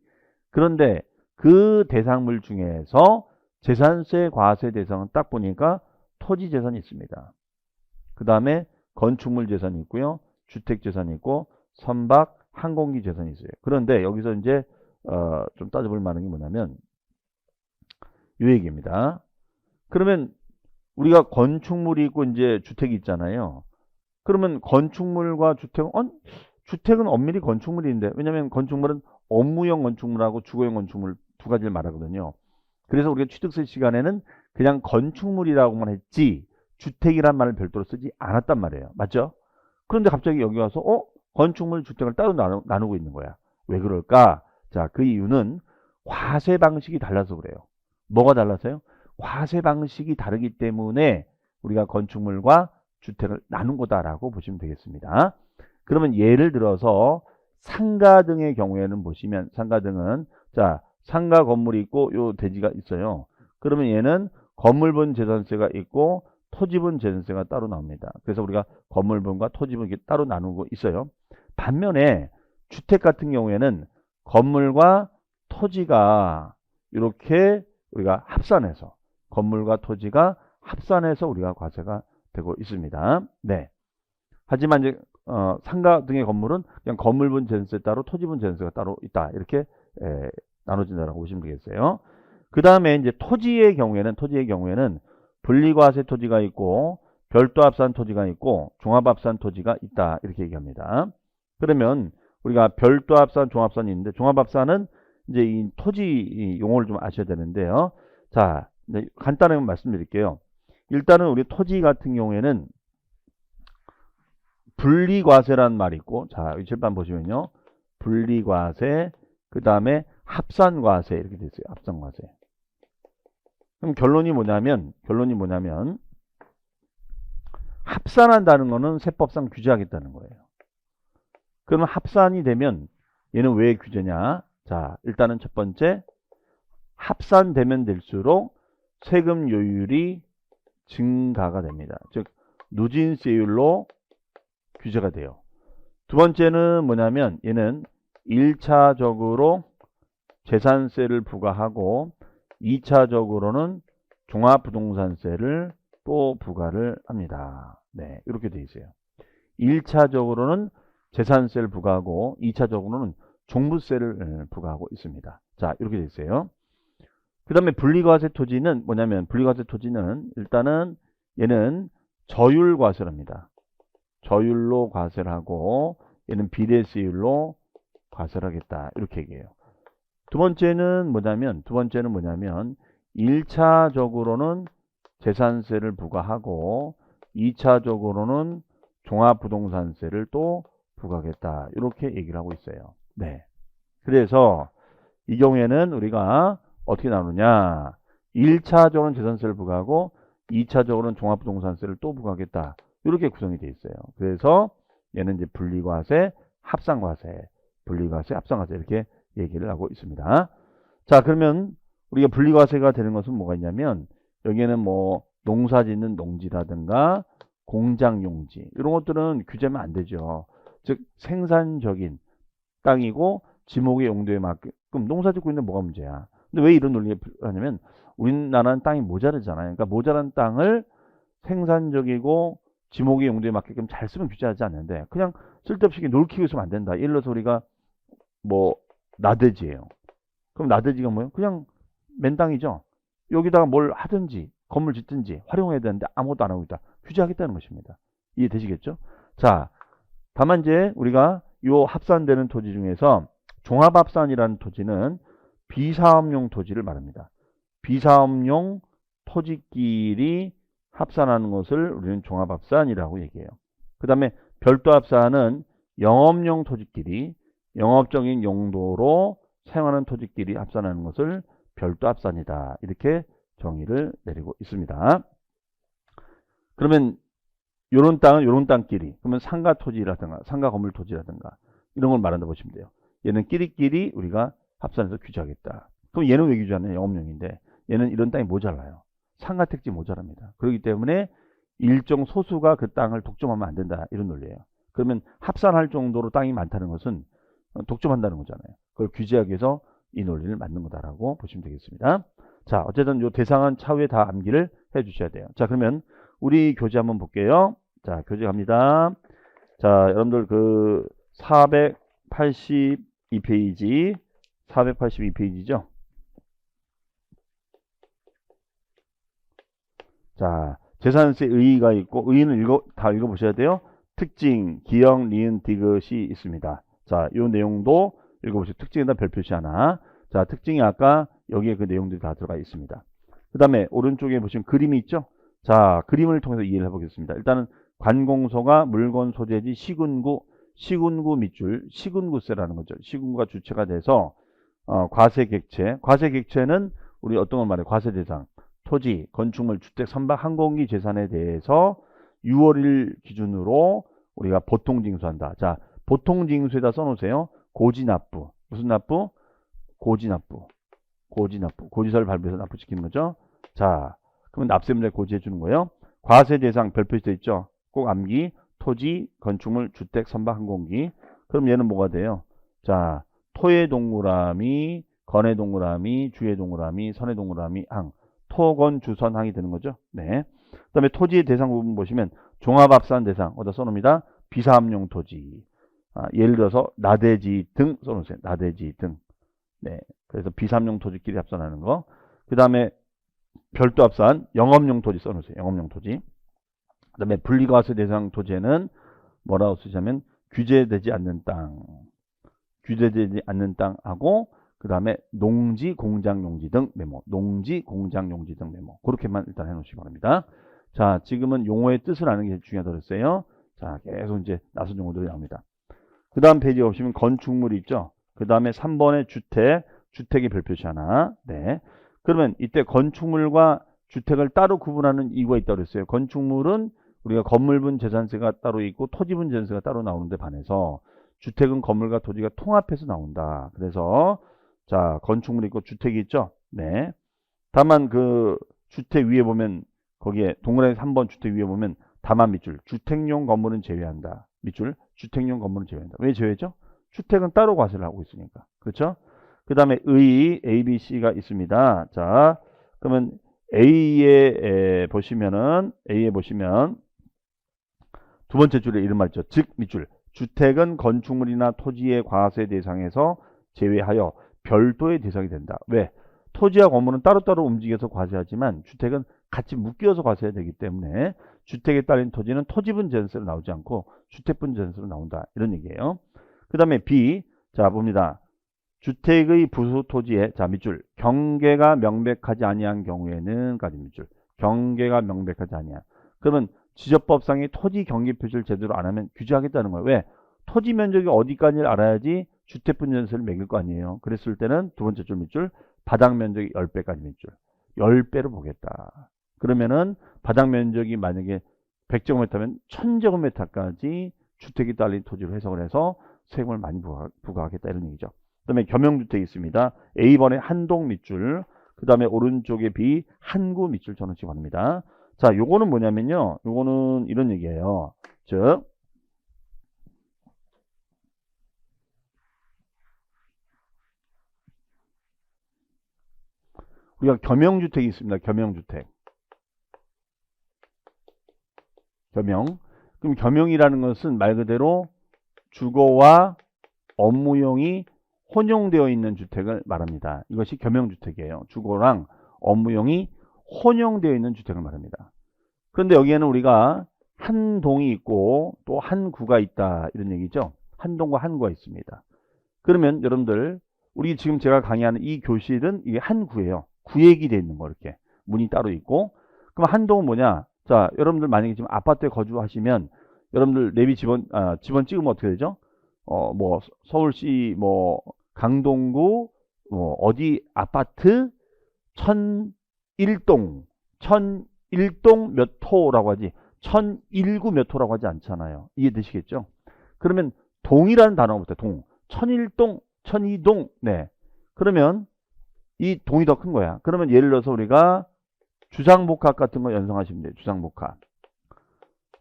그런데 그 대상물 중에서 재산세 과세 대상은 딱 보니까 토지 재산이 있습니다. 그 다음에 건축물 재산이 있고요. 주택 재산이 있고 선박, 항공기 재산이 있어요. 그런데 여기서 이제 좀 따져볼 만한 게 뭐냐면 이 얘기입니다. 그러면 우리가 건축물이 있고 이제 주택이 있잖아요. 그러면 건축물과 주택은 엄밀히 건축물인데 왜냐하면 건축물은 업무용 건축물하고 주거용 건축물 두 가지를 말하거든요. 그래서 우리가 취득세 시간에는 그냥 건축물이라고만 했지 주택이란 말을 별도로 쓰지 않았단 말이에요. 맞죠? 그런데 갑자기 여기 와서 건축물, 주택을 따로 나누고 있는 거야. 왜 그럴까? 자, 그 이유는 과세 방식이 달라서 그래요. 뭐가 달라서요? 과세 방식이 다르기 때문에 우리가 건축물과 주택을 나눈 거다라고 보시면 되겠습니다. 그러면 예를 들어서 상가 등의 경우에는 보시면 상가 등은 자, 상가 건물이 있고 요 대지가 있어요. 그러면 얘는 건물분 재산세가 있고 토지분 재산세가 따로 나옵니다. 그래서 우리가 건물분과 토지분 이렇게 따로 나누고 있어요. 반면에 주택 같은 경우에는 건물과 토지가 이렇게 우리가 합산해서 건물과 토지가 합산해서 우리가 과세가 되고 있습니다. 네. 하지만 이제 상가 등의 건물은 그냥 건물분 재산세 따로 토지분 재산세가 따로 있다. 이렇게 나눠진다라고 보시면 되겠어요. 그 다음에 이제 토지의 경우에는 분리과세 토지가 있고 별도 합산 토지가 있고 종합 합산 토지가 있다. 이렇게 얘기합니다. 그러면 우리가 별도 합산, 종합 합산이 있는데 종합 합산은 이제 이 토지 용어를 좀 아셔야 되는데요. 자, 간단하게 말씀드릴게요. 일단은 우리 토지 같은 경우에는 분리과세라는 말이 있고, 자, 칠판 보시면요. 분리과세, 그 다음에 합산과세, 이렇게 되어 있어요. 합산과세. 그럼 결론이 뭐냐면, 합산한다는 거는 세법상 규제하겠다는 거예요. 그러면 합산이 되면 얘는 왜 규제냐? 자, 일단은 첫 번째, 합산되면 될수록 세금 요율이 증가가 됩니다. 즉, 누진세율로 규제가 돼요. 두 번째는 뭐냐면 얘는 1차적으로 재산세를 부과하고 2차적으로는 종합부동산세를 또 부과를 합니다. 네, 이렇게 돼 있어요. 1차적으로는 재산세를 부과하고 2차적으로는 종부세를 부과하고 있습니다. 자, 이렇게 돼 있어요. 그 다음에 분리과세 토지는 뭐냐면 분리과세 토지는 일단은 얘는 저율과세랍니다. 저율로 과세를 하고 얘는 비례세율로 과세를 하겠다. 이렇게 얘기해요. 두 번째는 뭐냐면 1차적으로는 재산세를 부과하고 2차적으로는 종합부동산세를 또 부과하겠다. 이렇게 얘기를 하고 있어요. 네. 그래서 이 경우에는 우리가 어떻게 나누냐? 1차적으로는 재산세를 부과하고 2차적으로는 종합부동산세를 또 부과하겠다. 이렇게 구성이 되어 있어요. 그래서 얘는 이제 분리과세, 합산과세, 분리과세, 합산과세 이렇게 얘기를 하고 있습니다. 자, 그러면 우리가 분리과세가 되는 것은 뭐가 있냐면 여기에는 뭐 농사 짓는 농지라든가 공장용지 이런 것들은 규제하면 안 되죠. 즉 생산적인 땅이고 지목의 용도에 맞게끔 농사 짓고 있는 뭐가 문제야. 근데 왜 이런 논리가 하냐면 우리나라는 땅이 모자르잖아요. 그러니까 모자란 땅을 생산적이고 지목의 용도에 맞게끔 잘 쓰면 규제하지 않는데 그냥 쓸데없이 놀키고 있으면 안 된다. 예를 들어서 우리가 뭐 나대지예요. 그럼 나대지가 뭐예요? 그냥 맨 땅이죠. 여기다가 뭘 하든지 건물 짓든지 활용해야 되는데 아무것도 안 하고 있다. 규제하겠다는 것입니다. 이해되시겠죠? 자, 다만 이제 우리가 요 합산되는 토지 중에서 종합합산이라는 토지는 비사업용 토지를 말합니다. 비사업용 토지끼리 합산하는 것을 우리는 종합합산이라고 얘기해요. 그 다음에 별도합산은 영업용 토지끼리 영업적인 용도로 사용하는 토지끼리 합산하는 것을 별도합산이다. 이렇게 정의를 내리고 있습니다. 그러면 요런 땅은 요런 땅끼리, 그러면 상가 토지라든가 상가 건물 토지라든가 이런 걸 말한다 보시면 돼요. 얘는 끼리끼리 우리가 합산해서 규제하겠다. 그럼 얘는 왜 규제하냐? 영업용인데 얘는 이런 땅이 모자라요. 상가 택지 모자랍니다. 그렇기 때문에 일정 소수가 그 땅을 독점하면 안 된다. 이런 논리예요. 그러면 합산할 정도로 땅이 많다는 것은 독점한다는 거잖아요. 그걸 규제하기 위해서 이 논리를 만든 거다라고 보시면 되겠습니다. 자, 어쨌든 요 대상은 차후에 다 암기를 해 주셔야 돼요. 자, 그러면 우리 교재 한번 볼게요. 자, 교재 갑니다. 자, 여러분들 그 482페이지 482페이지죠. 자, 재산세 의의가 있고 의의는 다 읽어보셔야 돼요. 특징, 기역, 니은, 디귿이 있습니다. 자, 이 내용도 읽어보세요. 특징에다 별 표시 하나. 자, 특징이 아까 여기에 그 내용들이 다 들어가 있습니다. 그 다음에 오른쪽에 보시면 그림이 있죠. 자, 그림을 통해서 이해를 해보겠습니다. 일단은 관공서가 물건 소재지 시군구 밑줄, 시군구세라는 거죠. 시군구가 주체가 돼서 과세객체, 과세객체는 우리 어떤 걸 말해요? 과세대상, 토지, 건축물, 주택, 선박, 항공기 재산에 대해서 6월 1일 기준으로 우리가 보통징수한다. 자, 보통징수에다 써놓으세요. 고지납부. 무슨 납부? 고지납부. 고지납부. 고지서를 발부해서 납부시키는 거죠. 자, 그러면 납세문제 고지해 주는 거예요. 과세대상 별표시 되어 있죠. 꼭 암기. 토지, 건축물, 주택, 선박, 항공기. 그럼 얘는 뭐가 돼요? 자, 토의 동그라미, 건의 동그라미, 주의 동그라미, 선의 동그라미, 항. 토건, 주선, 항이 되는 거죠. 네. 그 다음에 토지의 대상 부분 보시면 종합합산 대상 어디다 써놓습니다. 비사업용 토지. 예를 들어서 나대지 등 써놓으세요. 나대지 등. 네. 그래서 비사업용 토지끼리 합산하는 거. 그 다음에 별도 합산 영업용 토지 써놓으세요. 영업용 토지. 그 다음에 분리과세 대상 토지에는 뭐라고 쓰자면 규제되지 않는 땅. 규제되지 않는 땅하고 그 다음에 농지, 공장, 용지 등 메모. 농지, 공장, 용지 등 메모. 그렇게만 일단 해놓으시기 바랍니다. 자, 지금은 용어의 뜻을 아는 게 중요하다고 그랬어요. 자, 계속 이제 낯선 용어들이 나옵니다. 그 다음 페이지에 보시면 건축물이 있죠. 그 다음에 3번에 주택, 주택의 별표시 하나. 네. 그러면 이때 건축물과 주택을 따로 구분하는 이유가 있다고 그랬어요. 건축물은 우리가 건물분 재산세가 따로 있고 토지분 재산세가 따로 나오는데 반해서 주택은 건물과 토지가 통합해서 나온다. 그래서 자, 건축물이 있고 주택이 있죠. 네. 다만 그 주택 위에 보면 거기에 동그라미 3번 주택 위에 보면 다만 밑줄 주택용 건물은 제외한다. 밑줄 주택용 건물은 제외한다. 왜 제외죠? 주택은 따로 과세를 하고 있으니까. 그렇죠? 그 다음에 의 A, B, C가 있습니다. 자, 그러면 A에 보시면 두 번째 줄에 이런 말 있죠. 즉 밑줄 주택은 건축물이나 토지의 과세 대상에서 제외하여 별도의 대상이 된다. 왜? 토지와 건물은 따로따로 움직여서 과세하지만 주택은 같이 묶여서 과세해야 되기 때문에 주택에 딸린 토지는 토지분 제한세로 나오지 않고 주택분 제한세로 나온다. 이런 얘기예요. 그 다음에 B. 자, 봅니다. 주택의 부수 토지에, 자, 밑줄. 경계가 명백하지 아니한 경우에는, 까지 밑줄. 경계가 명백하지 아니한. 그러면 지적법상의 토지 경계 표시를 제대로 안 하면 규제하겠다는 거예요. 왜? 토지 면적이 어디까지를 알아야지 주택분 제한세를 매길 거 아니에요. 그랬을 때는 두 번째 줄 밑줄. 바닥 면적이 10배까지 밑줄. 10배로 보겠다. 그러면은 바닥 면적이 만약에 100제곱미터면 1000제곱미터까지 주택이 딸린 토지로 해석을 해서 세금을 많이 부과하겠다 이런 얘기죠. 그 다음에 겸용주택이 있습니다. A번에 한동 밑줄, 그 다음에 오른쪽에 B 한구 밑줄 저는 지금 합니다. 자, 요거는 뭐냐면요. 요거는 이런 얘기예요. 즉, 우리가 겸용주택이 있습니다. 겸용주택. 겸용. 그럼 겸용이라는 것은 말 그대로 주거와 업무용이 혼용되어 있는 주택을 말합니다. 이것이 겸용주택이에요. 주거랑 업무용이 혼용되어 있는 주택을 말합니다. 그런데 여기에는 우리가 한 동이 있고 또 한 구가 있다 이런 얘기죠. 한 동과 한 구가 있습니다. 그러면 여러분들 우리 지금 제가 강의하는 이 교실은 이게 한 구예요. 구획이 되어 있는 거 이렇게 문이 따로 있고. 그럼 한 동은 뭐냐? 자, 여러분들 만약에 지금 아파트에 거주하시면 여러분들 내비 집원 찍으면 어떻게 되죠? 뭐 서울시 뭐 강동구 뭐 어디 아파트 1001동 몇 호라고 하지 1019 몇 호라고 하지 않잖아요. 이해되시겠죠? 그러면 동이라는 단어부터 동 1001동 1002동 네. 그러면 이 동이 더 큰 거야. 그러면 예를 들어서 우리가 주상복합 같은 거 연상하시면 돼요. 주상복합.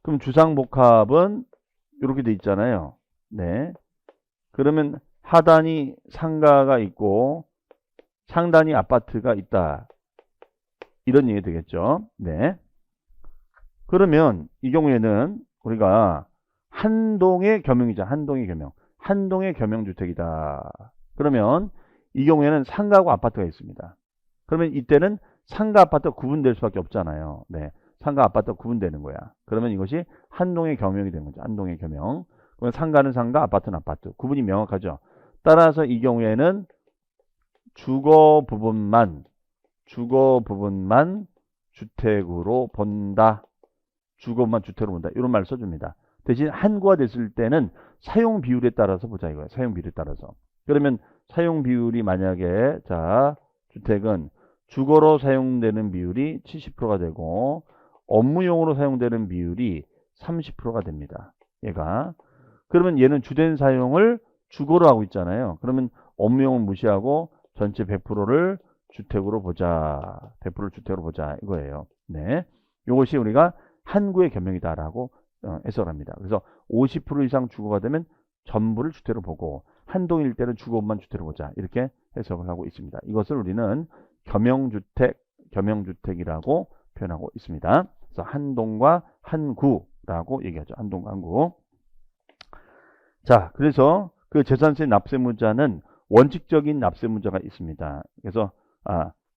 그럼 주상복합은 이렇게 돼 있잖아요. 네. 그러면 하단이 상가가 있고 상단이 아파트가 있다. 이런 얘기 되겠죠. 네. 그러면 이 경우에는 우리가 한동의 겸용이죠. 한동의 겸용. 한동의 겸용주택이다. 그러면 이 경우에는 상가하고 아파트가 있습니다. 그러면 이때는 상가 아파트가 구분될 수밖에 없잖아요. 네. 상가 아파트가 구분되는 거야. 그러면 이것이 한동의 겸용이 되는 거죠. 한동의 겸용. 그러면 상가는 상가, 아파트는 아파트. 구분이 명확하죠. 따라서 이 경우에는 주거 부분만 주택으로 본다. 주거만 주택으로 본다. 이런 말을 써줍니다. 대신 한구가 됐을 때는 사용 비율에 따라서 보자 이거예요. 사용 비율에 따라서. 그러면 사용 비율이 만약에 자 주택은 주거로 사용되는 비율이 70%가 되고 업무용으로 사용되는 비율이 30%가 됩니다. 얘가. 그러면 얘는 주된 사용을 주거로 하고 있잖아요. 그러면 업무용을 무시하고 전체 100%를 주택으로 보자. 100%를 주택으로 보자. 이거예요. 네. 이것이 우리가 한구의 겸용이다라고 해석을 합니다. 그래서 50% 이상 주거가 되면 전부를 주택으로 보고 한동일 때는 주거만 주택으로 보자. 이렇게 해석을 하고 있습니다. 이것을 우리는 겸용주택이라고 표현하고 있습니다. 그래서 한동과 한구라고 얘기하죠. 한동과 한구. 자, 그래서 그 재산세 납세무자는 원칙적인 납세무자가 있습니다. 그래서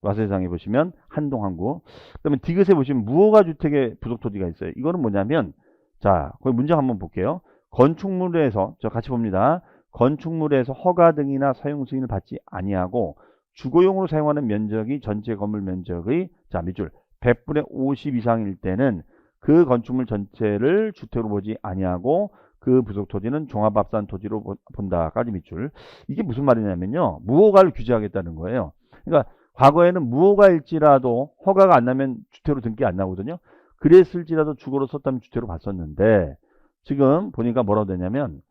와세상에 보시면 한동, 한구. 그러면 디귿에 보시면 무허가 주택의 부속토지가 있어요. 이거는 뭐냐면 자, 거기 문장 한번 볼게요. 건축물에서 저 같이 봅니다. 건축물에서 허가 등이나 사용 승인을 받지 아니하고 주거용으로 사용하는 면적이 전체 건물 면적의 자 밑줄 100분의 50 이상일 때는 그 건축물 전체를 주택으로 보지 아니하고 그 부속 토지는 종합합산 토지로 본다까지 밑줄. 이게 무슨 말이냐면요. 무허가를 규제하겠다는 거예요. 그러니까 과거에는 무허가일지라도 허가가 안 나면 주택으로 등기 안 나오거든요. 그랬을지라도 주거로 썼다면 주택으로 봤었는데 지금 보니까 뭐라고 되냐면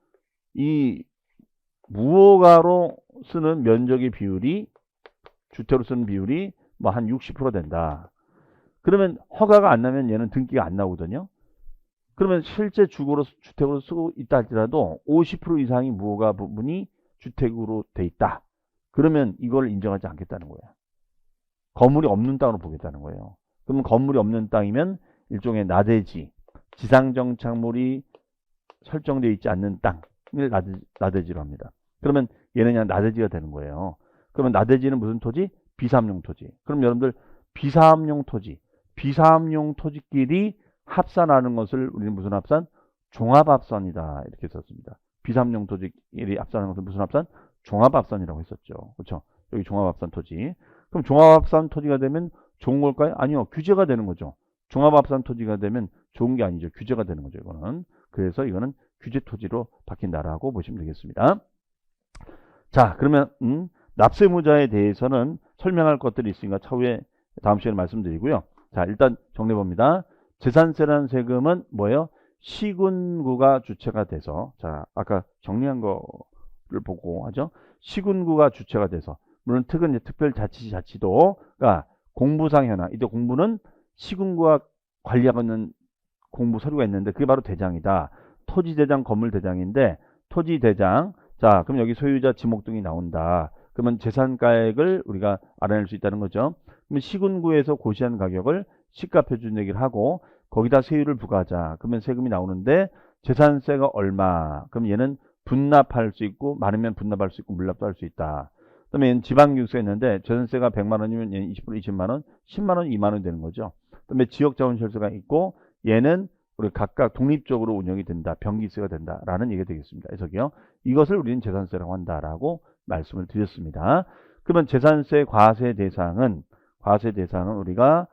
이 무허가로 쓰는 면적의 비율이 주택으로 쓰는 비율이 뭐 한 60% 된다. 그러면 허가가 안 나면 얘는 등기가 안 나오거든요. 그러면 실제 주택으로 쓰고 있다 할지라도 50% 이상이 무허가 부분이 주택으로 돼 있다. 그러면 이걸 인정하지 않겠다는 거예요. 건물이 없는 땅으로 보겠다는 거예요. 그러면 건물이 없는 땅이면 일종의 나대지, 지상정착물이 설정되어 있지 않는 땅을 나대지로 합니다. 그러면 얘는 그냥 나대지가 되는 거예요. 그러면 나대지는 무슨 토지? 비사업용 토지. 그럼 여러분들 비사업용 토지끼리 합산하는 것을 우리는 무슨 합산? 종합합산이다. 이렇게 썼습니다. 비삼용 토지끼리 합산하는 것을 무슨 합산? 종합합산이라고 했었죠. 그렇죠? 여기 종합합산 토지. 그럼 종합합산 토지가 되면 좋은 걸까요? 아니요. 규제가 되는 거죠. 종합합산 토지가 되면 좋은 게 아니죠. 규제가 되는 거죠. 이거는. 그래서 이거는 규제 토지로 바뀐다라고 보시면 되겠습니다. 자, 그러면 납세무자에 대해서는 설명할 것들이 있으니까 차후에 다음 시간에 말씀드리고요. 자, 일단 정리해 봅니다. 재산세라는 세금은 뭐예요? 시군구가 주체가 돼서, 자, 아까 정리한 거를 보고 하죠. 시군구가 주체가 돼서, 물론 특은 이제 특별자치도가 공부상 현황, 이때 공부는 시군구가 관리하고 있는 공부 서류가 있는데 그게 바로 대장이다. 토지대장, 건물대장인데 토지대장, 자, 그럼 여기 소유자 지목 등이 나온다. 그러면 재산가액을 우리가 알아낼 수 있다는 거죠. 그러면 시군구에서 고시한 가격을 시가표준 내기를 하고 거기다 세율을 부과하자. 그러면 세금이 나오는데 재산세가 얼마? 그럼 얘는 분납할 수 있고 많으면 분납할 수 있고 물납도 할 수 있다. 그다음에 얘는 지방교육세 있는데 재산세가 100만 원이면 얘는 20% 20만 원, 10만 원, 2만 원 되는 거죠. 그다음에 지역자원시설세가 있고 얘는 우리 각각 독립적으로 운영이 된다. 병기세가 된다라는 얘기가 되겠습니다. 해석이요. 이것을 우리는 재산세라고 한다라고 말씀을 드렸습니다. 그러면 재산세 과세 대상은 우리가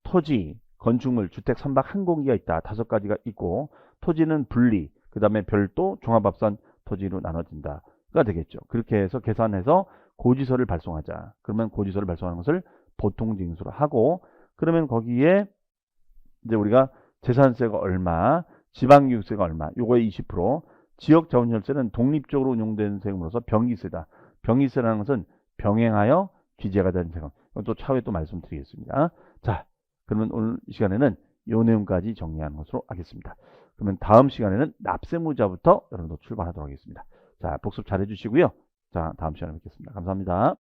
토지, 건축물, 주택, 선박 한 공기가 있다. 5가지가 있고 토지는 분리, 그 다음에 별도 종합합산 토지로 나눠진다가 되겠죠. 그렇게 해서 계산해서 고지서를 발송하자. 그러면 고지서를 발송하는 것을 보통징수로 하고 그러면 거기에 이제 우리가 재산세가 얼마, 지방교육세가 얼마, 요거의 20%, 지역자원시설세는 독립적으로 운용되는 세금으로서 병기세다. 병기세라는 것은 병행하여 기재가 된 세금. 이건 또 차후에 또 말씀드리겠습니다. 자, 그러면 오늘 시간에는 요 내용까지 정리하는 것으로 하겠습니다. 그러면 다음 시간에는 납세무자부터 여러분도 출발하도록 하겠습니다. 자, 복습 잘 해주시고요. 자, 다음 시간에 뵙겠습니다. 감사합니다.